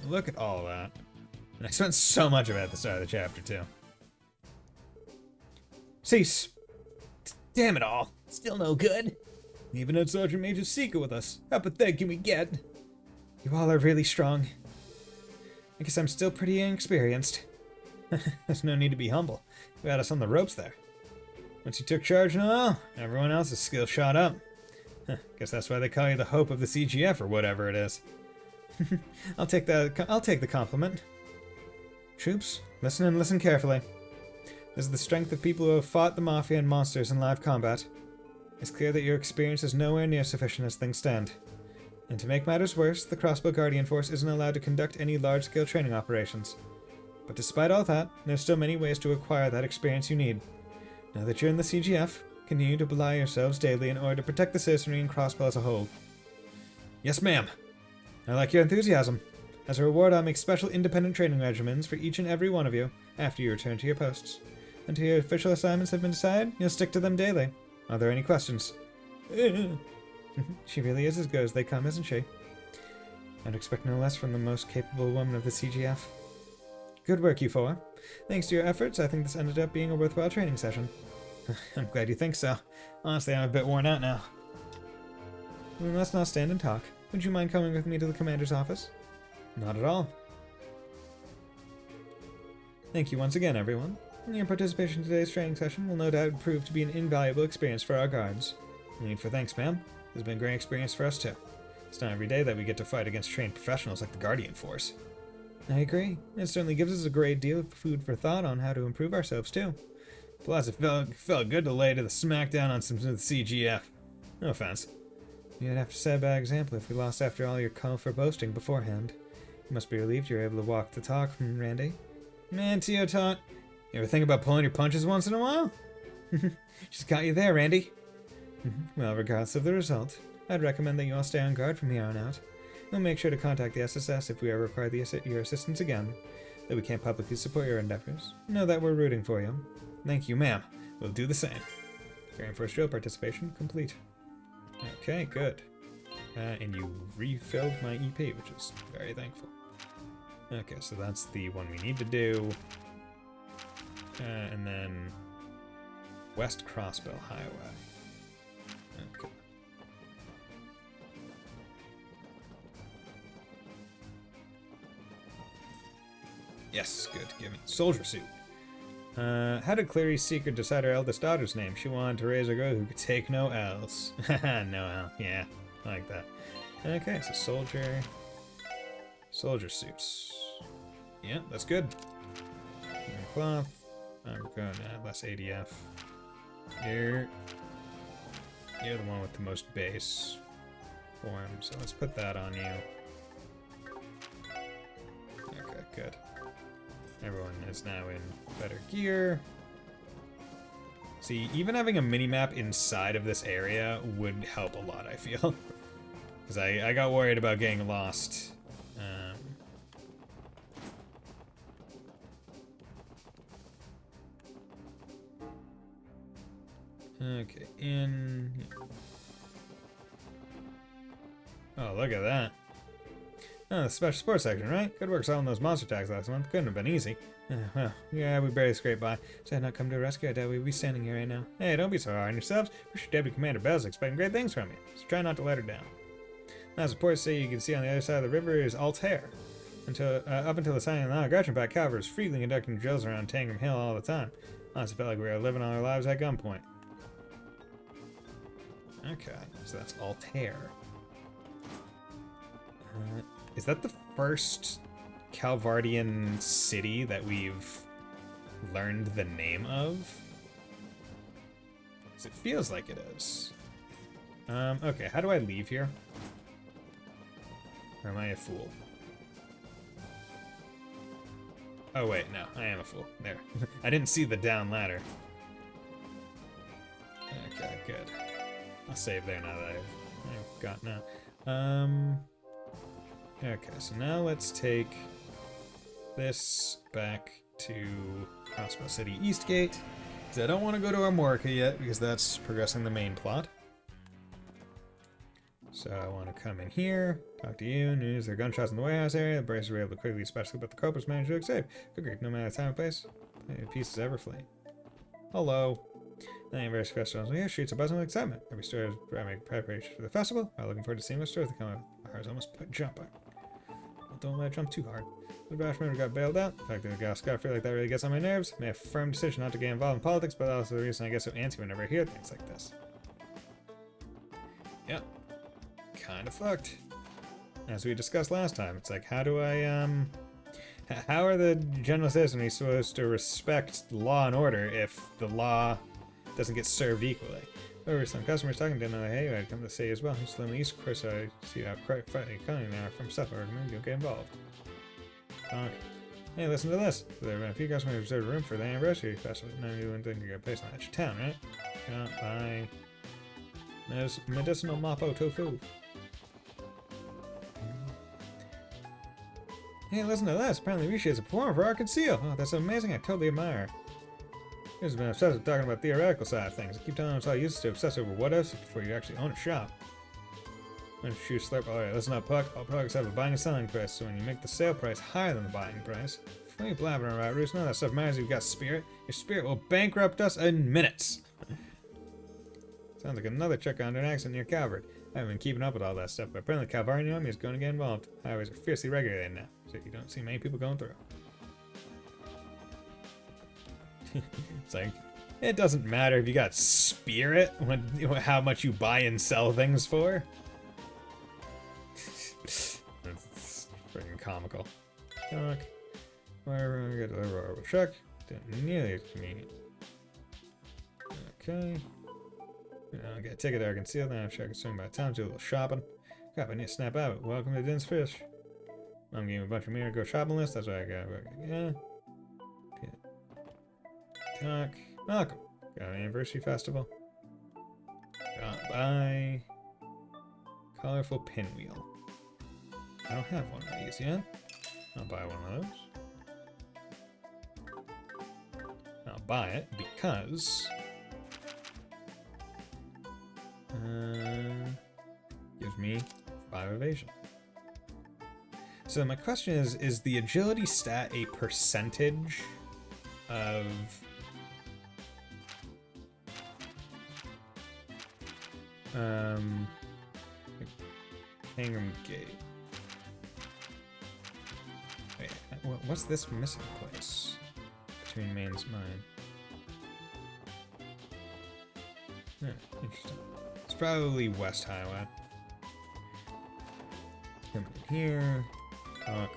Look at all that. And I spent so much of it at the start of the chapter too. Cease. Damn it all. Still no good. We even had Sergeant Major Seeker with us. How pathetic can we get? You all are really strong. I guess I'm still pretty inexperienced. There's no need to be humble. You had us on the ropes there. Once you took charge and all, everyone else's skill shot up. Guess that's why they call you the hope of the CGF or whatever it is. I'll take the compliment. Troops, listen and listen carefully. This is the strength of people who have fought the Mafia and monsters in live combat. It's clear that your experience is nowhere near sufficient as things stand. And to make matters worse, the Crossbow Guardian Force isn't allowed to conduct any large-scale training operations. But despite all that, there's still many ways to acquire that experience you need. Now that you're in the CGF, continue to belie yourselves daily in order to protect the citizenry and Crossbow as a whole. Yes, ma'am. I like your enthusiasm. As a reward, I'll make special independent training regimens for each and every one of you after you return to your posts. Until your official assignments have been decided, you'll stick to them daily. Are there any questions? She really is as good as they come, isn't she? I'd expect no less from the most capable woman of the CGF. Good work, you four. Thanks to your efforts, I think this ended up being a worthwhile training session. I'm glad you think so. Honestly, I'm a bit worn out now. Well, let's not stand and talk. Would you mind coming with me to the commander's office? Not at all. Thank you once again, everyone. Your participation in today's training session will no doubt prove to be an invaluable experience for our guards. No need for thanks, ma'am. This has been a great experience for us too. It's not every day that we get to fight against trained professionals like the Guardian Force. I agree. It certainly gives us a great deal of food for thought on how to improve ourselves, too. Plus, it felt good to lay to the smackdown on some of the CGF. No offense. You'd have to set a bad example if we lost after all your call for boasting beforehand. You must be relieved you're able to walk the talk, Randy. Man, Teotot, you ever think about pulling your punches once in a while? She's got you there, Randy. Well, regardless of the result, I'd recommend that you all stay on guard from here on out. We'll make sure to contact the SSS if we ever require your assistance again. Though we can't publicly support your endeavors, know that we're rooting for you. Thank you, ma'am. We'll do the same. Grand Force drill participation complete. Okay, good. And you refilled my EP, which is very thankful. Okay, so that's the one we need to do. And then West Crossbill Highway. Okay. Yes, good. Give me soldier suit. How did Clary's secret decide her eldest daughter's name? She wanted to raise a girl who could take no L's. Haha, no L. Yeah, I like that. Okay, so soldier suits. Yeah, that's good. Cloth. I'm going to add less ADF. You're the one with the most base form, so let's put that on you. Okay, good. Everyone is now in better gear. See, even having a mini-map inside of this area would help a lot, I feel. Because I got worried about getting lost. Okay, in... Oh, look at that. Oh, the special sports section, right? Good work solving those monster tags last month. Couldn't have been easy. Well, yeah, we barely scraped by. So I had not come to a rescue, I doubt we'd be standing here right now. Hey, don't be so hard on yourselves. We're sure Deputy Commander Bell's expecting great things from you, so try not to let her down. Now, as reports say, you can see on the other side of the river is Altair. Up until the signing of the non-aggression pact, Calvert was freely conducting drills around Tangram Hill all the time. Honestly, felt like we were living our lives at gunpoint. Okay, so that's Altair. Is that the first Calvardian city that we've learned the name of? 'Cause it feels like it is. Okay, how do I leave here? Or am I a fool? Oh wait, no, I am a fool. There. I didn't see the down ladder. Okay, good. I'll save there now that I've got now. Okay, so now let's take this back to Crossbow City Eastgate. Because I don't want to go to Armorica yet, because that's progressing the main plot. So I want to come in here, talk to you. News there are gunshots in the warehouse area. The Bracers were able to quickly dispatch, but the Copers managed to escape. Good grief, no matter the time and place, pieces ever flee. Hello. The various restaurants here, streets are buzzing with excitement. Every store is making preparations for the festival. I'm looking forward to seeing what stores they come up. My heart's almost jumping. Well, don't let it jump too hard. The Bashman got bailed out. The fact that the gal Scott feel like that really gets on my nerves. I made a firm decision not to get involved in politics, but also the reason I get so antsy whenever I hear things like this. Yep. Kinda fucked. As we discussed last time, it's like, how do I, how are the general citizens supposed to respect law and order if the law doesn't get served equally? However, some customers talking to know, hey, I'd come to say as well. Just in the East, of course, I see how fighting economy now from stuff or you'll get involved. Hey, listen to this. There have been a few customers who reserved a room for the anniversary festival. Now you wouldn't think you got a place in that town, right? Can't buy medicinal Mapo tofu. Hey, listen to this. Apparently Rishi is a performer for Arcade Seal. Oh, that's amazing. I totally admire. He's been obsessed with talking about the theoretical side of things. I keep telling him it's all useless to obsess over what ifs before you actually own a shop. When you slurp, alright, listen up, Puck. All products have a buying and selling price, so when you make the sale price higher than the buying price, what are you blabbering about, Roos? None of that stuff matters if you've got spirit. Your spirit will bankrupt us in minutes. Sounds like another check under an accident near Calvert. I haven't been keeping up with all that stuff, but apparently the Calvarian army is going to get involved. Highways are fiercely regulated now, so you don't see many people going through. It's like, it doesn't matter if you got spirit, how much you buy and sell things for. comical. Talk. Wherever I get a check. Didn't nearly as convenient. Okay. Get a ticket there, concealed. Now check and swing by town, do a little shopping. Crap, I need to snap out of it. Welcome to Din's Fish. I'm getting a bunch of mirror go shopping list. That's what I got. Yeah. Talk. Welcome. Got an anniversary festival. Got by. Colorful pinwheel. I don't have one of these yet. I'll buy one of those. I'll buy it because gives me 5 evasion. So my question is the agility stat a percentage of Ingram Gate? Wait, what's this missing place between Main's Mine? Interesting. It's probably West Highway. Come in here. Talk.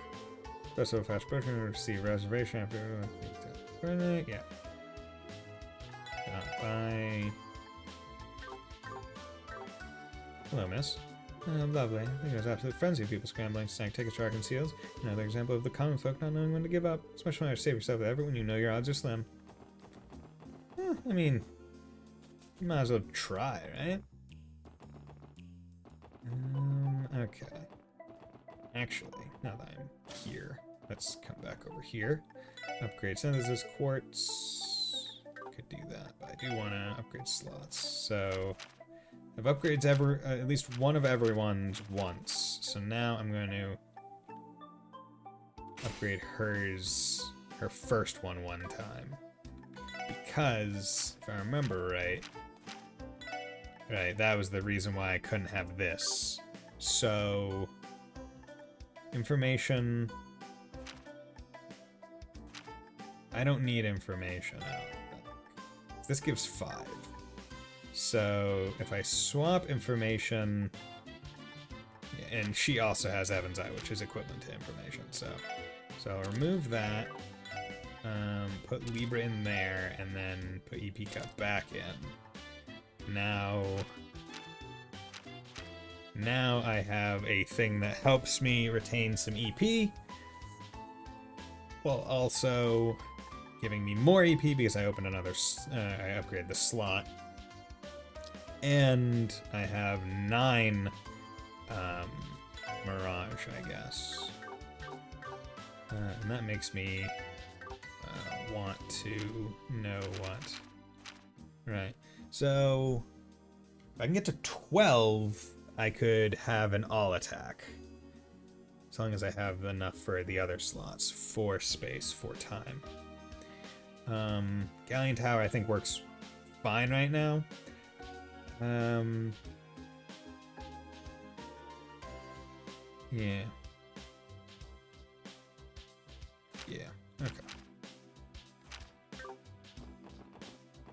Special fast person receive reservation after. Yeah. Bye. Hello, miss. Lovely. I think it was absolute frenzy of people scrambling to snag tickets for our conceals. Another example of the common folk not knowing when to give up. It's much better to save yourself with everyone you know your odds are slim. I mean, you might as well try, right? Okay. Actually, now that I'm here, let's come back over here. Upgrade synthesis quartz. Could do that, but I do want to upgrade slots. So, I've upgrades at least one of everyone's once. So now I'm going to upgrade her first one time. Because, if I remember right, that was the reason why I couldn't have this. So, information. I don't need information. This gives 5. So if I swap information, and she also has Evan's Eye, which is equivalent to information. So I'll remove that, put Libra in there, and then put EP Cup back in. Now I have a thing that helps me retain some EP, while also giving me more EP because I opened another, I upgraded the slot. And I have 9 Mirage, I guess. And that makes me want to know what. Right. So, if I can get to 12, I could have an all attack. As long as I have enough for the other slots. 4 space, 4 time. Galleon Tower, I think, works fine right now. Yeah. Okay.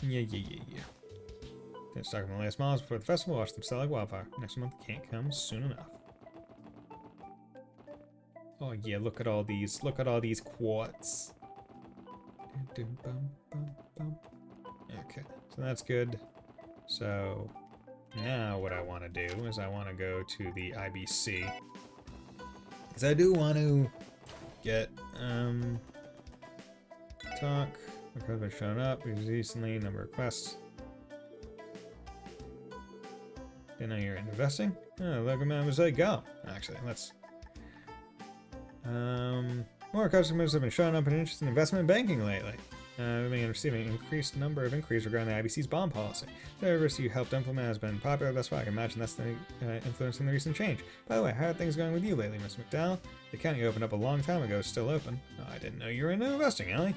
Yeah. Gonna stock my last miles before the festival, watch them sell like wildfire. Next month can't come soon enough. Oh yeah, look at all these quartz. Okay, so that's good. So now what I want to do is I want to go to the IBC. Because I do want to get, talk. My husband shown up recently, number of quests. Didn't know you're investing? Oh, look at Mademoiselle, go. Actually, let's, more customers have been showing up and interested in investment banking lately. We've been receiving an increased number of inquiries regarding the IBC's bond policy. The service you helped implement has been popular thus far. I can imagine that's the influencing the recent change. By the way, how are things going with you lately, Miss McDowell? The account you opened up a long time ago is still open. Oh, I didn't know you were into investing, Ellie.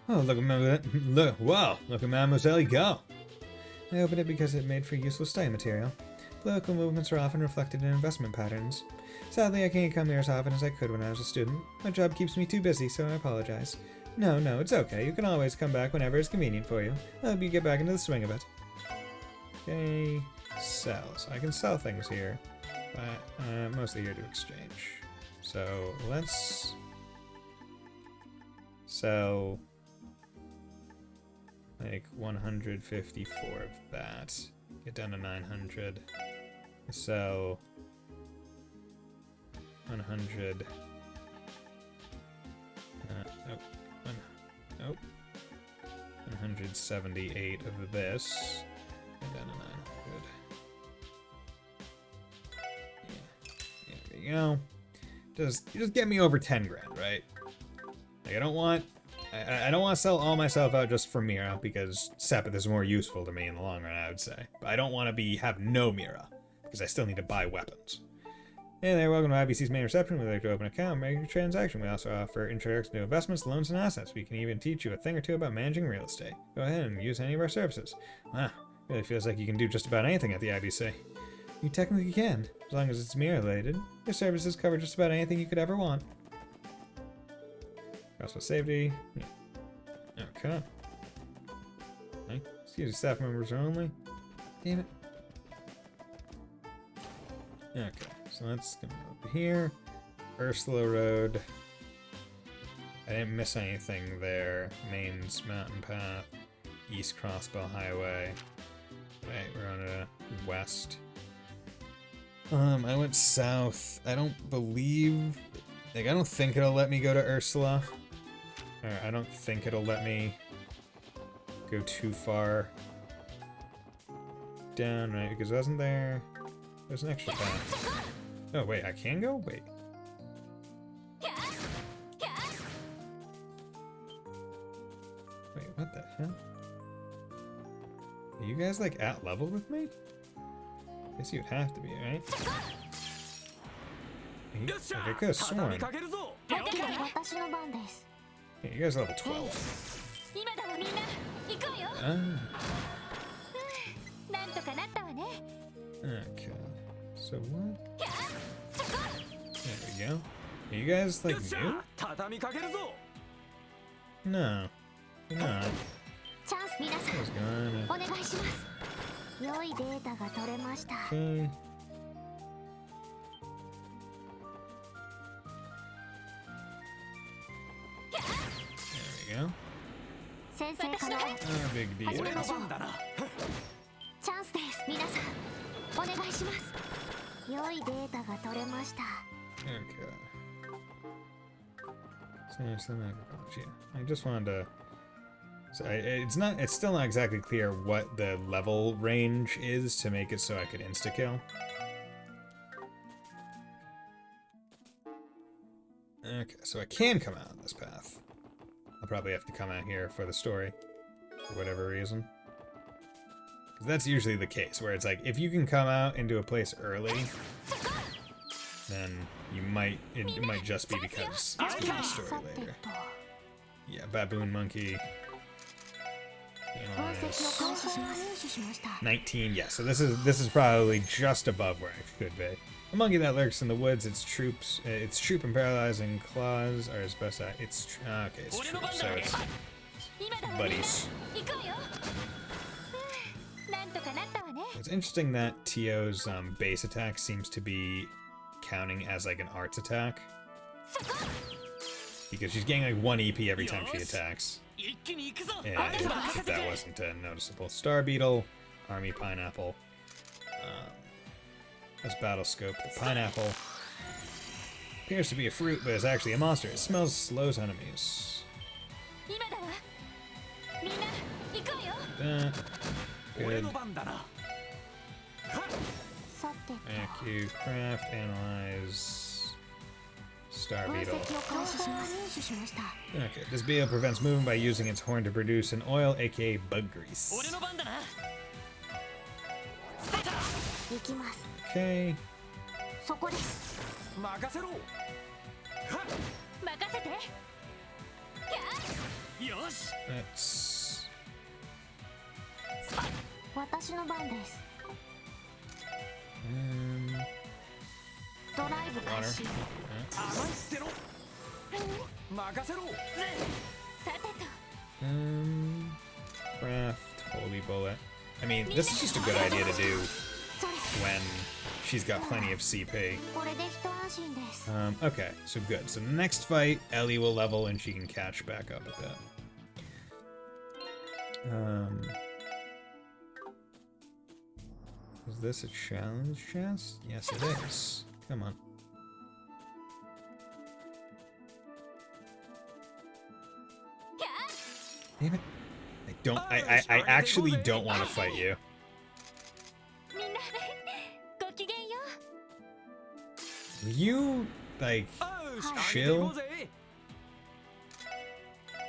Oh, look at Mademoiselle go. I opened it because it made for useful study material. Political movements are often reflected in investment patterns. Sadly, I can't come here as often as I could when I was a student. My job keeps me too busy, so I apologize. No, it's okay. You can always come back whenever it's convenient for you. I hope you get back into the swing of it. Okay, sell. So I can sell things here, but I'm mostly here to exchange. So let's sell like 154 of that. Get down to 900. Sell 100. Nope. 178 of this. Get down to 900. Yeah, there we go. Just get me over 10 grand, right? Like I don't want to sell all my stuff out just for Mira because Sepith is more useful to me in the long run, I would say. But I don't want to have no Mira because I still need to buy weapons. Hey there, welcome to IBC's main reception. We'd like to open an account and make a transaction. We also offer introduction to investments, loans, and assets. We can even teach you a thing or two about managing real estate. Go ahead and use any of our services. Wow, really feels like you can do just about anything at the IBC. You technically can, as long as it's Mira related. Your services cover just about anything you could ever want. Also safety. Yeah. Okay. Okay. Excuse me, staff members only. Damn it. Okay, so let's come over here. Ursula Road. I didn't miss anything there. Mains Mountain Path. East Crossbow Highway. Wait, we're on a west. I went south. I don't believe... Like, I don't think it'll let me go to Ursula. Or I don't think it'll let me go too far down, right? Because wasn't there... There's an extra path. Oh, wait, I can go? Wait. Wait, what the hell? Are you guys, like, at level with me? Guess you'd have to be, right? I could have sworn. Yeah, you guys are level 12. Okay. So what? There we go. Are you guys, like, new? No. You're not. What's going on? Okay. There we go. No big deal. Okay. I just wanted to... So it's still not exactly clear what the level range is to make it so I could insta-kill. Okay, so I can come out on this path. I'll probably have to come out here for the story, for whatever reason. Because that's usually the case, where it's like, if you can come out into a place early, then it might just be because it's giving the story later. Yeah, baboon monkey. Analyze. 19, yeah, so this is probably just above where I could be. A monkey that lurks in the woods, its troop and paralyzing claws are its best at its okay, it's troops, so it's buddies. It's interesting that Tio's base attack seems to be counting as like an arts attack. Because she's getting like 1 EP every time she attacks. And if that wasn't noticeable. Star Beetle, Army Pineapple. That's Battle Scope. The pineapple appears to be a fruit, but it's actually a monster. It smells, slows enemies. That. Good. AQ, craft, analyze. Star Beetle. Okay, this beetle prevents movement by using its horn to produce an oil, aka bug grease. Okay. Let's... Craft, holy bullet. I mean, this is just a good idea to do when she's got plenty of CP. Okay, so good. So next fight, Ellie will level and she can catch back up a bit. Is this a challenge chest? Yes, it is. Come on. Damn it. I actually don't want to fight you. Will you, like, chill?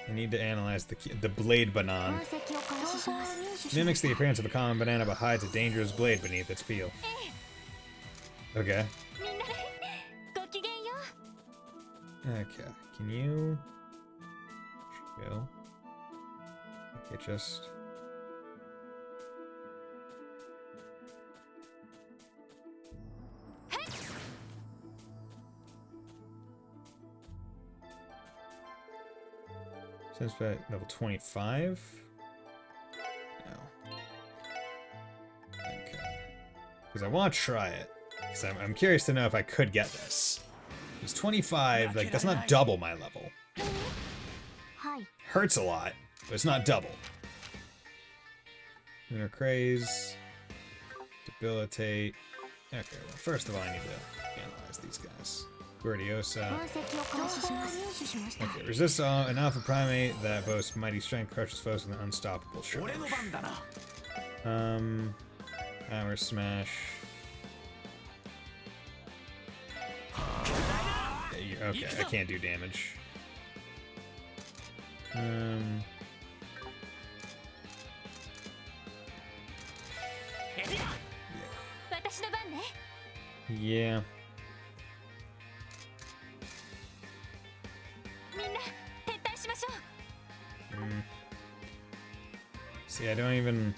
I need to analyze the blade banana. Mimics the appearance of a common banana but hides a dangerous blade beneath its peel. Okay. Okay, can you chill? Okay, just... Since level 25? No. Okay. Because I want to try it. Because I'm curious to know if I could get this. It's 25, like, that's not double my level. Hurts a lot, but it's not double. Lunar Craze. Debilitate. Okay, well, first of all, I need to analyze these guys. Gordiosa. Okay, resist an alpha primate that boasts mighty strength, crushes foes with an unstoppable charge. Hammer Smash. Yeah, okay, I can't do damage. Yeah. See, I don't even...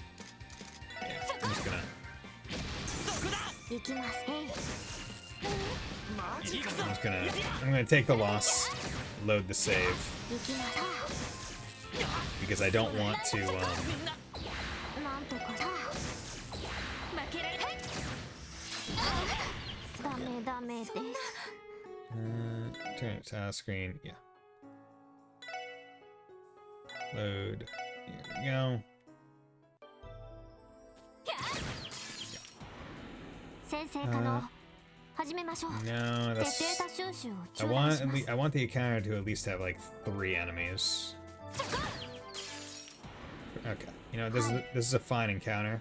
Yeah, I'm just gonna... I'm gonna take the loss, load the save. Because I don't want to, turn it to task screen, yeah. Load. Here we go. No, that's... I want the encounter to at least have like 3 enemies. Okay, you know, this is a fine encounter.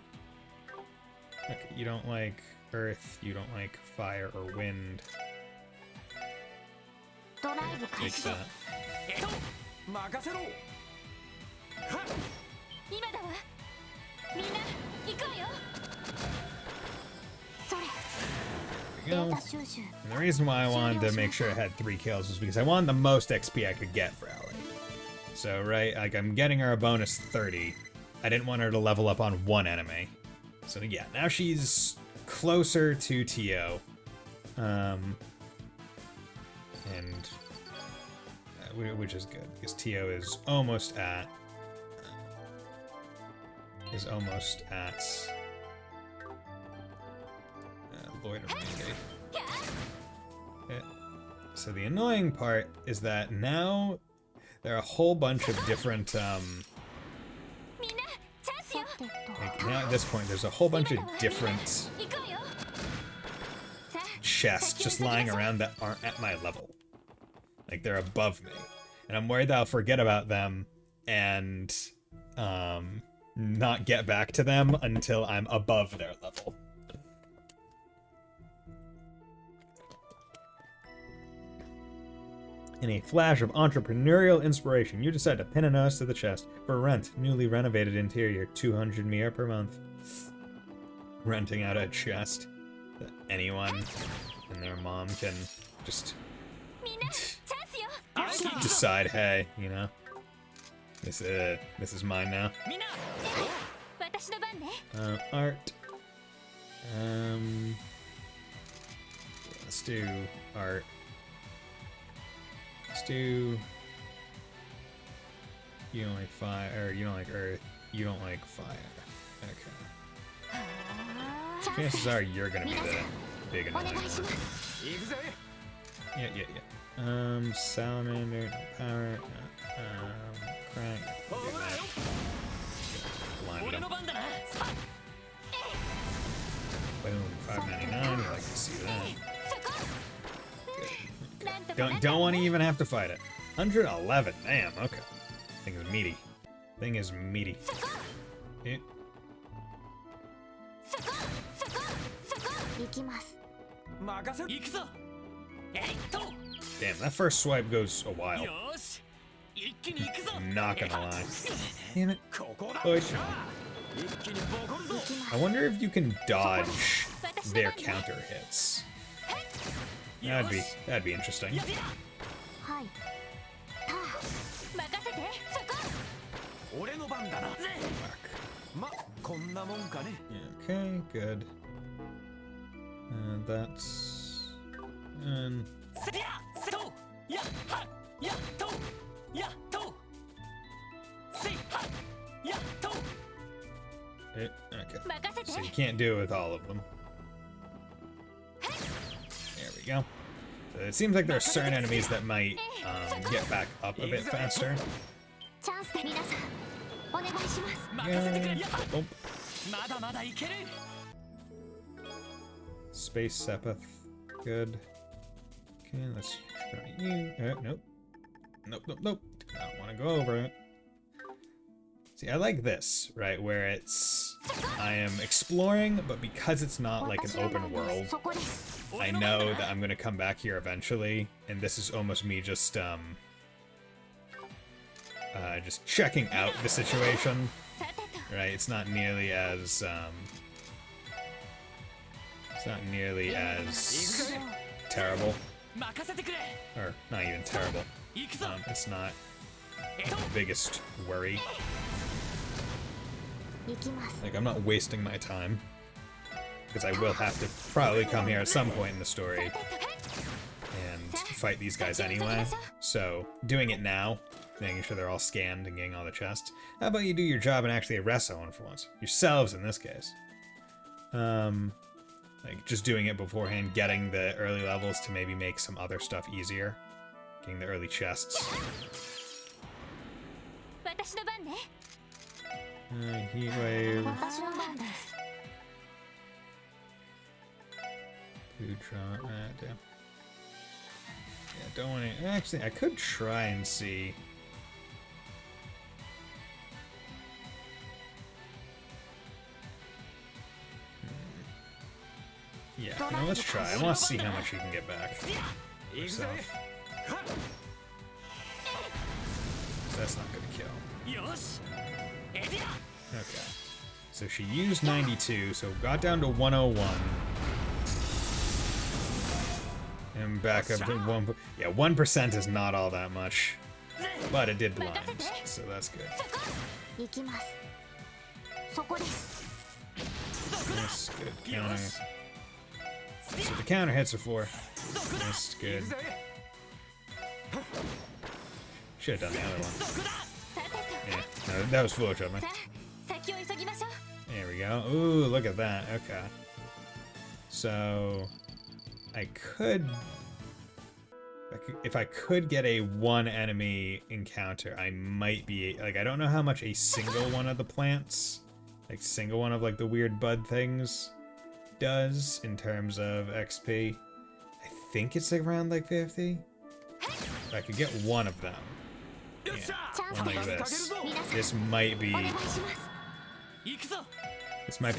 Okay, you don't like earth, you don't like fire or wind. Take that. Go. And the reason why I wanted to make sure I had 3 kills was because I wanted the most XP I could get for Ellie. So, right, like, I'm getting her a bonus 30. I didn't want her to level up on 1 enemy. So, yeah, now she's closer to Tio. Which is good, because Tio is almost at... Loiter Mandate. Okay. So the annoying part is that now there are a whole bunch of different, like now at this point there's a whole bunch of different chests just lying around that aren't at my level. Like they're above me. And I'm worried that I'll forget about them and not get back to them until I'm above their level. In a flash of entrepreneurial inspiration, you decide to pin a nose to the chest for rent. Newly renovated interior, 200 mia per month. Renting out a chest that anyone and their mom can just decide, hey, you know, this is mine now. Art. Let's do art. Let's do... You don't like fire, or you don't like earth, you don't like fire. Okay. Chances are you're gonna be the big annoying one. Yeah. Salamander, power, crank. Do that. Blind him. Boom, 599. You like to see that. Good. Don't want to even have to fight it. 111. Damn. Okay. Thing is meaty. Thing is meaty. Yeah. Damn, that first swipe goes a while. I'm not gonna lie. Damn it. Push. I wonder if you can dodge their counter hits. That'd be interesting. Okay, good. That's... Okay. So you can't do it with all of them. There we go. So it seems like there are certain enemies that might get back up a bit faster. Oh. Space Sepith. Good. Okay, let's try you. Nope. Nope. Do not want to go over it. See, I like this, right, where I am exploring, but because it's not like an open world, I know that I'm gonna come back here eventually, and this is almost me just checking out the situation, right? It's not nearly as terrible, or not even terrible. It's not the biggest worry. Like, I'm not wasting my time, because I will have to probably come here at some point in the story and fight these guys anyway. So, doing it now, making sure they're all scanned and getting all the chests. How about you do your job and actually arrest someone for once? Yourselves, in this case. Like, just doing it beforehand, getting the early levels to maybe make some other stuff easier. Getting the early chests. Heat wave. Foodtron. Damn. Yeah, don't want to. Actually, I could try and see. Yeah, no, let's try. I want to see how much you can get back. Yourself. So that's not gonna kill. Okay. So she used 92, so got down to 101. And back up to 1. Yeah, 1% is not all that much. But it did blind, so that's good. That's good. Counter. So the counter hits are 4. That's good. Should have done the other one. Yeah, no, that was foolish of me. There we go. Ooh, look at that. Okay. So, if I could get a one enemy encounter, I might be, like, I don't know how much a single one of the plants, like single one of like the weird bud things does in terms of XP. I think it's around like 50. If I could get one of them. Yeah, one like this. This might be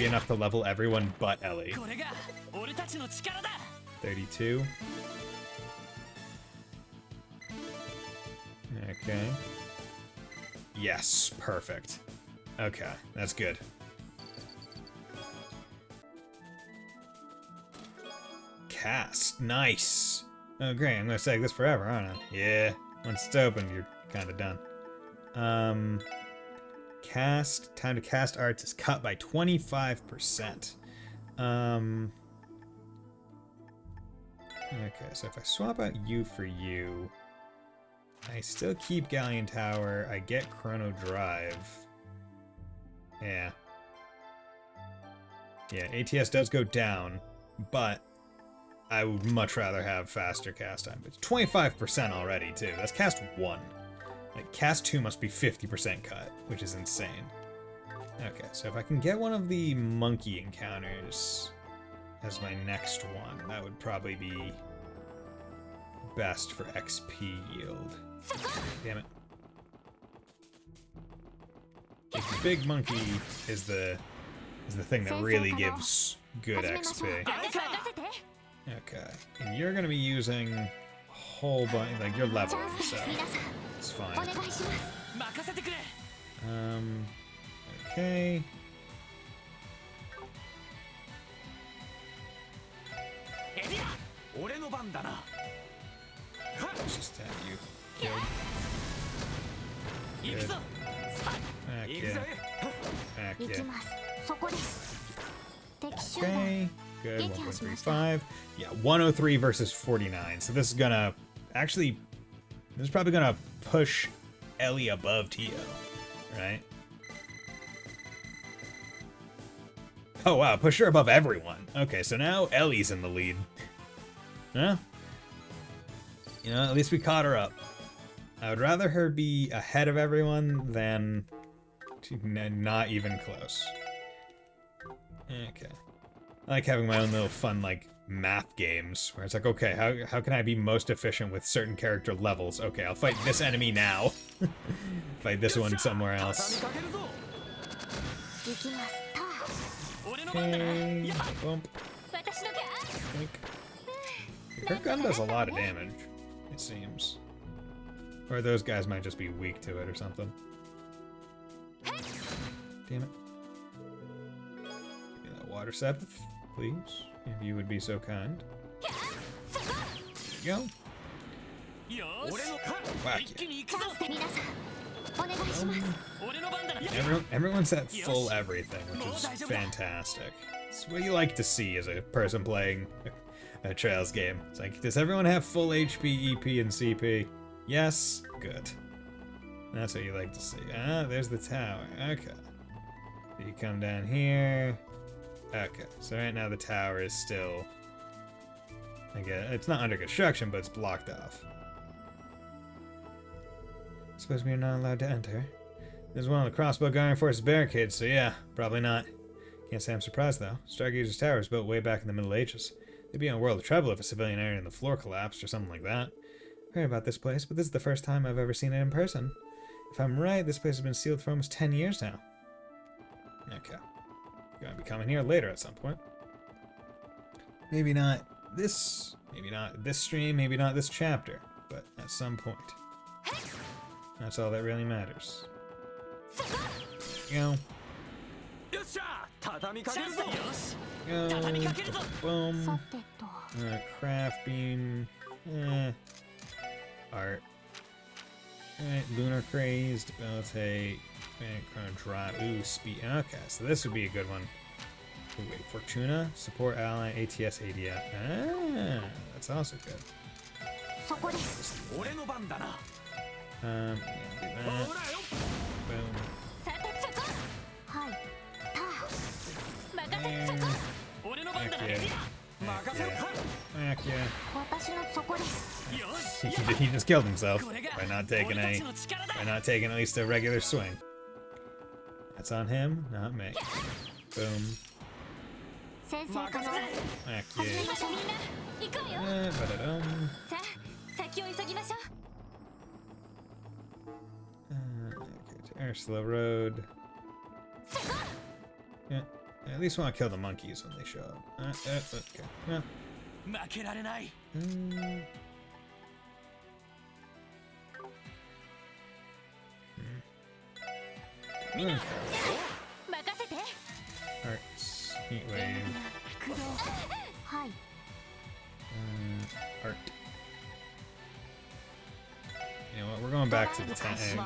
enough to level everyone but Ellie. 32. Okay. Yes, perfect. Okay, that's good. Cast, nice. Oh great, I'm gonna say this forever, aren't I? Yeah, once it's opened, you're kind of done. Cast, time to cast arts is cut by 25%. Okay, so if I swap out you for you, I still keep Galleon Tower, I get Chrono Drive. Yeah. Yeah, ATS does go down, but I would much rather have faster cast time. It's 25% already, too. That's cast 1. Like, cast 2 must be 50% cut, which is insane. Okay, so if I can get one of the monkey encounters as my next one, that would probably be best for XP yield. Damn it. The big monkey is the thing that really gives good XP. Okay, and you're gonna be using a whole bunch, like you're leveling, so it's fine. Okay. Let's just have you killed. Good. Back, yeah. Back, yeah. Okay, good. 1.35. Yeah, 103 versus 49. So this is gonna actually, this is probably gonna push Ellie above Tio, right? Oh wow, push her above everyone. Okay, so now Ellie's in the lead. Huh? You know, at least we caught her up. I would rather her be ahead of everyone than not even close. Okay. I like having my own little fun, like, math games, where it's like, okay, how can I be most efficient with certain character levels? Okay, I'll fight this enemy now. Fight this one somewhere else. Okay, bump. Blink. Her gun does a lot of damage, it seems. Or those guys might just be weak to it or something. Damn it. Give me that water scepter, please, if you would be so kind. There you go. Whack you. Everyone's at full everything, which is fantastic. It's what you like to see as a person playing a Trails game. It's like, does everyone have full HP, EP, and CP? Yes? Good. That's what you like to see. Ah, there's the tower. Okay. You come down here. Okay, so right now the tower is still... Again, it's not under construction, but it's blocked off. Suppose we are not allowed to enter. There's one of the crossbow guarding forces barricades, so yeah, probably not. Can't say I'm surprised though. Stargazer's tower was built way back in the Middle Ages. They'd be in a world of trouble if a civilian area in the floor collapsed or something like that. I've heard about this place, but this is the first time I've ever seen it in person. If I'm right, this place has been sealed for almost 10 years now. Okay. Gonna be coming here later at some point. Maybe not this stream, maybe not this chapter, but at some point. That's all that really matters. Go. Go. Boom. Craft beam. Art. Alright, Lunar Crazed, Debilitate, Chrono Drive. Ooh, Speed. Okay, so this would be a good one. Ooh, wait, Fortuna, Support Ally, ATS, ADF. Ah, that's also good. Yeah, do that. Boom. Heck yeah. He just killed himself by not taking at least a regular swing. That's on him, not me. Boom. Heck yeah. Ba-da-dum. Okay, Ursula Road. Yeah. At least want to kill the monkeys when they show up. Okay. Yeah. Arts, Heat Wave. Art. You know what? We're going back to the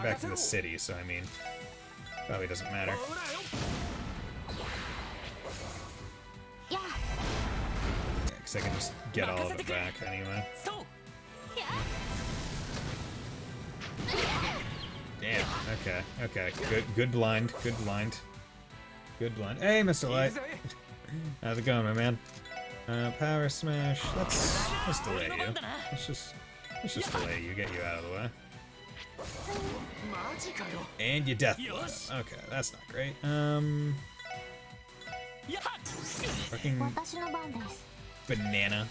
back to the city, so I mean, probably doesn't matter. I can just get all of it back anyway. Damn. Okay. Okay. Good blind. Good blind. Good blind. Hey, Mr. Light. How's it going, my man? Power smash. Let's delay you. Let's just delay you. Get you out of the way. And you death blow. Okay, that's not great. Fucking banana.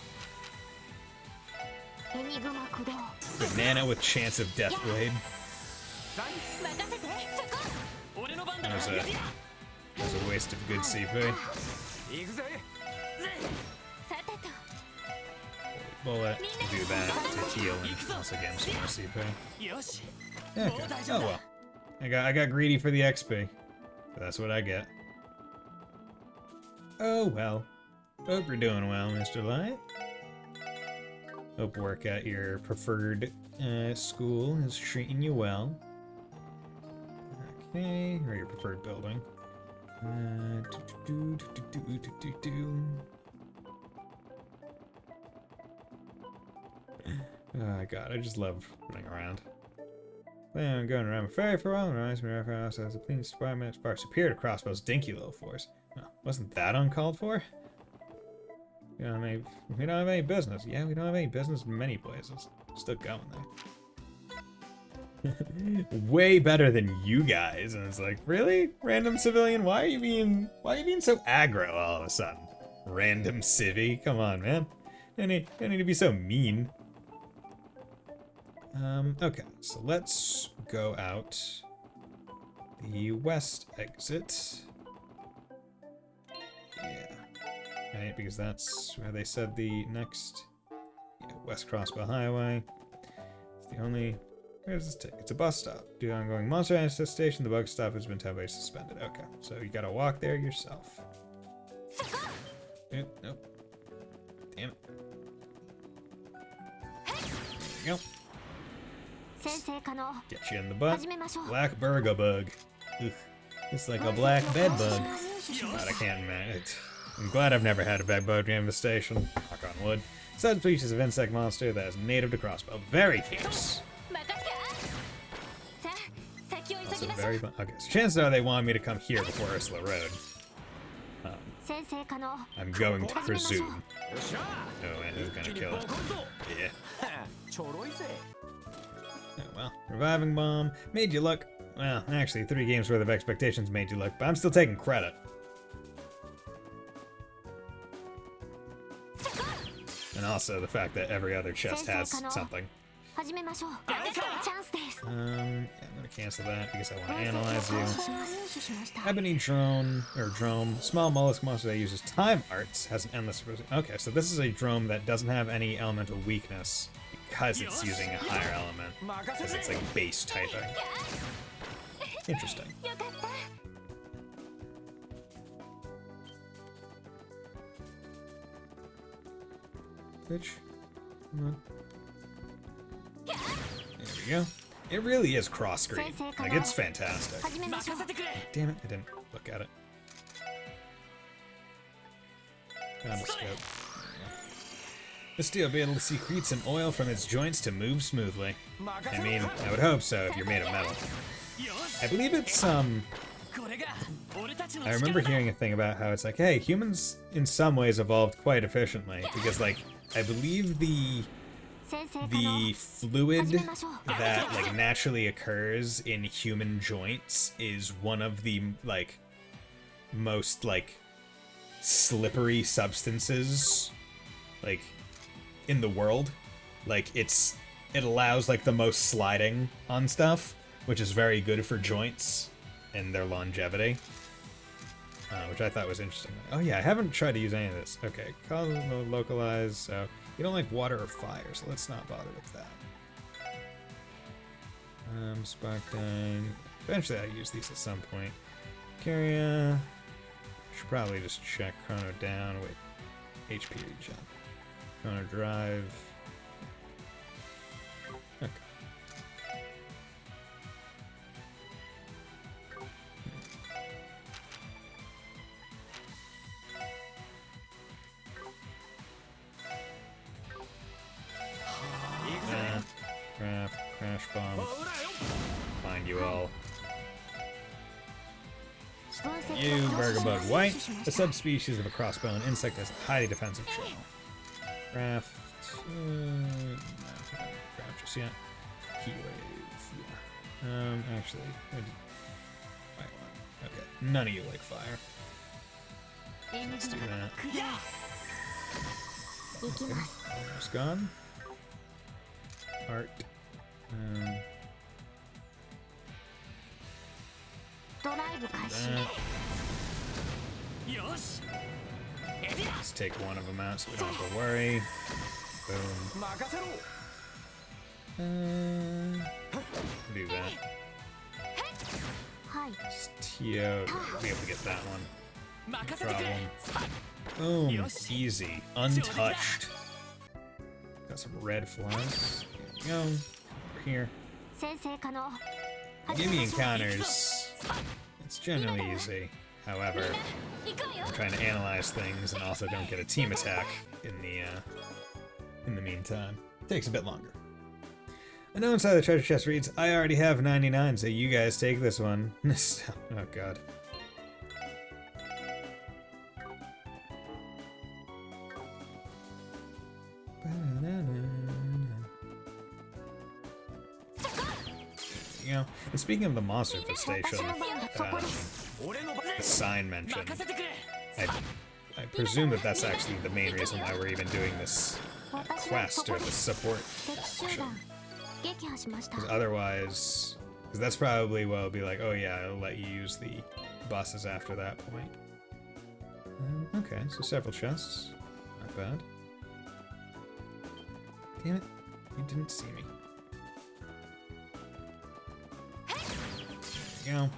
Banana with chance of death blade. That was a waste of good CP. Bullet to do that, to heal, and also get him some more CP. Okay. Oh well. I got greedy for the XP. That's what I get. Oh well. Hope you're doing well, Mr. Light. Hope work at your preferred school is treating you well. Okay, or your preferred building. Oh god, I just love running around. I'm going around with fairy for a while, and reminds me of our house as a clean environment far superior to Crossbow's dinky little force. Oh, wasn't that uncalled for? We don't have any business. Yeah, we don't have any business in many places. Still going there. Way better than you guys. And it's like, really? Random civilian? Why are you being so aggro all of a sudden? Random civvy? Come on, man. Don't need to be so mean. Okay, so let's go out the west exit. Yeah. Right, because that's where they said the next West Crossbow Highway. It's the only... Where does this take? It's a bus stop. Due to ongoing monster infestation, the bug stop has been temporarily suspended. Okay, so you gotta walk there yourself. Nope. Damn it. There you go. Get you in the butt. Black burger bug. Ugh. It's like a black bed bug. God, I can't imagine. I'm glad I've never had a bed bug infestation. Knock on wood. Subspecies of insect monster that is native to Crossbow. Very fierce. Also very fun. Okay, so chances are they want me to come here before Ursula Road. I'm going to presume. Oh man, who's gonna kill it? Yeah. Oh, well, reviving bomb made you look. Well, actually, 3 games worth of expectations made you look, but I'm still taking credit. And also the fact that every other chest has something. Yeah, I'm gonna cancel that because I want to analyze you. Ebony drone, or drome, small mollusk monster that uses time arts, has an endless... Okay, so this is a drome that doesn't have any elemental weakness because it's using a higher element, because it's like base typing. Interesting. Bitch, come on. There we go. It really is cross-screen. Like, it's fantastic. Damn it, I didn't look at it. Found a scope. The steel will be able to secrete some oil from its joints to move smoothly. I mean, I would hope so if you're made of metal. I believe it's, I remember hearing a thing about how it's like, hey, humans in some ways evolved quite efficiently, because, like, I believe the fluid that, like, naturally occurs in human joints is one of the, like, most, like, slippery substances, like, in the world. Like, it allows, like, the most sliding on stuff, which is very good for joints and their longevity. Which I thought was interesting. Oh yeah, I haven't tried to use any of this. Okay, localize, so you don't like water or fire, so let's not bother with that. Spark Dang. Eventually I'll use these at some point. Carrier. Should probably just check Chrono down. Wait. HP regen. Chrono Drive. Okay. Crash bomb. Find you all. You, Burgerbug White, a subspecies of a crossbone insect has a highly defensive shell. Craft. No, craft just yet. Heat wave. Yeah. Actually, okay. None of you like fire. Let's do that. Okay. Almost gone. Art. Let's take one of them out so we don't have to worry. Boom. Do that. Tio, be able to get that one. No problem. Boom. Easy. Untouched. Got some red flies. Here we go. Over here. Give me encounters. It's generally easy. However, I'm trying to analyze things and also don't get a team attack in the meantime. Takes a bit longer. A note inside the treasure chest reads, I already have 99, so you guys take this one. Oh god. You know, and speaking of the monster infestation, the sign mentioned, I presume that that's actually the main reason why we're even doing this quest or this support mission. Because otherwise, because that's probably what it'll be like, oh yeah, I'll let you use the buses after that point. Okay, so several chests. Not bad. Damn it, you didn't see me. There you go.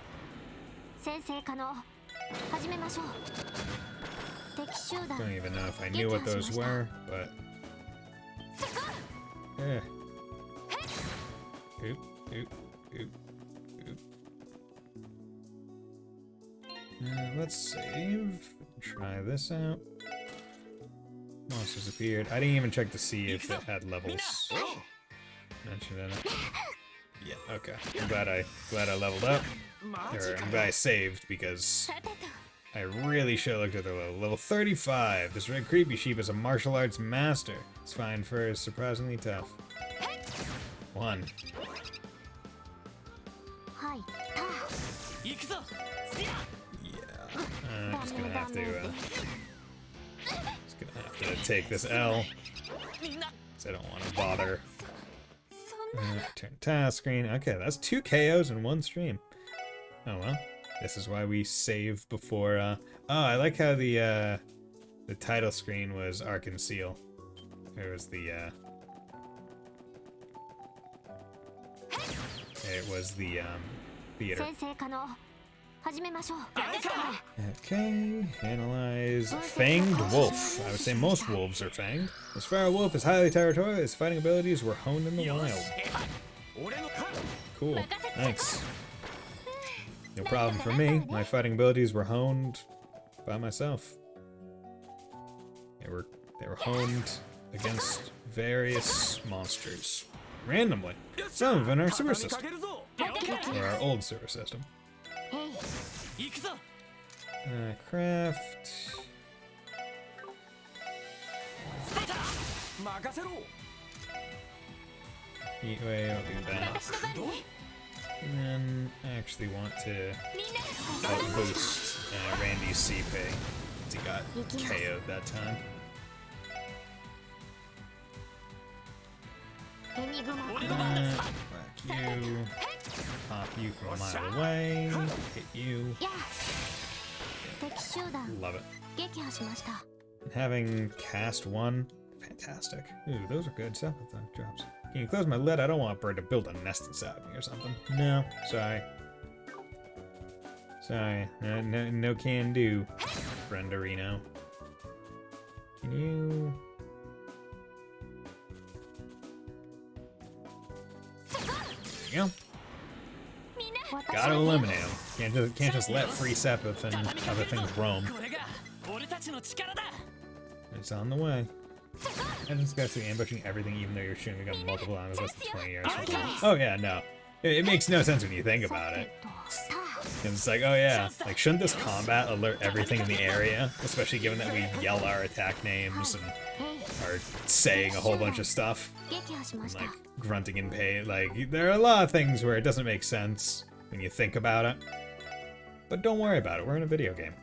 Don't even know if I knew what those were, but... Yeah. Oop, oop, oop, oop. Let's save. Try this out. Monsters appeared. I didn't even check to see if it had levels mentioned in it. Yeah, okay. I'm glad I leveled up. Or I'm glad I saved because I really should have looked at the level. Level 35. This red creepy sheep is a martial arts master. Its fine fur is surprisingly tough. 1. Yeah. I'm just gonna have to take this L. Because I don't want to bother. Turn task screen. Okay, that's 2 KOs in one stream. Oh well. This is why we save before oh, I like how the title screen was Arc and Seal. It was the theater. Okay, analyze Fanged Wolf. I would say most wolves are fanged. This feral wolf is highly territorial. His fighting abilities were honed in the wild. Cool, thanks. No problem for me. My fighting abilities were honed by myself. They were honed against various monsters randomly. Some of them in our sewer system, or our old sewer system. Craft. Heat wave, I'll do that. And then I actually want to help boost Randy's CP. He got KO'd that time. Whack you. Pop you from a mile away. Hit you. Love it. And having cast 1. Fantastic. Ooh, those are good stuff with the drops. Can you close my lid? I don't want a bird to build a nest inside me or something. No, sorry. Sorry. No can do, Frienderino. Can you... There you go. Gotta eliminate them. Can't just let free Sepith and other things roam. It's on the way. And this guy's ambushing everything even though you're shooting a gun multiple times less than 20 years. Oh yeah, no. It makes no sense when you think about it. And it's like, oh yeah, like shouldn't this combat alert everything in the area? Especially given that we yell our attack names and are saying a whole bunch of stuff. And, like, grunting in pain. Like, there are a lot of things where it doesn't make sense when you think about it. But don't worry about it, we're in a video game.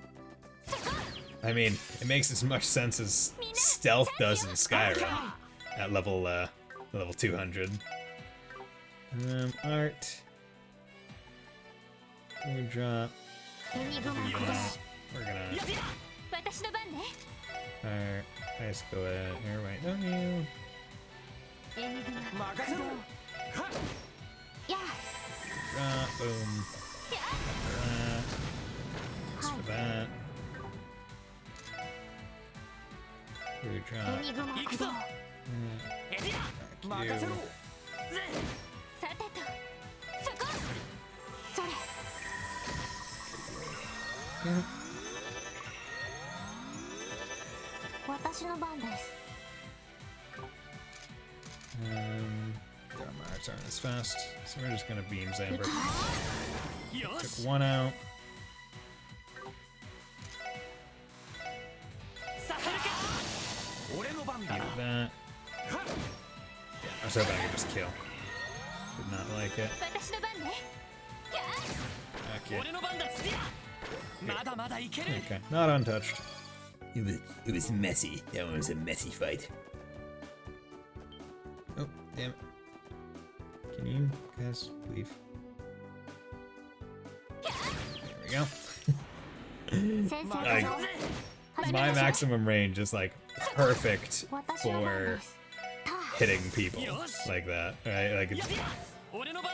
I mean, it makes as much sense as stealth does in Skyrim at level 200. Art. We drop. We're gonna. Alright, let's go here, wait, don't you? Drop, boom. That's for that. We drop. Yeah. Our turn is fast, so we're just gonna beam Zamber. Took one out. Eat that. I was hoping I could just kill. Did not like it. Okay, not untouched. It was messy. That one was a messy fight. Oh, damn it. Can you guys leave? There we go. My maximum range is like perfect for hitting people like that, right?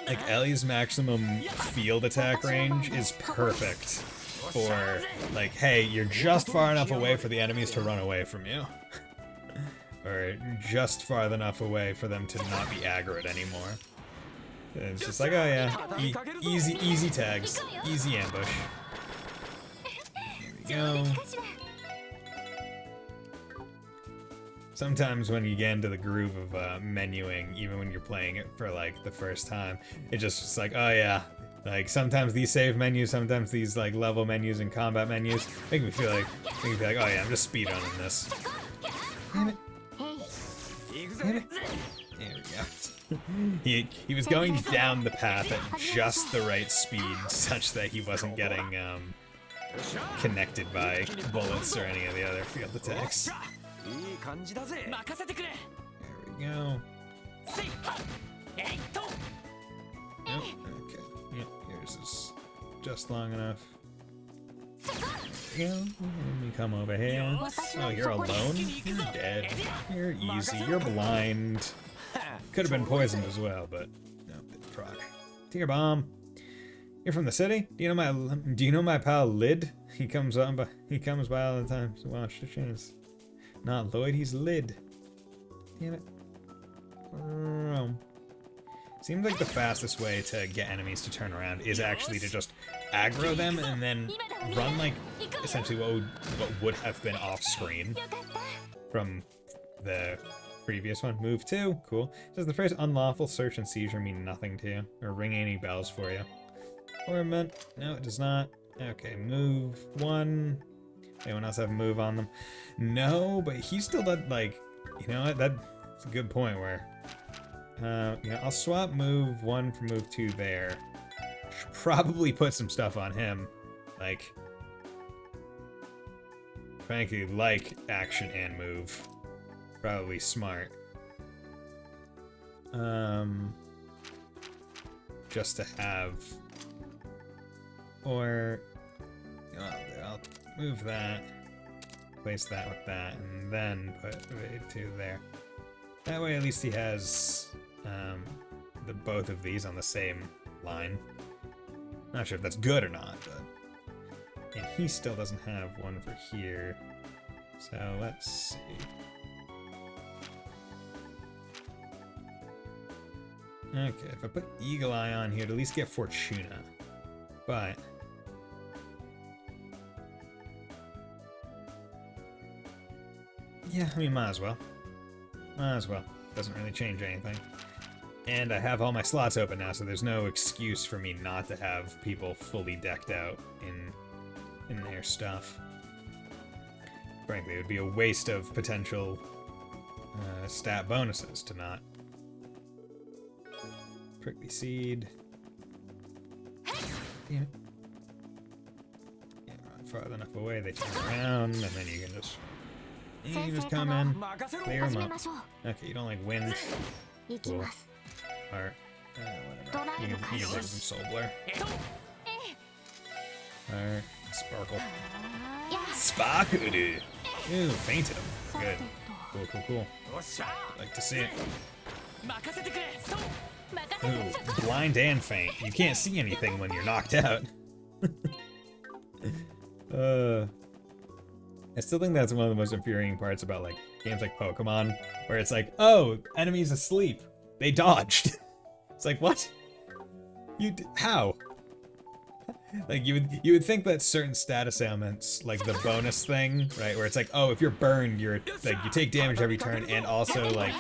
Like Ellie's maximum field attack range is perfect for like, hey, you're just far enough away for the enemies to run away from you. Or just far enough away for them to not be aggroed anymore. And it's just like, oh yeah, easy tags, easy ambush. There we go. Sometimes when you get into the groove of menuing, even when you're playing it for like the first time, it's just like, oh yeah, like sometimes these save menus, sometimes these like level menus and combat menus make me feel like, oh yeah, I'm just speedrunning this. Damn it. Damn it. There we go. He was going down the path at just the right speed, such that he wasn't getting connected by bullets or any of the other field attacks. There we go. Nope, okay. Yep, yours is just long enough. There we go. Let me come over here. Oh, you're alone? You're dead. You're easy. You're blind. Could have been poisoned as well, but no, didn't proc. Tear bomb. You're from the city? Do you know my pal Lid? He comes by all the time to watch the chance. Not Lloyd, he's Lid. Damn it. Seems like the fastest way to get enemies to turn around is actually to just aggro them and then run like essentially what would have been off screen from the previous one. Move 2, cool. Does the phrase unlawful search and seizure mean nothing to you? Or ring any bells for you? Ornament? No, it does not. Okay, move 1. Anyone else have a move on them? No, but he still does, like, you know what, that's a good point where, yeah, I'll swap move 1 for move 2 there. Should probably put some stuff on him, like, frankly, like action and move. Probably smart. Just to have, or, I'll move that, place that with that, and then put Evade 2 there. That way at least he has both of these on the same line. Not sure if that's good or not, but... And he still doesn't have one for here. So let's see. Okay, if I put Eagle Eye on here, to at least get Fortuna. But... yeah, I mean, might as well. Might as well. Doesn't really change anything. And I have all my slots open now, so there's no excuse for me not to have people fully decked out in their stuff. Frankly, it would be a waste of potential stat bonuses to not. Prickly Seed. Damn it. Yeah, run farther enough away, they turn around, and then you can just come in, clear them up. Okay, you don't like wind. Cool. Or, whatever. You can give them Soul Blur. Or, Sparkle. Sparkle! Ooh, fainted him. Good. Cool, cool, cool. Like to see it. Ooh, blind and faint. You can't see anything when you're knocked out. I still think that's one of the most infuriating parts about like games like Pokemon, where it's like, oh, enemy's asleep. They dodged. It's like, what? How? Like you would think that certain status ailments, like the bonus thing, right, where it's like, oh, if you're burned, you're like you take damage every turn, and also like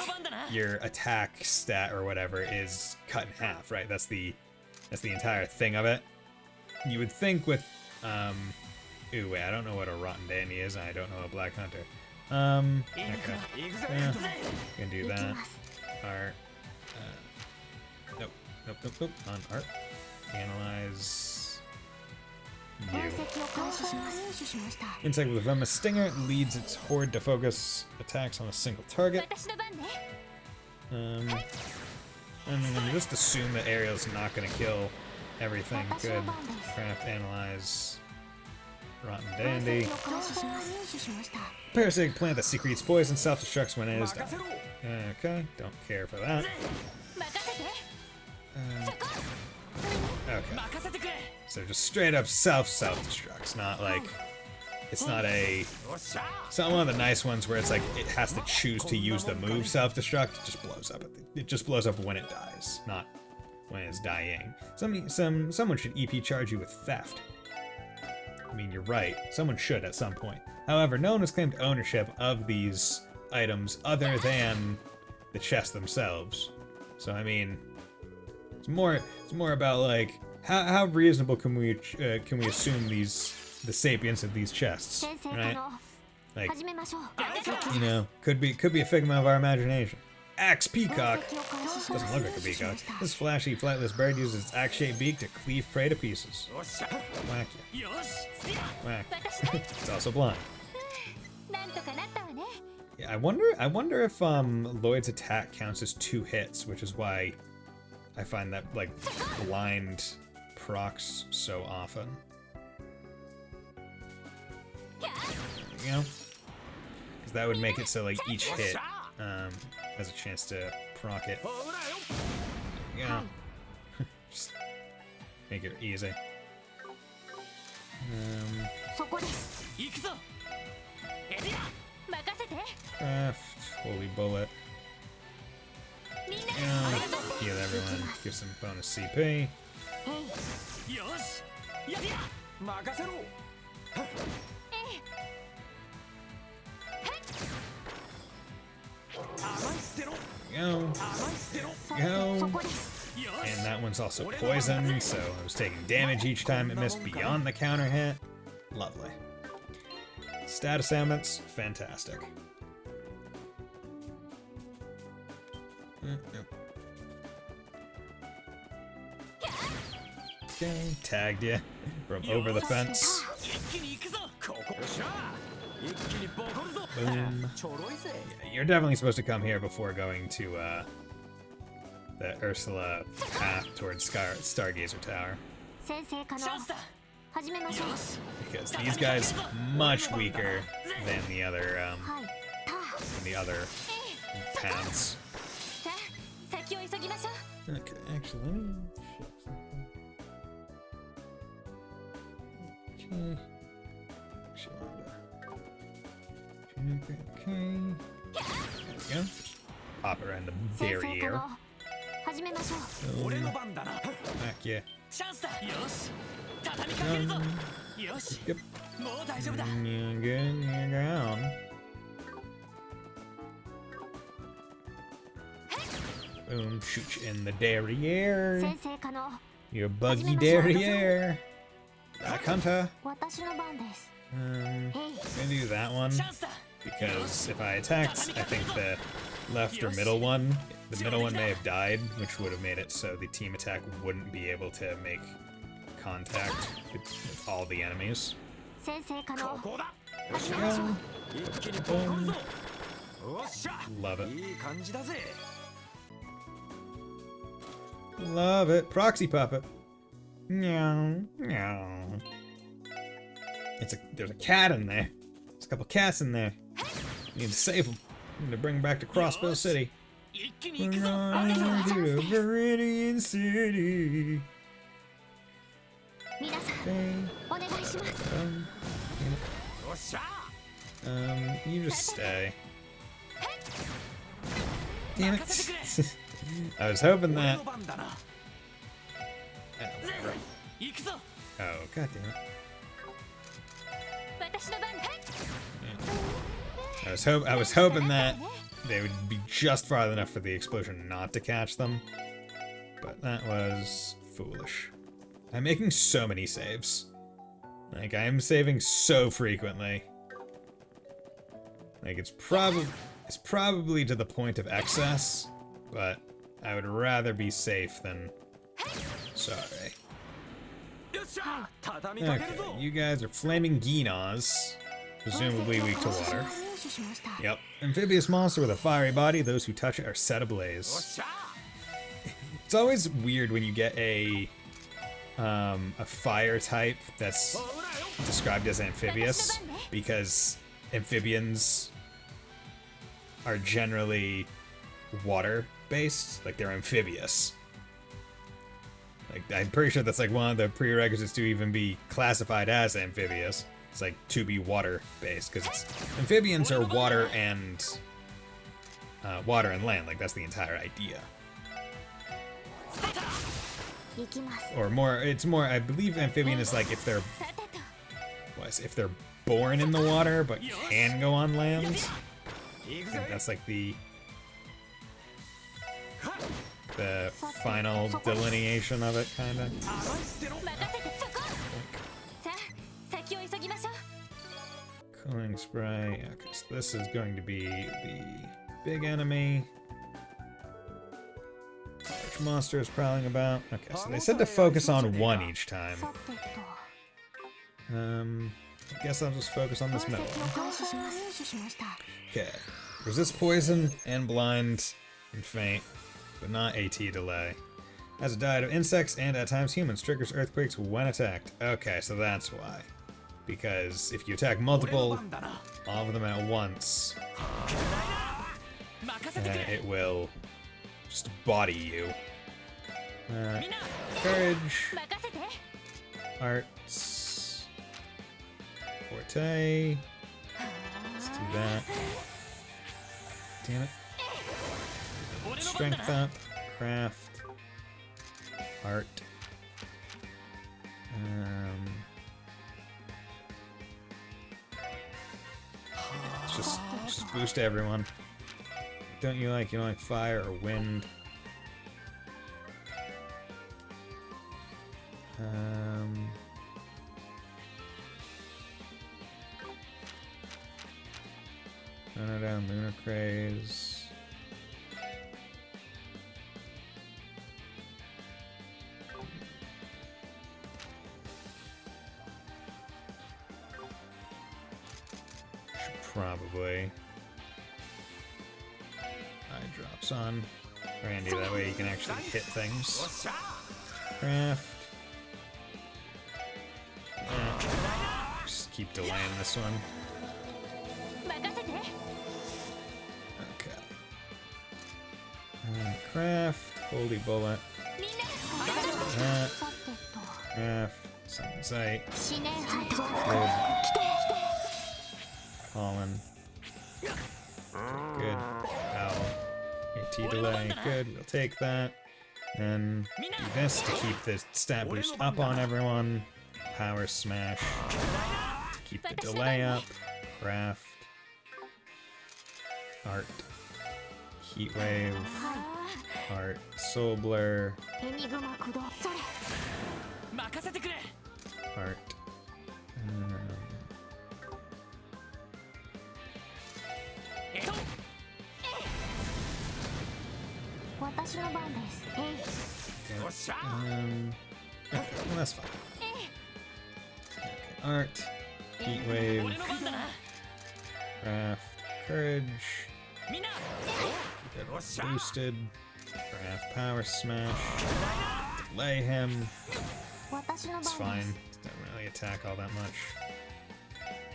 your attack stat or whatever is cut in half, right? That's the entire thing of it. You would think with ooh, wait, I don't know what a Rotten Dandy is, and I don't know a Black Hunter. Okay. Yeah, can do that. Art. Nope. On art. Analyze. You. Insect with a venomous stinger leads its horde to focus attacks on a single target. And then just assume that Ariel's not gonna kill everything. Good. Craft, analyze. Rotten Dandy. Parasitic plant that secretes poison, self-destructs when it is done. Okay, don't care for that. Okay. So just straight up self-destructs, not like it's not one of the nice ones where it's like it has to choose to use the move self-destruct. It just blows up. It just blows up when it dies, not when it's dying. Someone should EP charge you with theft. I mean, you're right. Someone should at some point. However, no one has claimed ownership of these items other than the chests themselves. So I mean, it's more about like how reasonable can we assume the sapience of these chests, right? Like, you know, could be a figment of our imagination. Axe Peacock doesn't look like a peacock. This flashy, flightless bird uses its axe-shaped beak to cleave prey to pieces. Whack you. Whack. It's also blind. Yeah, I wonder if Lloyd's attack counts as 2 hits, which is why I find that like blind procs so often. There you go. Because that would make it so like each hit has a chance to proc it. There you go. Just make it easy. Craft, holy bullet. Heal everyone, give some bonus CP. Go. Go. And that one's also poisoned, so I was taking damage each time it missed beyond the counter hit. Lovely. Status ailments, fantastic. Okay, tagged you from over the fence. Boom. Yeah, you're definitely supposed to come here before going to the Ursula path towards Stargazer Tower. Because these guys much weaker than the other paths. Okay, actually, let me check something. Okay. There we go. Pop it around the barrier. Back, yeah. Yep. You're good, you're down. Boom, shoot you in the derriere. 先生可能 Your buggy derriere. Black Hunter. 私の番です I'm gonna do that one because if I attacked, I think the left or middle one, the middle one may have died, which would have made it so the team attack wouldn't be able to make contact with all the enemies. 先生可能 Boom. Love it. いい感じだぜ Love it. Proxy puppet. Meow, meow. There's a cat in there. There's a couple cats in there. You need to save them. You need to bring them back to Crossbow City. 一気に行く We're ぞ on to Viridian City. 皆さん Okay. お願いします よっしゃ You just stay. Damn it. I was hoping 俺 that. の番だな 行くぞ Oh, god damn it. 私の番 I was hoping that they would be just far enough for the explosion not to catch them. But that was foolish. I'm making so many saves. Like, I am saving so frequently. Like, it's probably to the point of excess, but I would rather be safe than sorry. よっしゃ畳みかける Okay, ぞ you guys are flaming Genos, presumably weak to water. 入手しました Yep. Amphibious monster with a fiery body. Those who touch it are set よっ ablaze. しゃ It's always weird when you get a fire type that's ほらよ described as amphibious, because amphibians are generally water-based. Like, they're amphibious. Like, I'm pretty sure that's like one of the prerequisites to even be classified as amphibious. It's like to be water-based, because amphibians are water and land. Like, that's the entire idea. 行きます Or more, it's more. I believe amphibian is like if they're さてと if they're born in the water but can go on land. 行く I think ぜ that's like the final delineation of it, kind of. 甘いっての任せてそこさあ先を急ぎましょう Cooling spray. Okay, so this is going to be the big enemy. Which monster is prowling about? Okay, so they said to focus on one each time. さてと I guess I'll just focus on this 分 middle 析を one. 開始します入手しました Okay. Resist poison and blind and faint, but not AT delay. Has a diet of insects and at times humans. Triggers earthquakes when attacked. Okay, so that's why. Because if you attack 俺の multiple, 番だな all of them at once, 任せてくれ it will just body you. みんな Courage, 任せて arts, forte. Let's do that. Damn it. 俺の番だ Strength な up, craft, art. Let's just boost everyone. You don't like fire or wind? Runner down, Lunar Craze. Should probably eye drops on Randy, that way he can actually hit よ things. っしゃ Craft. Just keep delaying this one. 任せて Okay. Craft. Holy bullet. みんな That. さてと Craft. Sun sight. 思念配置 Good. Pollen. Good. Owl. AT delay. Good. We'll take that. And do this to keep the stat boost up on everyone. Power smash. To keep the delay up. Craft. Art. Heat wave. Heart, Soul Blur, エニグマ駆動それ 任せてくれ Heart. えっと私の番ですえい よっしゃ Okay, well, that's fine. Okay, Art, Heat Wave, 俺の番だな Craft, Courage, みんな keep it よっしゃ boosted, Craft, Power Smash, delay him. 私の番 It's です fine. Doesn't really attack all that much.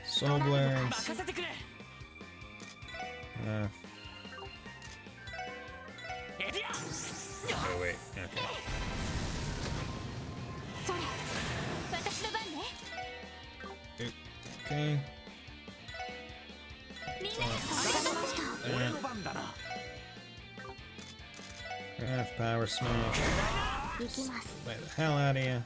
Soul Blur, 任せてくれ Craft. エディア Oh wait, okay. それ私の番ね Okay. みんなわかりました 俺の番だな Craft, Power Smash. 行きます Play the hell out of you.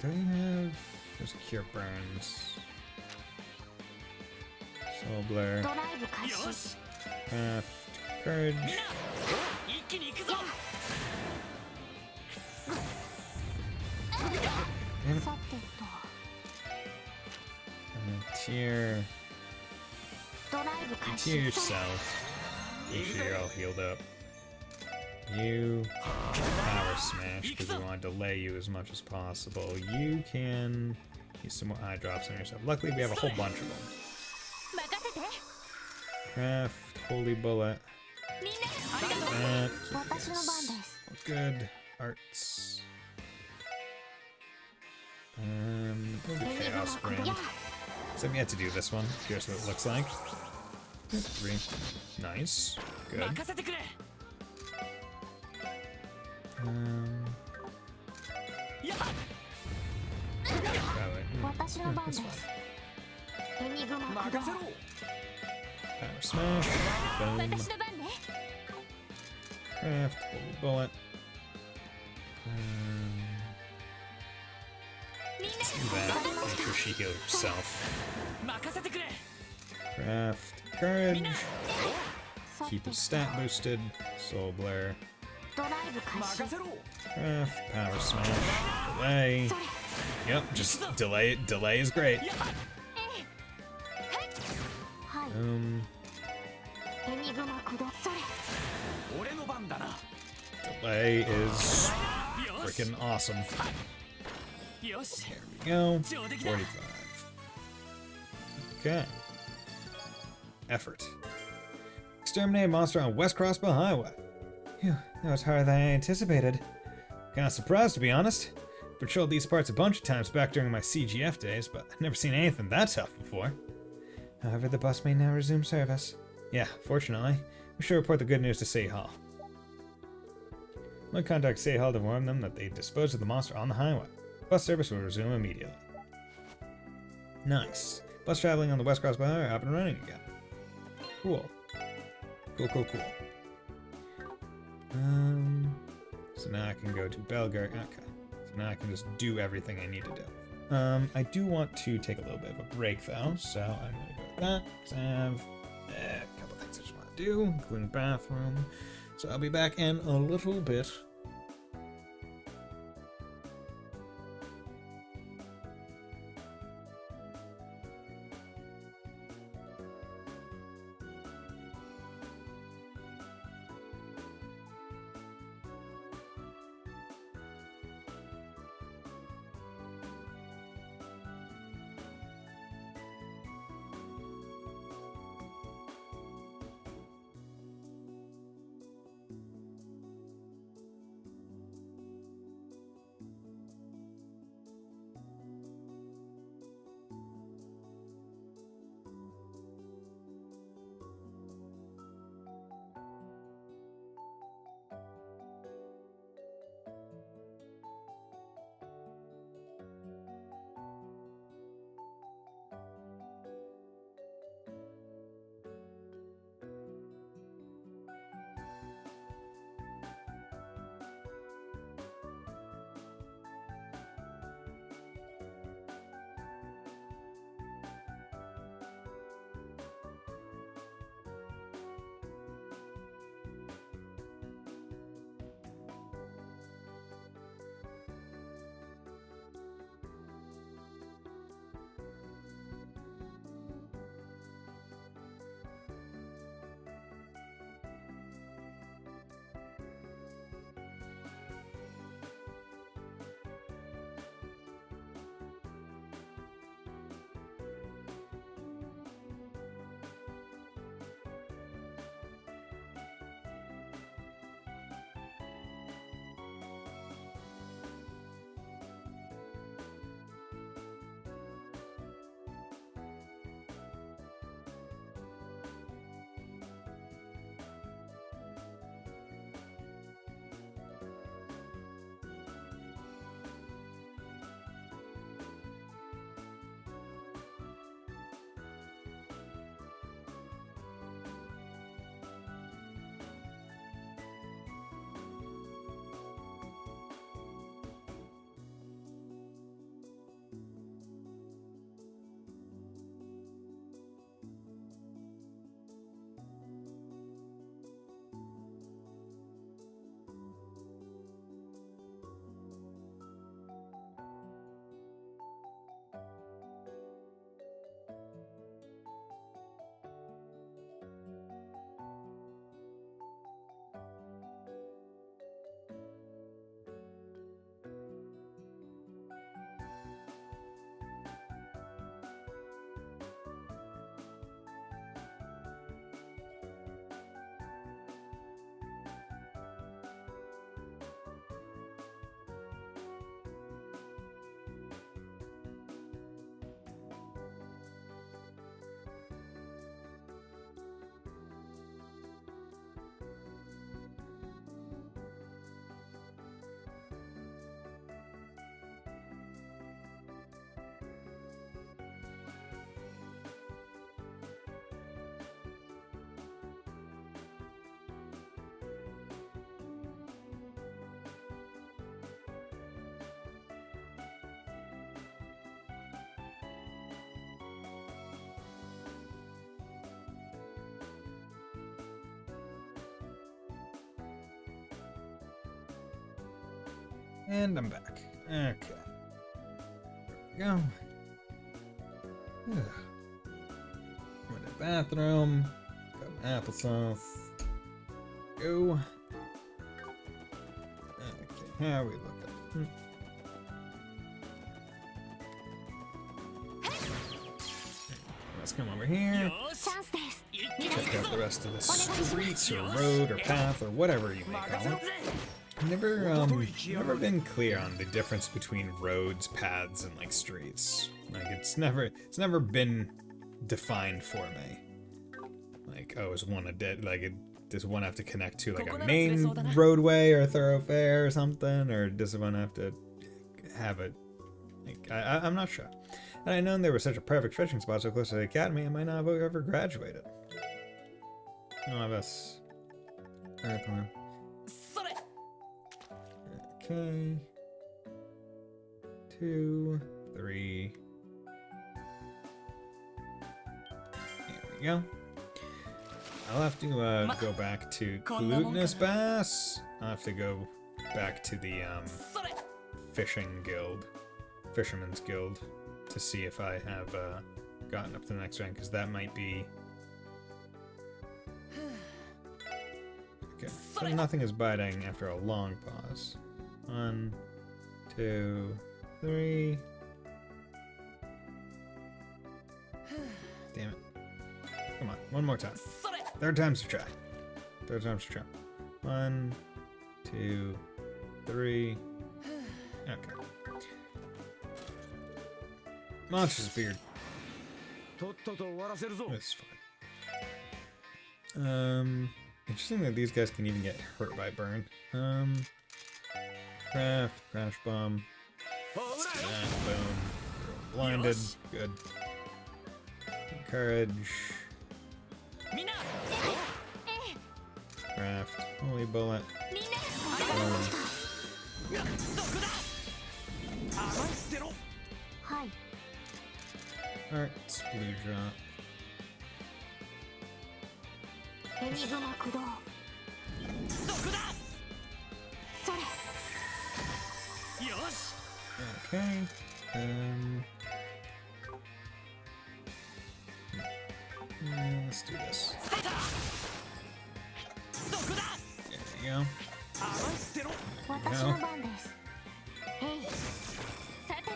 Do you have? There's a Cure Burns. Soul Blur. ドライブ開始 Craft, Courage. みんな一気に行くぞ Damn it. さてと Tear. ドライブ開 Tear 始 yourself. Make sure you're all healed up. You Power Smash because we want to delay you as much as possible. You can use some more eye drops on yourself. Luckily, we have a whole bunch of them. 任せて Craft, Holy Bullet. みんなありがとう That. 私の番です Good. Arts. We'll do Chaos Brand. や So I've yet to do this one. Curious what it looks like. 3. Nice. Good. 任せてくれ やっ Probably. 私の番です That's fine. エニグマ駆動任せろ Power Smash. Boom. 私の番ね Craft. Holy Bullet. みんな Do that. Make sure she heals herself. 任せてくれ Craft. Courage. さて Keep his stat boosted. Soul Blur. ドライブ開始 任せろ Craft. Power Smash. Delay. それ Yep, just delay it. Delay is great. はい エニグマ駆動それ俺の番だな Delay is よし freaking awesome. よし Go. 上出来だ 45. Okay. Effort. Exterminate a monster on West Crossbow Highway. Phew, that was harder than I anticipated. Kinda surprised, to be honest. Patrolled these parts a bunch of times back during my CGF days, but I've never seen anything that tough before. However, the bus may now resume service. Yeah, fortunately. We should report the good news to City Hall. We'll contact City Hall to warn them that they disposed of the monster on the highway. Bus service will resume immediately. Nice. Bus traveling on the West Crossbow Highway are up and running again. Cool. Cool. So now I can go to Belgar. Okay. So now I can just do everything I need to do. I do want to take a little bit of a break though, so I'm gonna go with that. 'Cause I have a couple things I just want to do, including bathroom. So I'll be back in a little bit. And I'm back. Okay. There we go. Go to the bathroom. Got my applesauce. Go. Okay, how are we looking? Let's come over here. チャンスです。 Check out the rest of the streets or road or path or whatever you may call it. Never been clear on the difference between roads, paths, and like streets. Like it's never been defined for me. Like, oh, is one a dead? Like, does one have to connect to like a main roadway or thoroughfare or something, or does one have to have a? Like, I'm not sure. And I known there was such a perfect fishing spot so close to the academy, I might not have ever graduated. I'll have us. Airplane. Okay. 2, 3. There we go. I'll have to go back to Glutinous Bass. I'll have to go back to the Fisherman's Guild, to see if I have gotten up to the next rank, because that might be. Okay, so nothing is biting after a long pause. 1, 2, 3. Damn it. Come on, one more time. Third time's a charm. 1, 2, 3. Okay. Monster's beard. It's fine. Interesting that these guys can even get hurt by burn. Craft, crash bomb. Let's do that. Boom. Blinded. Good. Courage. Craft. Holy bullet. Boom. はい。 Arts, blue drop. エニグマ駆動。そこだ。それ。よし。Okay. Let's do this. There we go. 私の番です。へい。さてと。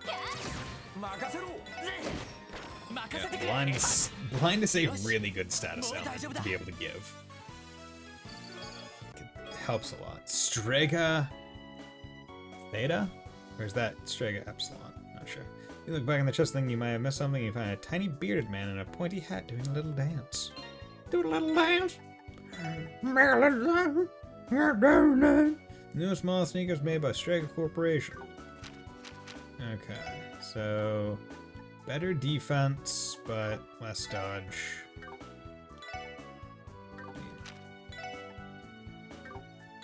Yeah, blind is a really good status element to be able to give. It helps a lot. Strega Theta? Or is that Strega Epsilon? Not sure. You look back in the chest thing, you might have missed something. You find a tiny bearded man in a pointy hat doing a little dance. Do a little dance. New small sneakers made by Strega Corporation. Okay, so better defense, but less dodge.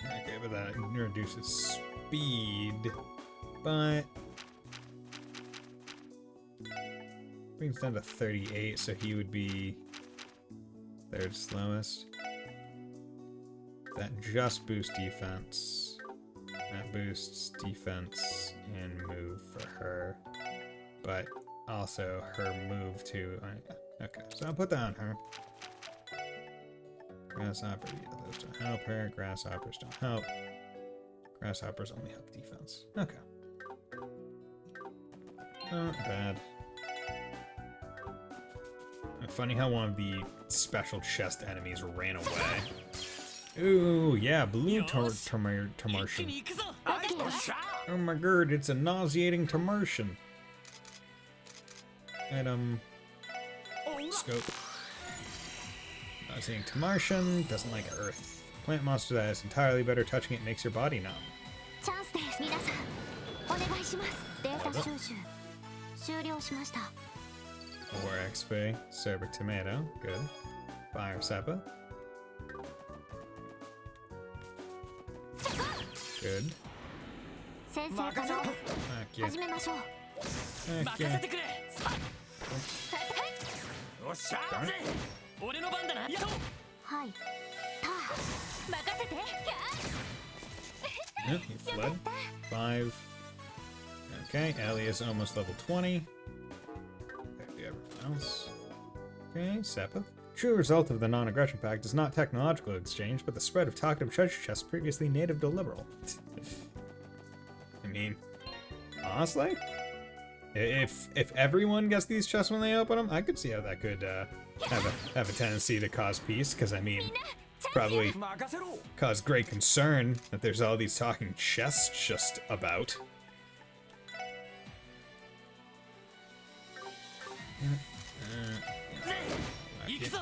Okay, but that reduces speed, but brings down to 38, so he would be third slowest. That just boosts defense. That boosts defense and move for her, but also her move too. Okay, so I'll put that on her. Grasshopper, yeah, those don't help her. Grasshoppers don't help. Grasshoppers only help defense. Okay. Not bad. Funny how one of the special chest enemies ran away. Ooh, yeah, blue Tamartian. Oh my god, it's a nauseating Tamartian. Item. Scope. Nauseating Tamartian, doesn't like earth. Plant monster that is entirely better touching it makes your body numb. チャンスです。皆さん、お願いします。データ収集終了しました。 4 XP, Cerber Tomato, good. Fire Seppa. Good. 先生かな。 Heck 始めましょう。 yeah. Heck yeah. おっしゃーぜ俺の番だな。はい。たあ。Yep, he fled. 5. Okay, Ellie is almost level 20. There'd be everyone else. Okay, Sepith. True result of the non-aggression pact is not technological exchange, but the spread of talkative treasure chests previously native to liberal. I mean, honestly, if everyone gets these chests when they open them, I could see how that could have a tendency to cause peace. Because I mean, probably 任せろ cause great concern that there's all these talking chests just about. Yeah. 行くぞ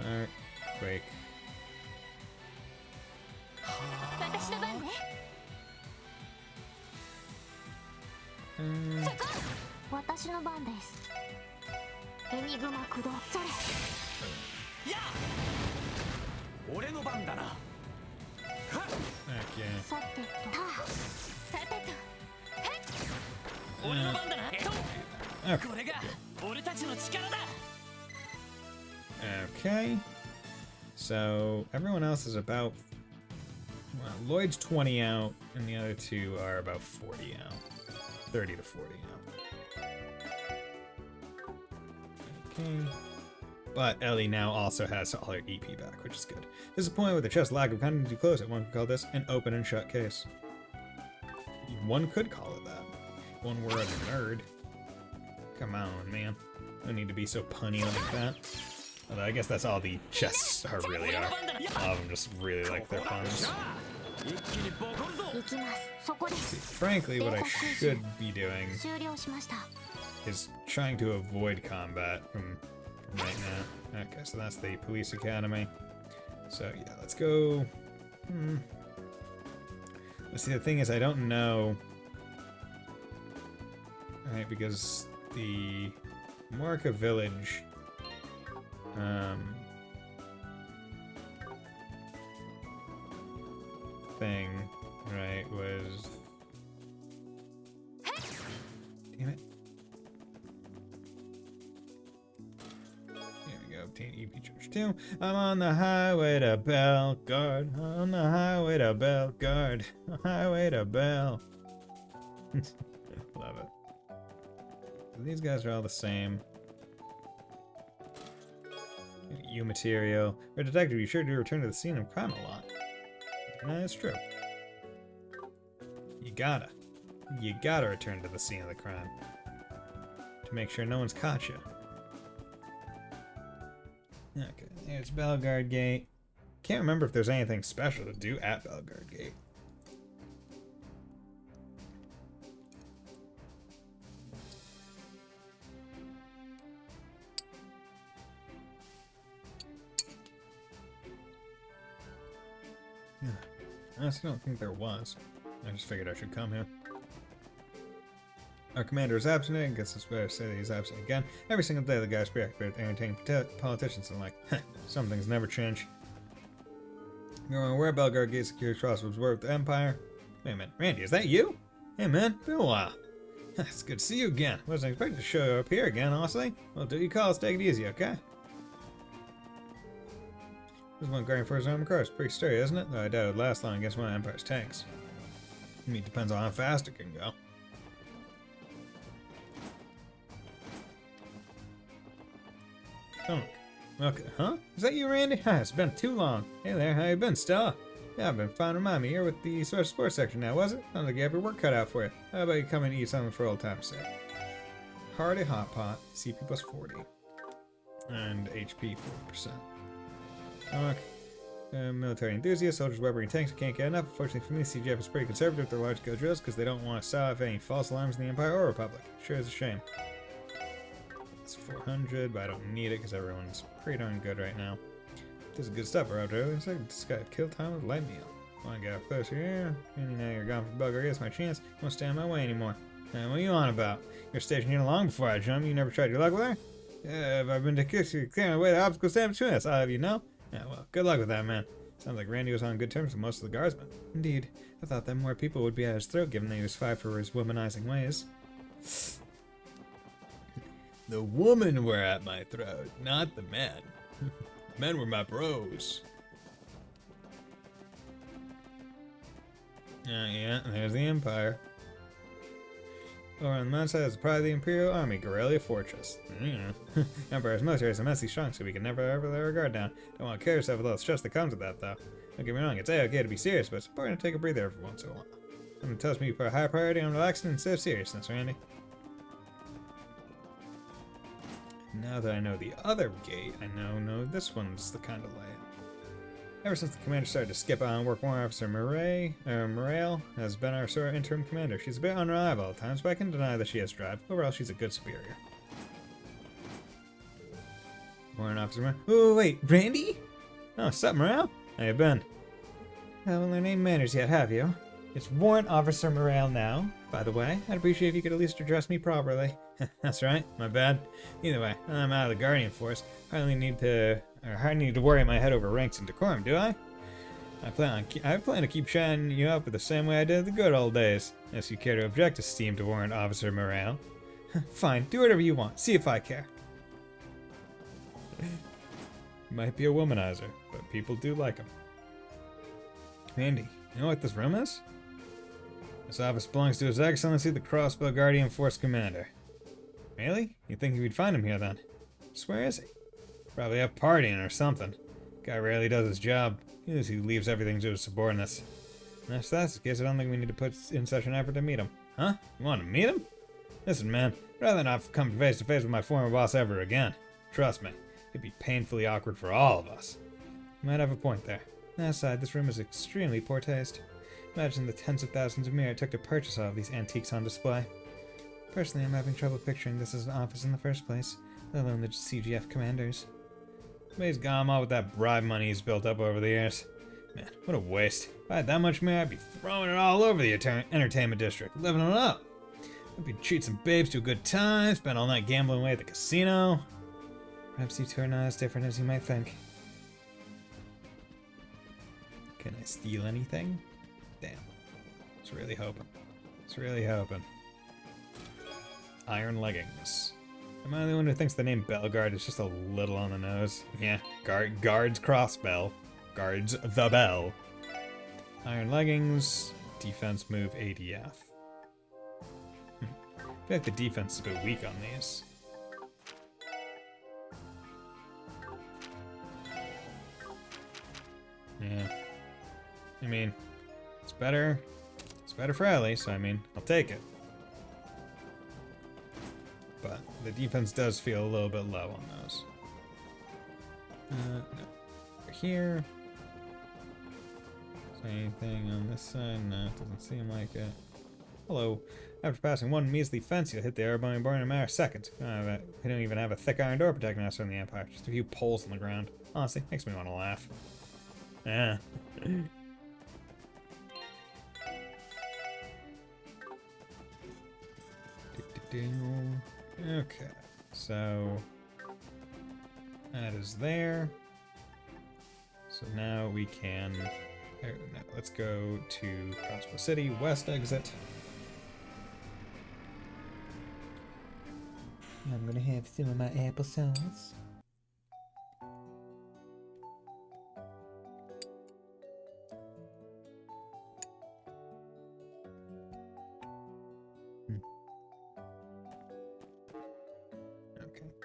Alright, Quake. 私の番ね Um, 私の番ですエニグマ駆動それやあ俺の番だな heck yeah. さてとさてと俺の番だなと Okay. これが俺たちの力だ Okay. So everyone else is about. Well, Lloyd's 20 out, and the other two are about 40 out. 30 to 40 out. Okay. But Ellie now also has all her EP back, which is good. Disappointed with the chest lack of content to close it, one could call this an open and shut case. One could call it that. One were a nerd. Come on, man. No need to be so punny like that. Although I guess that's all the chests are really are. All of them just really like their puns. 一気にボコるぞ 行きますそこです Frankly, what I should be doing 終了しました is trying to avoid combat from right now. Okay, so that's the police academy. So yeah, let's go. Let's see, the thing is, I don't know. Alright, because the Morka village thing, right, was... Damn it. Here we go, obtain EP Church 2. I'm on the highway to Belgard. On the highway to Belgard. Highway to Bell. Love it. These guys are all the same. U material. For a detective, you sure do return to the scene of crime a lot. That's true. You gotta return to the scene of the crime. To make sure no one's caught you. Okay, there's Belgard Gate. Can't remember if there's anything special to do at Belgard Gate. I honestly don't think there was. I just figured I should come here. Our commander is absent, and guess it's better to say that he's absent again. Every single day the guy's preoccupied with entertaining politicians and like, some things never change. You're aware Belgard Gate security trust was with the Empire? Wait a minute, Randy, is that you? Hey man, been a while. It's good to see you again. Wasn't expecting to show up here again, honestly. Well, do you call us? Take it easy, okay? This one guarding for his armored car. It's pretty sturdy, isn't it? Though I doubt it would last long against one of Empire's tanks. I mean, it depends on how fast it can go. Dunk. Okay, huh? Is that you, Randy? It's been too long. Hey there, how you been, Stella? Yeah, I've been fine. Remind me, you're with the special sports section now, was it? Sounds like you have your work cut out for you. How about you come and eat something for old time's sake? Hearty Hot Pot, CP plus 40. And HP 40%. Okay. Military enthusiasts, soldiers, weaponry, and tanks can't get enough. Unfortunately for me, CGF is pretty conservative with their large-scale drills because they don't want to sell off any false alarms in the Empire or Republic. Sure is a shame. It's 400, but I don't need it because everyone's pretty darn good right now. This is good stuff, Roger. Looks like this guy kill time with light meal. Want to get up closer here? And now you're gone from Bulgaria. It's my chance. You won't stand in my way anymore. What are you on about? You're stationed here long before I jump. You never tried your luck with her? Yeah, I've been to kiss you, clearing away the obstacles stand between us. I'll have you know. Yeah, well, good luck with that, man. Sounds like Randy was on good terms with most of the guardsmen. Indeed. I thought that more people would be at his throat, given that he was fired for his womanizing ways. The women were at my throat, not the men. Men were my bros. Yeah, there's the Empire. Over on the mountainside is the pride of the Imperial Army, Guerrilla Fortress. Empire's military is immensely strong, so we can never ever let our guard down. Don't want to kill yourself with all the stress that comes with that, though. Don't get me wrong, it's okay to be serious, but it's important to take a breather every once in a while. Something tells me you put a higher priority on relaxing instead of seriousness, Randy. Now that I know the other gate, I now know this one's the kind of layout. Ever since the commander started to skip out and work, Warrant Officer Morale has been our sort of interim commander. She's a bit unreliable at times, but I can deny that she has drive. Overall, she's a good superior. Warrant Officer Morale. Oh, wait, Randy? Oh, what's up, Morale? How you been? Haven't learned any manners yet, have you? It's Warrant Officer Morale now, by the way. I'd appreciate if you could at least address me properly. That's right, my bad. Either way, I'm out of the Guardian Force. I only need to worry my head over ranks and decorum, do I? I plan to keep shining you up the same way I did the good old days. Unless you care to object, esteemed Warrant Officer Morale. Fine, do whatever you want. See if I care. Might be a womanizer, but people do like him. Andy, you know what this room is? This office belongs to His Excellency the Crossbow Guardian Force Commander. Really? You'd think we'd find him here then? Just where is he? Probably up partying or something. Guy rarely does his job. He leaves everything to his subordinates. And if that's the case, I don't think we need to put in such an effort to meet him. Huh? You want to meet him? Listen, man, I'd rather not come face to face with my former boss ever again. Trust me, it'd be painfully awkward for all of us. You might have a point there. That aside, this room is extremely poor taste. Imagine the tens of thousands of mirror it took to purchase all of these antiques on display. Personally, I'm having trouble picturing this as an office in the first place, let alone the CGF commanders. Somebody's got him all with that bribe money he's built up over the years. Man, what a waste. If I had that much mirror, I'd be throwing it all over the entertainment district, living it up. I'd be treat some babes to a good time, spend all night gambling away at the casino. Perhaps you two are not as different as you might think. Can I steal anything? Damn. It's really hoping. It's really hoping. Iron leggings. Am I the only one who thinks the name Bellguard is just a little on the nose? Yeah, guards crossbell. Guards the bell. Iron leggings. Defense move ADF. I feel like the defense is a bit weak on these. Yeah. I mean, it's better. It's better for Ellie, so I mean, I'll take it. But the defense does feel a little bit low on those. No. Over here. Is there anything on this side? No, it doesn't seem like it. Hello. After passing one measly fence, you'll hit the airborne born in a matter of seconds. We don't even have a thick iron door protecting us from the Empire. Just a few poles on the ground. Honestly, makes me want to laugh. Yeah. Okay, so that is there. So now we can. Let's go to Crossbow City, west exit. I'm gonna have some of my applesauce.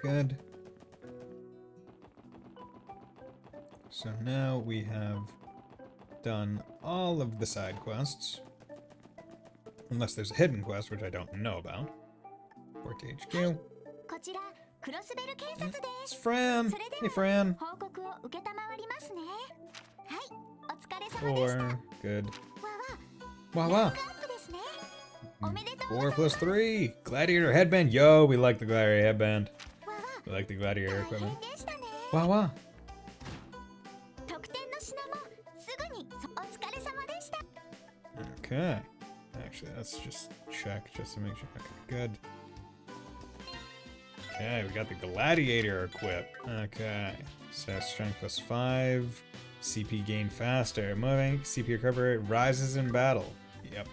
Good. So now we have done all of the side quests. Unless there's a hidden quest, which I don't know about. Port to HQ. It's Fran! Hey, Fran! 4. Good. Wow. 4 plus 3! Gladiator headband! Yo, we like the gladiator headband. We like the gladiator equipment. Wow. Okay. Actually, let's just check just to make sure. Okay, good. Okay, we got the gladiator equipped. Okay. So strength plus 5. CP gain faster. Moving. CP recovery rises in battle. Yep.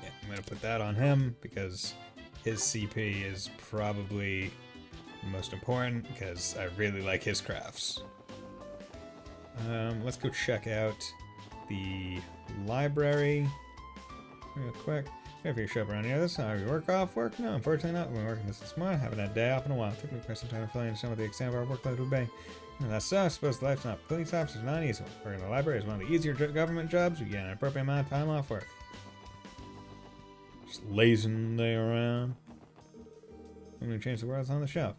Yeah, I'm gonna put that on him because his CP is probably most important because I really like his crafts. Let's go check out the library real quick. If you show up around here, this time you work off work? No, unfortunately not. We've been working this morning. Haven't had a day off in a while. It took me quite some time to fully understand what the extent of our workload would be. And that's so. I suppose life's not police officers not an easy one. Working in the library is one of the easier government jobs. You get an appropriate amount of time off work. Just lazing there around. I'm going to change the words on the shelf.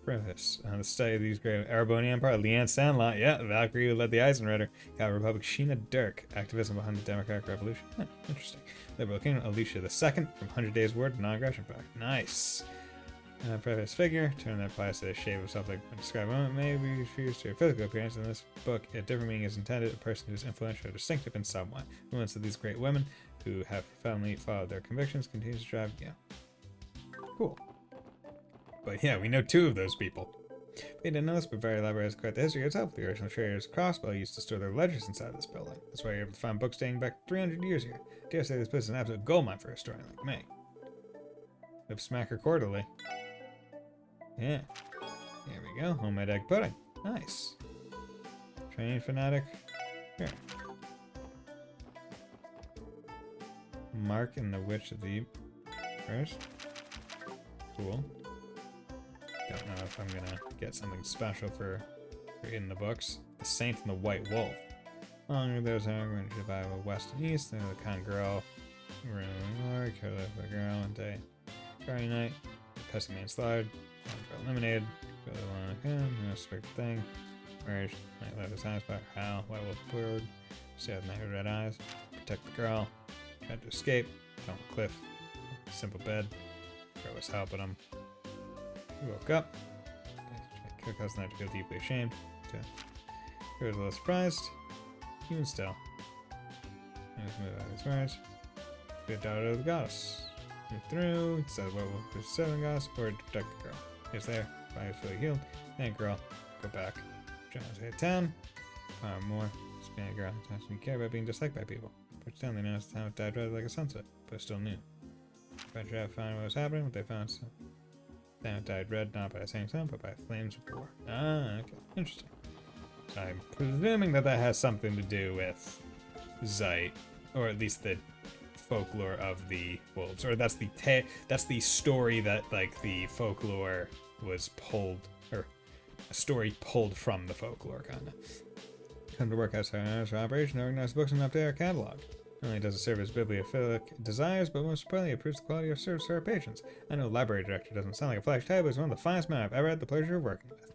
Preface. The study of these great Erebonian Empire, Leanne Sandlot, yeah, the Valkyrie who led the Eisenritter, got Republic Sheena Dirk, activism behind the Democratic Revolution. Interesting. Liberal King Alicia II from 100 Days War to Non-Aggression Pact. Nice. Preface figure, term that applies to the shape of something when described moment may be refused to your physical appearance. In this book, a different meaning is intended, a person who is influential or distinctive in some way. Influence of these great women who have firmly followed their convictions continues to drive, yeah. Cool. But yeah, we know two of those people. We didn't know this, but very library has quite the history itself. The original Trader's Crossbow used to store their ledgers inside this building. That's why you're able to find books dating back 300 years here. I dare say this place is an absolute goldmine for a historian like me. Lip smacker quarterly. Yeah. Here we go. Homemade egg pudding. Nice. Training fanatic. Here. Mark and the Witch of the First. Cool. Don't know if I'm gonna get something special for in the books. The Saint and the White Wolf. Longer those are going to buy a west and east. They're the kind of girl. We're in Illinois. Kill the girl one day. Friday night. Pesky man slaughtered. Girl eliminated. Go to the one no suspected thing. Marriage. Night left his eyes back. How? White Wolf forward. Stay with night with red eyes. Protect the girl. Tried to escape. Down the cliff. Simple bed. Girl was helping him. He woke up. Cook house night to feel deeply ashamed. He was a little surprised. Even still. He was moved out of his words. Be a daughter of the goddess. Move through. It says what will push the seven goddess or to protect the girl. He's there. Body is fully healed. Thank girl. Go back. Jones hit town. Fire more. Span girl. Times you care about being disliked by people. Push down, they noticed the town died red like a sunset, but still new. Venture out to find what was happening, what they found. So town died red not by the same sun, but by flames of war. Ah, okay. Interesting. So I'm presuming that that has something to do with Zeit, or at least the folklore of the wolves, or that's the story that like the folklore was pulled, or a story pulled from the folklore, kind of. Come to work outside hours for operation, organize books and update our catalog. Not only does it serve as bibliophilic desires, but most importantly, it improves the quality of service to our patrons. I know library director doesn't sound like a flash type, but he's one of the finest men I've ever had the pleasure of working with.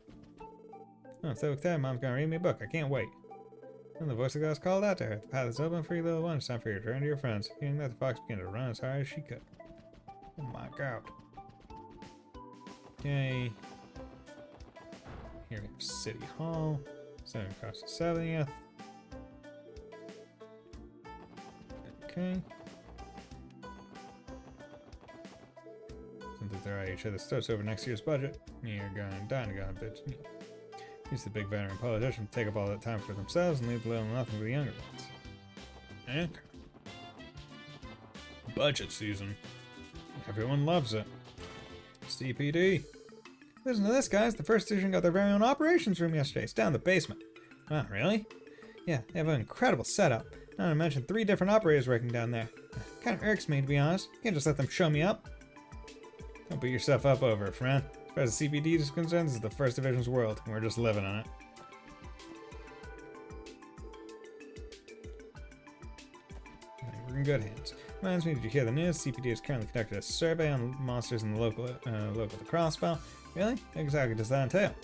Oh, I'm so excited, Mom's gonna read me a book. I can't wait. And the voice of God called out to her. The path is open for you, little one. It's time for you to return to your friends. Hearing that, the fox began to run as hard as she could. Oh my god. Okay. Here we have City Hall. 7 across the 70th. Okay. Since they're at each other's throats over next year's budget, you're going down to go on bitch. Use the big veteran politicians to take up all that time for themselves and leave little or nothing for the younger ones. Okay. Budget season. Everyone loves it. CPD. Listen to this, guys. The first division got their very own operations room yesterday. It's down in the basement. Wow, really? Yeah, they have an incredible setup. Not to mention 3 different operators working down there. Kind of irks me, to be honest. You can't just let them show me up. Don't beat yourself up over it, friend. As far as the CPD is concerned, this is the First Division's world, and we're just living on it. We're in good hands. Reminds me, did you hear the news? CPD has currently conducted a survey on monsters in the local lacrosse ball. Really? What exactly does that entail?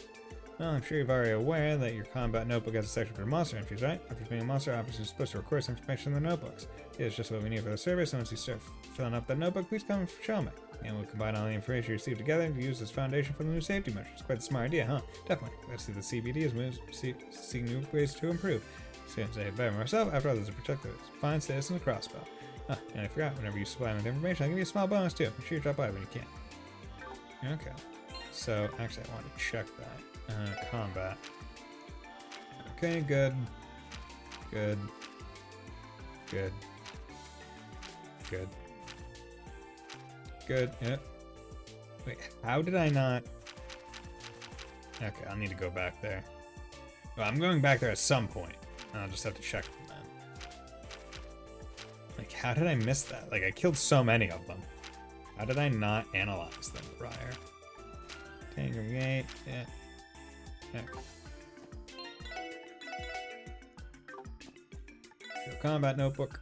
Well, I'm sure you're already aware that your combat notebook has a section for monster entries, right? After being a monster, officers are supposed to record some information in their notebooks. It's just what we need for the survey, so once you start filling up that notebook, please come and show me. And we'll combine all the information you receive together and use as foundation for the new safety measures. Quite a smart idea, huh? Definitely. Let's see the CBD is seeking new ways to improve. Since I have better myself, after others to protect the fine citizens of Crossbow. Ah, and I forgot, whenever you supply me with information, I'll give you a small bonus too. I'm sure you drop by when you can. Okay. So, actually, I want to check that. Combat. Okay, good. Good. Good. Good. Good. Yep. Wait, how did I not... Okay, I'll need to go back there. Well, I'm going back there at some point. I'll just have to check from that. Like, how did I miss that? Like, I killed so many of them. How did I not analyze them prior? Tango Gate, yeah. Combat notebook.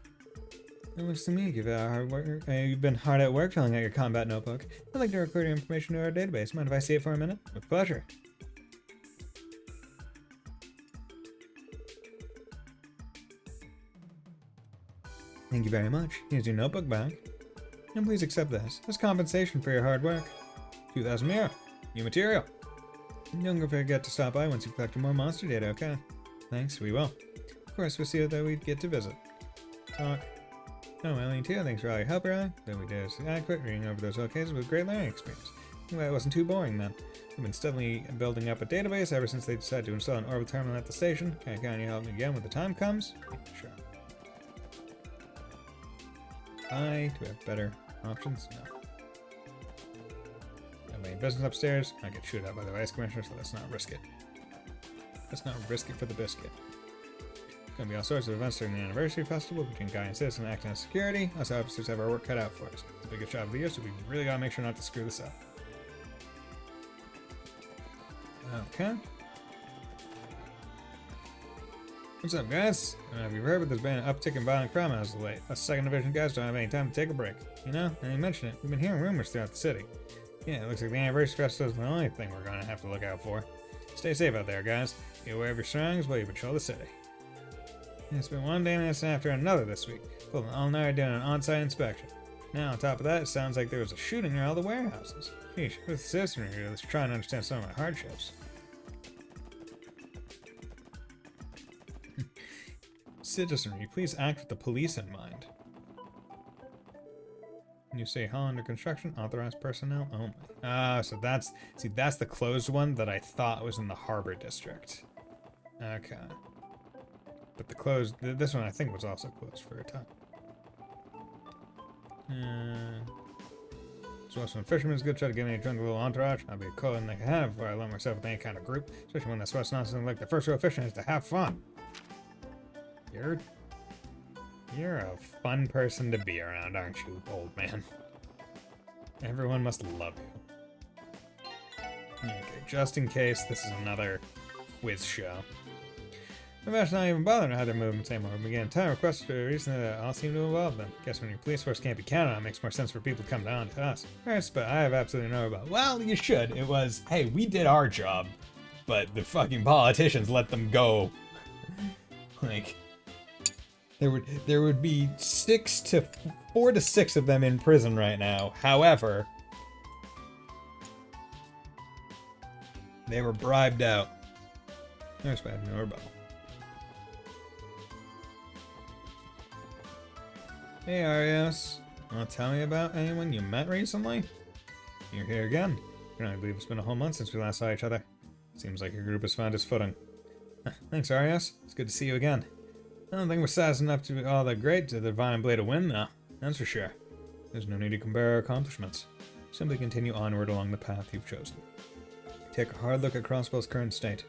It looks to me you've been hard at work filling out your combat notebook. I'd like to record your information to our database. Mind if I see it for a minute? With pleasure. Thank you very much. Here's your notebook back. And please accept this as compensation for your hard work. 2,000 mirror. New material. Don't forget to stop by once you've collected more monster data, okay? Thanks, we will. Of course, we'll see you that we get to visit. Talk. Oh, Eileen too, thanks for all your help earlier. Though we did adequate reading over those cases with great learning experience. I'm glad it wasn't too boring then. We've been steadily building up a database ever since they decided to install an orbital terminal at the station. Can I count on you helping again when the time comes? Yeah, sure. Do we have better options? No. Have any business upstairs? I get chewed out by the vice commissioner, so let's not risk it. Let's not risk it for the biscuit. Gonna be all sorts of events during the anniversary festival between Guy and Citizen acting as security. Us officers have our work cut out for us. It's the biggest job of the year, so we really gotta make sure not to screw this up. Okay. What's up, guys? Have you heard, but there's been an uptick in violent crime as of late. Us 2nd Division guys don't have any time to take a break. You know, and you mentioned it, we've been hearing rumors throughout the city. Yeah, it looks like the anniversary festival is the only thing we're gonna have to look out for. Stay safe out there, guys. Be aware of your surroundings while you patrol the city. It's been one day after another this week. Pulling all night doing an on-site inspection. Now, on top of that, it sounds like there was a shooting near all the warehouses. Sheesh, with the citizenry here, let's try and understand some of my hardships. Citizenry, please act with the police in mind. You say hall under construction, authorized personnel only. So that's the closed one that I thought was in the Harbor District. Okay. But this one I think was also closed for a time. So also when fisherman's good try to give me a drunk little entourage. I'll be a cool and they can have before I let myself with any kind of group. Especially when the sweat's nonsense like the first rule of fishing is to have fun. You're a fun person to be around, aren't you, old man? Everyone must love you. Okay, just in case this is another quiz show. The match not even bothering how they're moving anymore. We began time requests for recently that all seem to involve them. Guess when your police force can't be counted on, it makes more sense for people to come down to us. Alright, but I have absolutely no about. Well, you should. It was, hey, we did our job, but the fucking politicians let them go. Like, there would be 4 to 6 of them in prison right now. However, they were bribed out. There's bad no rebuttal. Hey Arias, wanna tell me about anyone you met recently? You're here again. I can only believe it's been a whole month since we last saw each other. Seems like your group has found its footing. Thanks Arias, it's good to see you again. I don't think we're sizing up to be all that great to the Divine Blade of Wind though, that's for sure. There's no need to compare our accomplishments. Simply continue onward along the path you've chosen. Take a hard look at Crossbow's current state.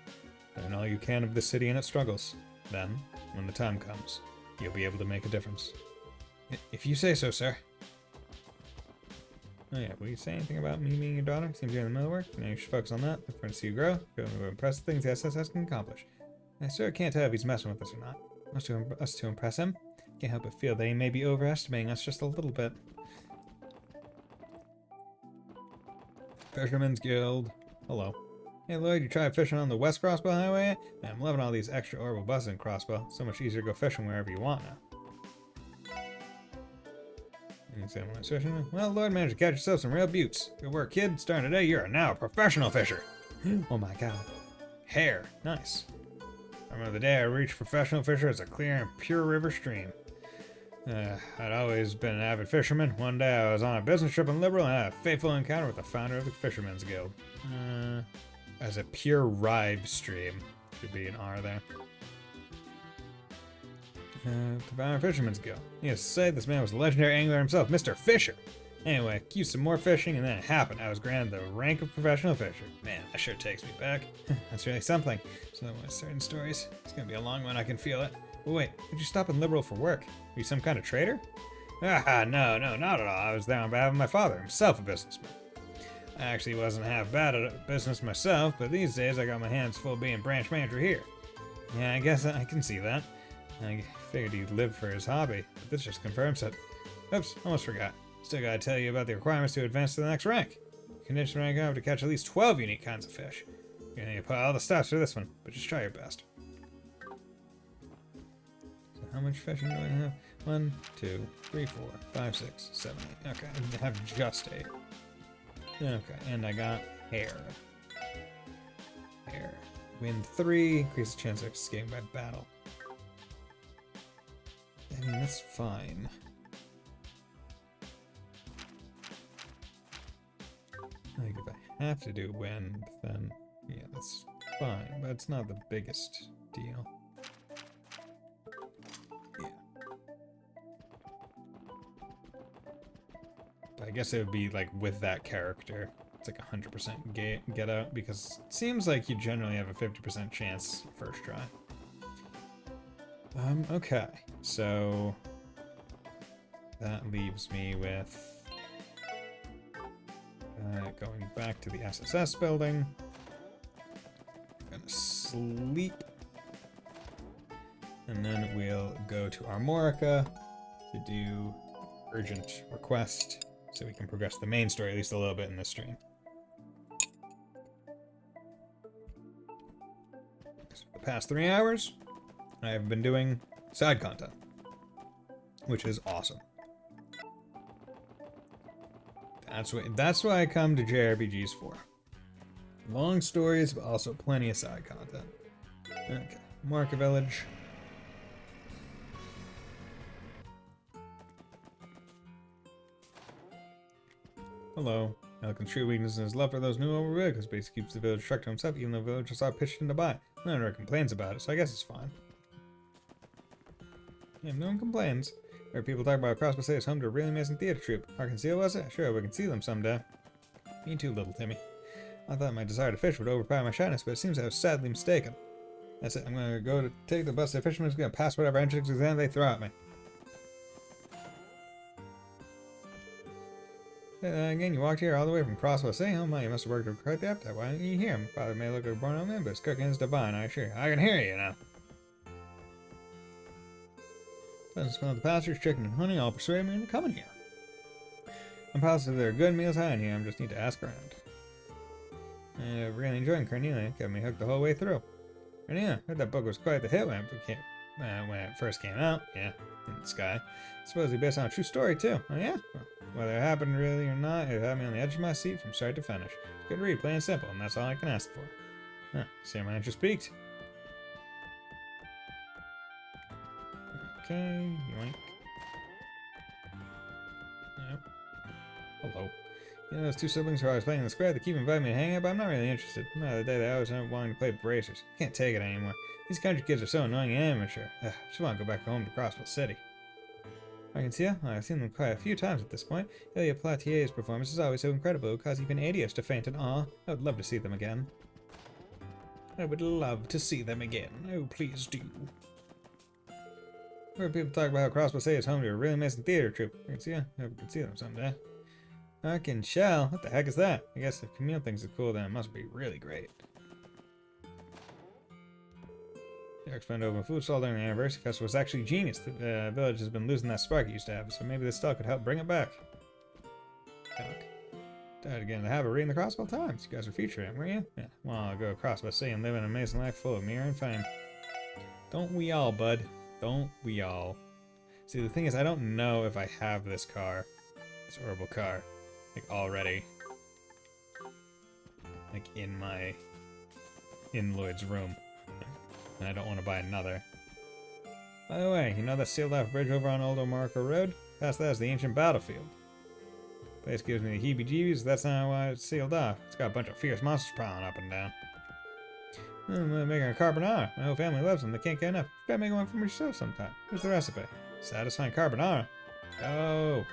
Learn all you can of the city and its struggles. Then, when the time comes, you'll be able to make a difference. If you say so, sir. Oh yeah, will you say anything about me meeting your daughter? Seems you're in the middle of work. You know you should focus on that. Look forward to see you grow. Show me what impressive things the SSS can accomplish. I sure can't tell if he's messing with us or not. Us to impress him. Can't help but feel that he may be overestimating us just a little bit. Fisherman's Guild. Hello. Hey Lloyd, you tried fishing on the West Crossbow Highway yet? Man, I'm loving all these extra orbital buses in Crossbow. So much easier to go fishing wherever you want now. Well, Lloyd managed to catch yourself some real buttes. Good work, kid. Starting today, you're now a professional fisher. Oh my god. Hair. Nice. I remember the day I reached professional fisher as a clear and pure river stream. I'd always been an avid fisherman. One day I was on a business trip in Liberal and had a fateful encounter with the founder of the Fisherman's Guild. As a pure rive stream. Should be an R there. The Fisherman's Guild. Needless to say, this man was a legendary angler himself, Mr. Fisher. Anyway, cue some more fishing, and then it happened. I was granted the rank of professional fisher. Man, that sure takes me back. That's really something. So with certain stories, it's gonna be a long one, I can feel it. But wait, did you stop in Liberal for work? Are you some kind of trader? Ah, no, not at all. I was there on behalf of my father, himself a businessman. I actually wasn't half bad at business myself, but these days I got my hands full being branch manager here. Yeah, I guess I can see that. I figured he'd live for his hobby, but this just confirms it. Oops, almost forgot. Still gotta tell you about the requirements to advance to the next rank. Condition rank up to catch at least 12 unique kinds of fish. You're gonna need to put all the stops for this one, but just try your best. So how much fishing do I have? 1, 2, 3, 4, 5, 6, 7, 8. Okay, I have just 8. Okay, and I got hair. Hair. Win 3, increase the chance of escaping by battle. I mean, that's fine. Like, if I have to do wind, then yeah, that's fine, but it's not the biggest deal. Yeah. But I guess it would be like with that character, it's like 100% get out, because it seems like you generally have a 50% chance first try. Okay, so that leaves me with going back to the SSS building. Gonna sleep, and then we'll go to Armorica to do urgent request, so we can progress the main story at least a little bit in this stream. So for the past 3 hours, I've been doing side content, which is awesome. That's what I come to JRPGs for. Long stories, but also plenty of side content. Okay, Market Village. Hello. Elkin's true weakness is his love for those new over vehicles, but he keeps the village truck to himself, even though villagers are pitched in to buy. No one ever complains about it, so I guess it's fine. Yeah, no one complains. There are people talk about Crossbow City is home to a really amazing theater troupe. Arkansas was it? Sure, we can see them someday. Me too, little Timmy. I thought my desire to fish would overpower my shyness, but it seems I was sadly mistaken. That's it. I'm gonna go to take the bus to the fisherman's gonna pass whatever entrance exam they throw at me. Again, you walked here all the way from Crossbow City? Oh my, you must have worked up quite the appetite. Why didn't you hear him? Father may look like a born old man, but his cooking is divine, I assure you. I can hear you now. Doesn't smell the pastures, chicken, and honey all persuade me into coming here. I'm positive there are good meals high in here, I just need to ask around. I'm really enjoying Cornelia, kept me hooked the whole way through. Cornelia, I heard that book was quite the hit when it first came out. Yeah, in the sky. Supposedly based on a true story too. Oh yeah? Well, whether it happened really or not, it had me on the edge of my seat from start to finish. Good read, plain and simple, and that's all I can ask for. Huh, see my interest peaked. Okay, yoink. Yep. Hello. You know those two siblings who are always playing in the square? They keep inviting me to hang out, but I'm not really interested. The other day they always end up wanting to play bracers. I can't take it anymore. These country kids are so annoying and immature. I just want to go back home to Crossville City. I can see ya. I've seen them quite a few times at this point. Ilya Platier's performance is always so incredible, it would cause even idiots to faint in awe. I would love to see them again. I would love to see them again. Oh, please do. Where people talk about how Crossbow City is home to a really amazing theater troupe. I can see ya. I hope we can see them someday. Arkin Shell? What the heck is that? I guess if Camille thinks it's cool, then it must be really great. The expanded open food stall during the anniversary festival was actually genius. The village has been losing that spark it used to have, so maybe this stall could help bring it back. Doc. Died again to have a reading the Crossbow Times. You guys were featured in, weren't you? Yeah. Well, I'll go to Crossbow City and live an amazing life full of mirror and fame. Don't we all, bud? Don't we all? See, the thing is, I don't know if I have this car. This horrible car. Like, already. Like, in Lloyd's room. And I don't want to buy another. By the way, you know that sealed off bridge over on Old Omarco Road? Past that is the ancient battlefield. Place gives me the heebie-jeebies, that's not why it's sealed off. It's got a bunch of fierce monsters prowling up and down. I'm making a carbonara. My whole family loves them, they can't get enough. You gotta make one for yourself sometime. Here's the recipe. Satisfying carbonara. Go!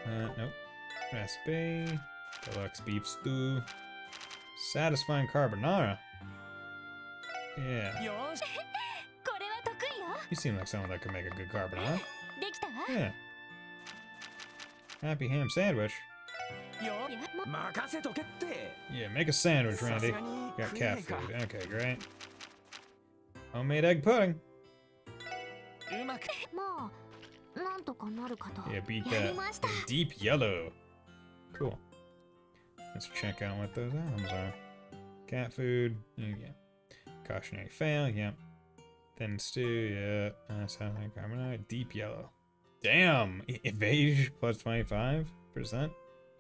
Nope. Recipe. Deluxe beef stew. Satisfying carbonara. Yeah. よーしこれは得意よ。 You seem like someone that could make a good carbonara. できたわ。 Yeah. Happy ham sandwich. よいや、も任せとけって Yeah, make a sandwich, さ Randy. すがに Got 食えな cat いか food. Okay, great. Homemade egg pudding. うまくまあ、なんとかなるかと。 Yeah, beat や that りました。 deep yellow. Cool. Let's check out what those items are. Cat food. Yeah. Cautionary fail. Yeah. Thin stew. Yeah. Satisfying carbonara. Deep yellow. Damn. Evasion plus 25%.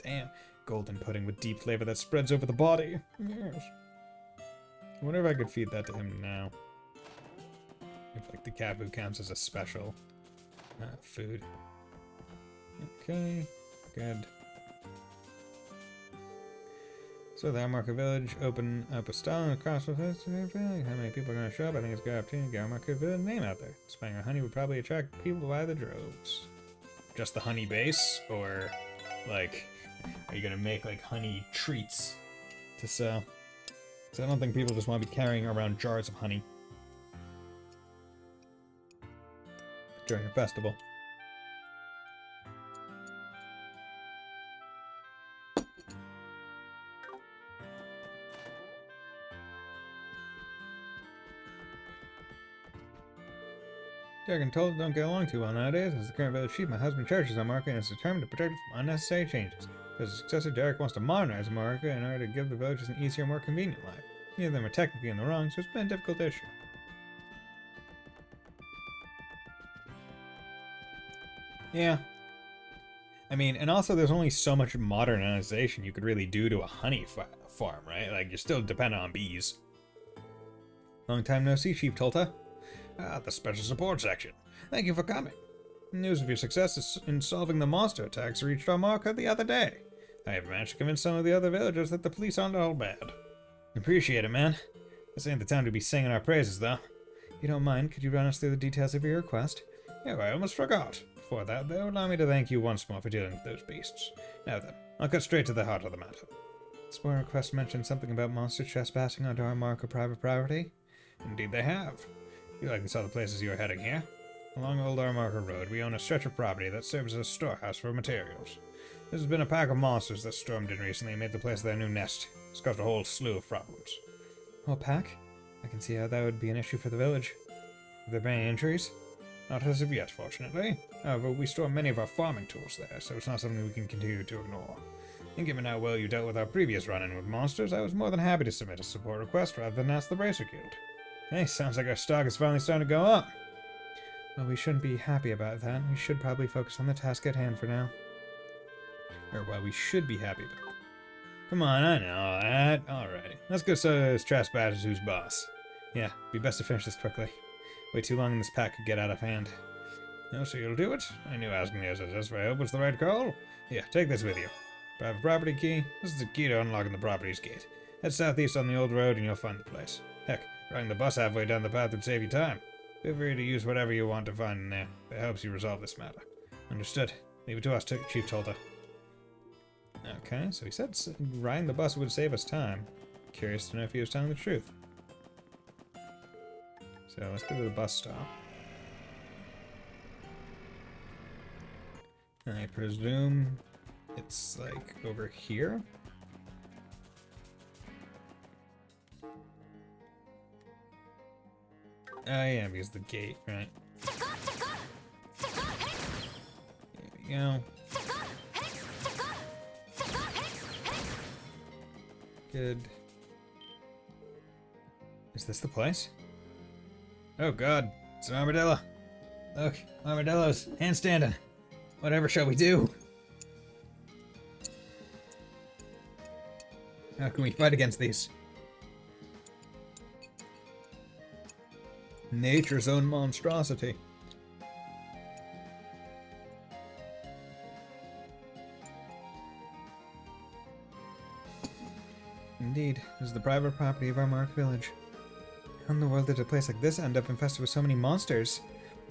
Damn. Golden pudding with deep flavor that spreads over the body. Yes. I wonder if I could feed that to him now. If like the cat food counts as a special food. Okay, good. So the Market Village open up a stall across with us. How many people are going to show up? I think it's a good opportunity to get our Market Village name out there. Spying our honey would probably attract people by the droves. Just the honey base, or like, are you gonna make like honey treats to sell? So I don't think people just want to be carrying around jars of honey during a festival. Derek and Told don't get along too well nowadays. As the current village chief, my husband cherishes our market and is determined to protect it from unnecessary changes. As a successor, Derek wants to modernize the market in order to give the villagers an easier, more convenient life. Neither of them are technically in the wrong, so it's been a difficult issue. Yeah. I mean, and also there's only so much modernization you could really do to a honey farm, right? Like, you're still dependent on bees. Long time no see, Chief Tolta. Ah, the special support section. Thank you for coming. News of your success in solving the monster attacks reached our market the other day. I have managed to convince some of the other villagers that the police aren't all bad. Appreciate it, man. This ain't the time to be singing our praises, though. If you don't mind, could you run us through the details of your request? Yeah, I almost forgot. Before that, though, allow me to thank you once more for dealing with those beasts. Now then, I'll cut straight to the heart of the matter. This one request mentioned something about monsters trespassing onto our mark of private property. Indeed they have. You likely saw the places you are heading here. Along Old Armarker Road, we own a stretch of property that serves as a storehouse for materials. This has been a pack of monsters that stormed in recently and made the place their new nest. It's caused a whole slew of problems. Whole pack? I can see how that would be an issue for the village. Have there been any injuries? Not as of yet, fortunately. However, we store many of our farming tools there, so it's not something we can continue to ignore. And given how well you dealt with our previous run-in with monsters, I was more than happy to submit a support request rather than ask the Bracer Guild. Hey, sounds like our stock is finally starting to go up. Well, we shouldn't be happy about that. We should probably focus on the task at hand for now. Or, well, we should be happy about it. Come on, I know that. Alrighty. Let's go so this trespass who's boss. Yeah, be best to finish this quickly. Way too long and this pack could get out of hand. Oh, so you'll do it? I knew asking the SSS for help was the right call. Yeah, take this with you. Private property key. This is the key to unlocking the property's gate. Head southeast on the old road and you'll find the place. Heck, riding the bus halfway down the path would save you time. Feel free to use whatever you want to find in there. It helps you resolve this matter. Understood. Leave it to us, Chief Tolta. Okay, so he said riding the bus would save us time. Curious to know if he was telling the truth. So let's go to the bus stop. I presume it's like over here. Oh yeah, because the gate, right? There we go. Good. Is this the place? Oh god, it's an armadillo. Look, armadillos, handstanding. Whatever shall we do? How can we fight against these? Nature's own monstrosity. Indeed, this is the private property of our Mark Village. How in the world did a place like this end up infested with so many monsters?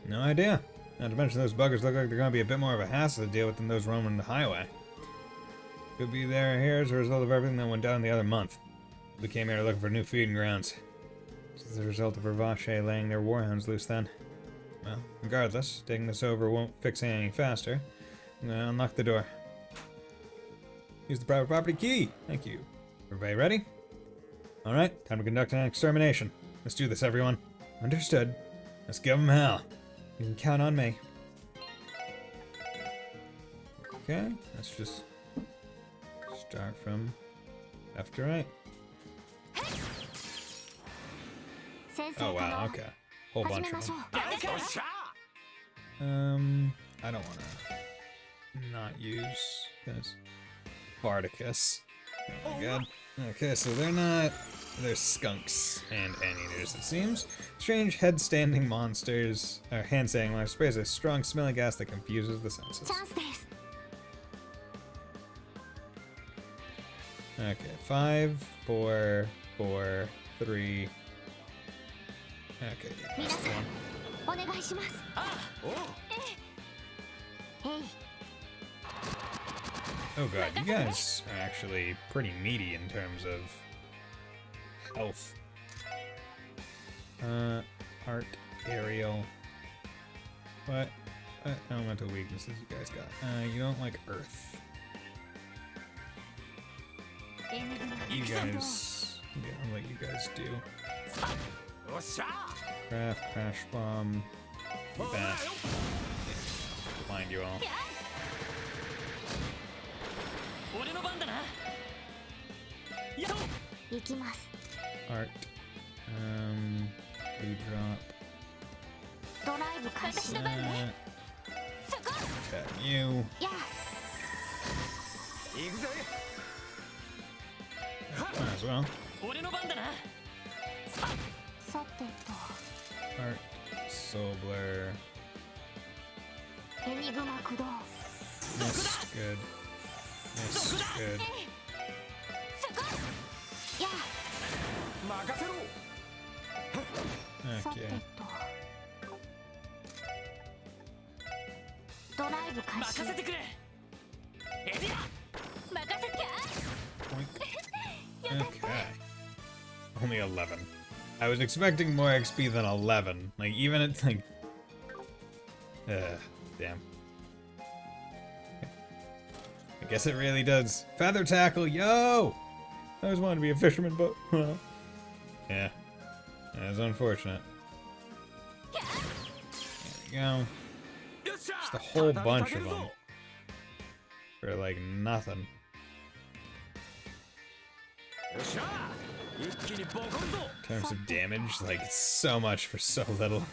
No idea. Not to mention those buggers look like they're going to be a bit more of a hassle to deal with than those roaming the highway. Could be they're here as a result of everything that went down the other month. We came here looking for new feeding grounds. This is the result of Ravache laying their warhounds loose then. Well, regardless, taking this over won't fix it any faster. I'm gonna unlock the door. Use the private property key! Thank you. Everybody ready? Alright, time to conduct an extermination. Let's do this, everyone. Understood. Let's give them hell. You can count on me. Okay, let's just start from left to right. Oh wow, okay. Whole bunch of them. I don't wanna not use this. Spartacus. Oh my god. Okay, so they're skunks and anteaters, it seems. Strange head-standing monsters, or hand-standing monsters, sprays a strong smelling gas that confuses the senses. Okay, 5, 4, 4, 3. Okay, yeah, that's the one. Oh god, you guys are actually pretty meaty in terms of health. Art, aerial. What elemental weaknesses you guys got? You don't like earth. You guys, yeah, I'll let you guys do. Craft, crash bomb, that. Yeah, blind you all. Art. Blue drop. Tap you. Might as well. Art. Sobler. Mist, good. Mist, good. Okay. Okay. Only 11. I was expecting more XP than 11. Like, even at, like... damn. I guess it really does. Feather tackle, yo! I always wanted to be a fisherman, but... well... yeah. That was unfortunate. There we go. Just a whole bunch of them. For, like, nothing. In terms of damage, like, so much for so little.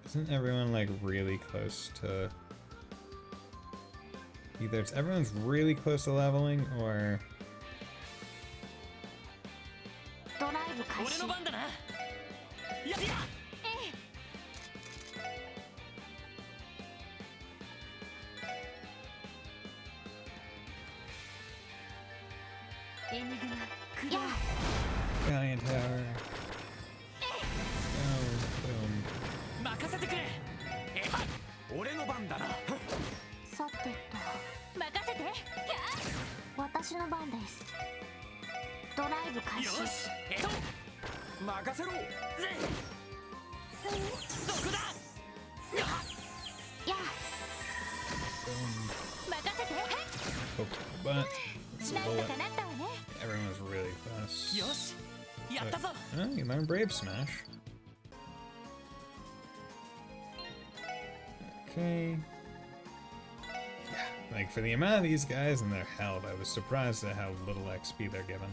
Isn't everyone, like, really close to... either it's everyone's really close to leveling, or... Giant tower. Oh, boom. Poke the butt. It's a bullet. Everyone was really close. Oh, you learned Brave Smash. Okay. Like, for the amount of these guys and their health, I was surprised at how little XP they're given.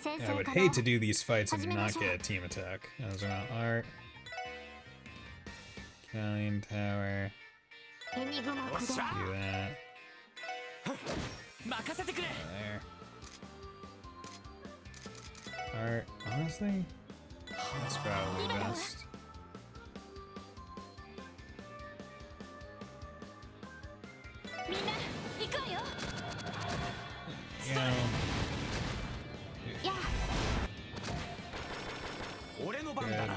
Yeah, I would hate to do these fights and not get a team attack. As well, Art. Italian Tower. Do that. There. Art, honestly, that's probably best. の番だな。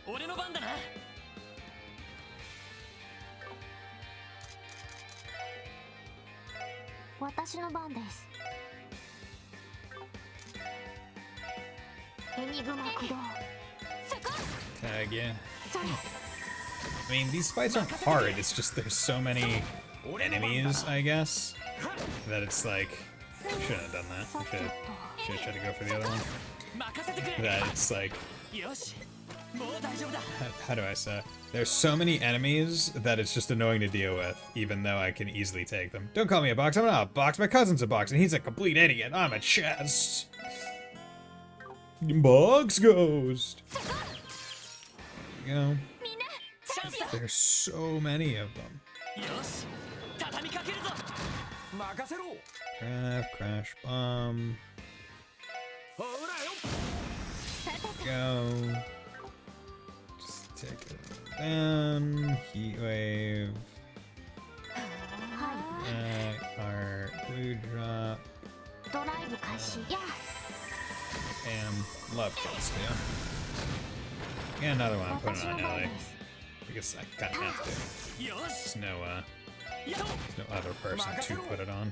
俺の番だな。私の番です。エニグマ駆動。Tag, yeah. それ I mean, these fights aren't hard, it's just there's so many enemies, I guess, that it's like, shouldn't have done that. Should have tried to go for the other one. 任せてくれ。 That it's like, よし、もう大丈夫だ。 how do I say? There's so many enemies that it's just annoying to deal with, even though I can easily take them. Don't call me a box, I'm not a box, my cousin's a box, and he's a complete idiot. I'm a chest. Box Ghost. There you go. みんなチャンスだ。 There's so many of them. よし、畳みかけるぞ。任せろ。 Crash bomb. ほらよ。 Go. Just take it down. Heat wave. は Our blue drop. いドライブ開始や And love kills too. Yeah, another one I'm putting 私の on 番 LA です because I kind of have to. よし。 There's no やっ there's no other person to put it on.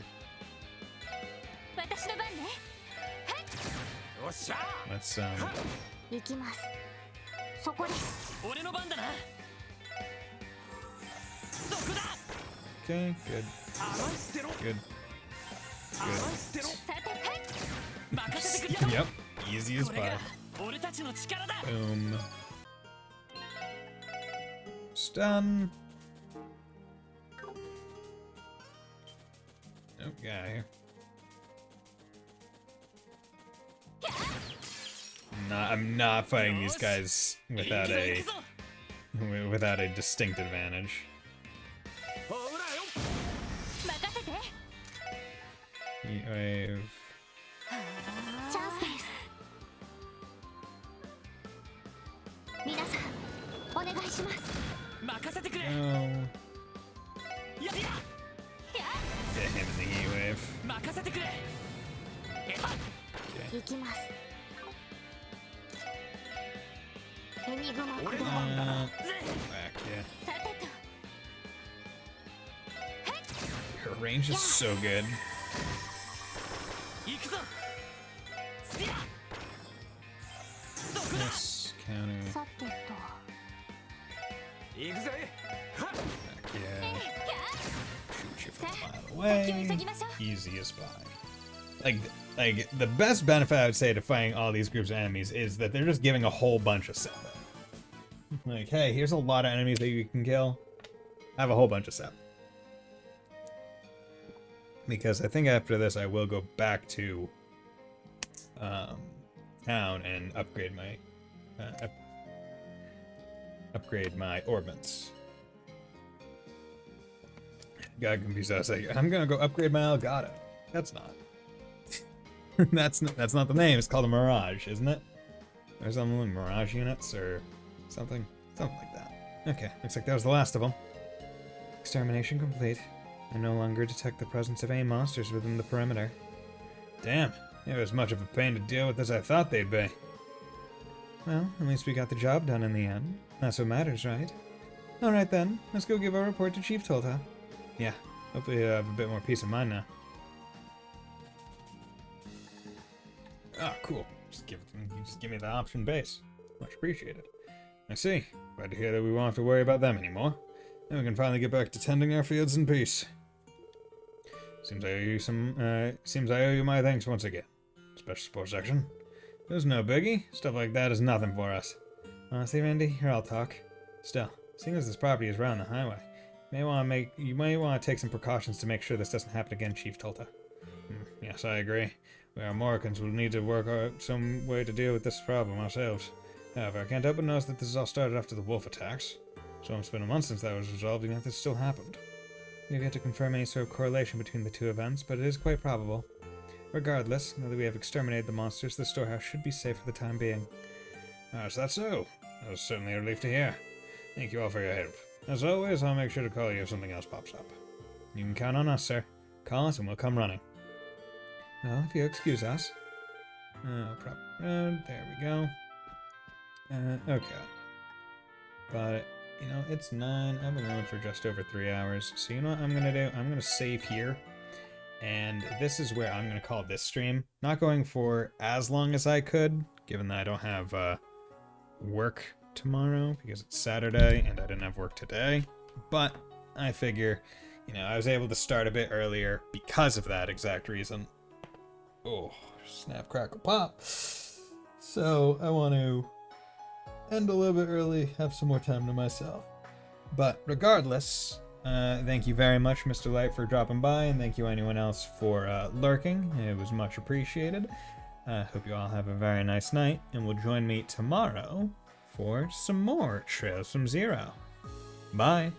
私の番ねよっしゃ。 Let's 行きますそこです俺の番だな。そこだ。 okay, good, 甘いってろ。 good, 甘いってろ。さてはい任せてく good. れ。 Yep, easy as これが pie. 俺たちの力だ。 Boom. Stun. Oh, get out of here. I'm not fighting these guys without 行く a ぞ。 without a distinct advantage. ほらよ。任せて Heat wave. チャンスです皆さんお願いします任せてくれ。 No. やや。 Get him in the heat wave. 任せてくれ。行きますエニグマ駆動 Back, yeah. さてと Her range is so good. 行くぞ。スピア。そこだ。 Yes, counter. さてと行くぜ。 Back, yeah. Shoot you from a mile 先を away. 急ぎましょう Easy as pie. Like the best benefit I would say to fighting all these groups of enemies is that they're just giving a whole bunch of setup. Like, hey, here's a lot of enemies that you can kill. I have a whole bunch of setup. Because I think after this I will go back to town and upgrade my orbits. Got confused. I was like, I'm gonna go upgrade my Elgato. That's not. that's not the name. It's called a Mirage, isn't it? Or something with Mirage units or something like that. Okay, looks like that was the last of them. Extermination complete. I no longer detect the presence of any monsters within the perimeter. Damn, it was much of a pain to deal with as I thought they'd be. Well, at least we got the job done in the end. That's what matters, right? Alright then, let's go give our report to Chief Tolta. Yeah, hopefully you'll have a bit more peace of mind now. Ah, cool. Just give me the option base. Much appreciated. I see. Glad to hear that we won't have to worry about them anymore. Then we can finally get back to tending our fields in peace. Seems I owe you my thanks once again. Special support section. It was no biggie. Stuff like that is nothing for us. Honestly, Randy, here I'll talk. Still, seeing as this property is right on the highway, you may want to take some precautions to make sure this doesn't happen again, Chief Tolta. Yes, I agree. We Armoricans will need to work out some way to deal with this problem ourselves. However, I can't help but notice that this all started after the wolf attacks. So it's been a month since that was resolved, and yet this still happened. We have yet to confirm any sort of correlation between the two events, but it is quite probable. Regardless, now that we have exterminated the monsters, the storehouse should be safe for the time being. Is that so? That was certainly a relief to hear. Thank you all for your help. As always, I'll make sure to call you if something else pops up. You can count on us, sir. Call us and we'll come running. Well, if you'll excuse us. Prop road. There we go. Okay. But, you know, it's 9. I've been going for just over 3 hours. So you know what I'm going to do? I'm going to save here. And this is where I'm going to call this stream. Not going for as long as I could, given that I don't have work tomorrow because it's Saturday and I didn't have work today. But I figure, you know, I was able to start a bit earlier because of that exact reason. Oh, snap, crackle, pop. So I want to end a little bit early, have some more time to myself. But regardless, thank you very much, Mr. Light, for dropping by, and thank you anyone else for lurking. It was much appreciated. Hope you all have a very nice night, and will join me tomorrow for some more Trails from Zero. Bye!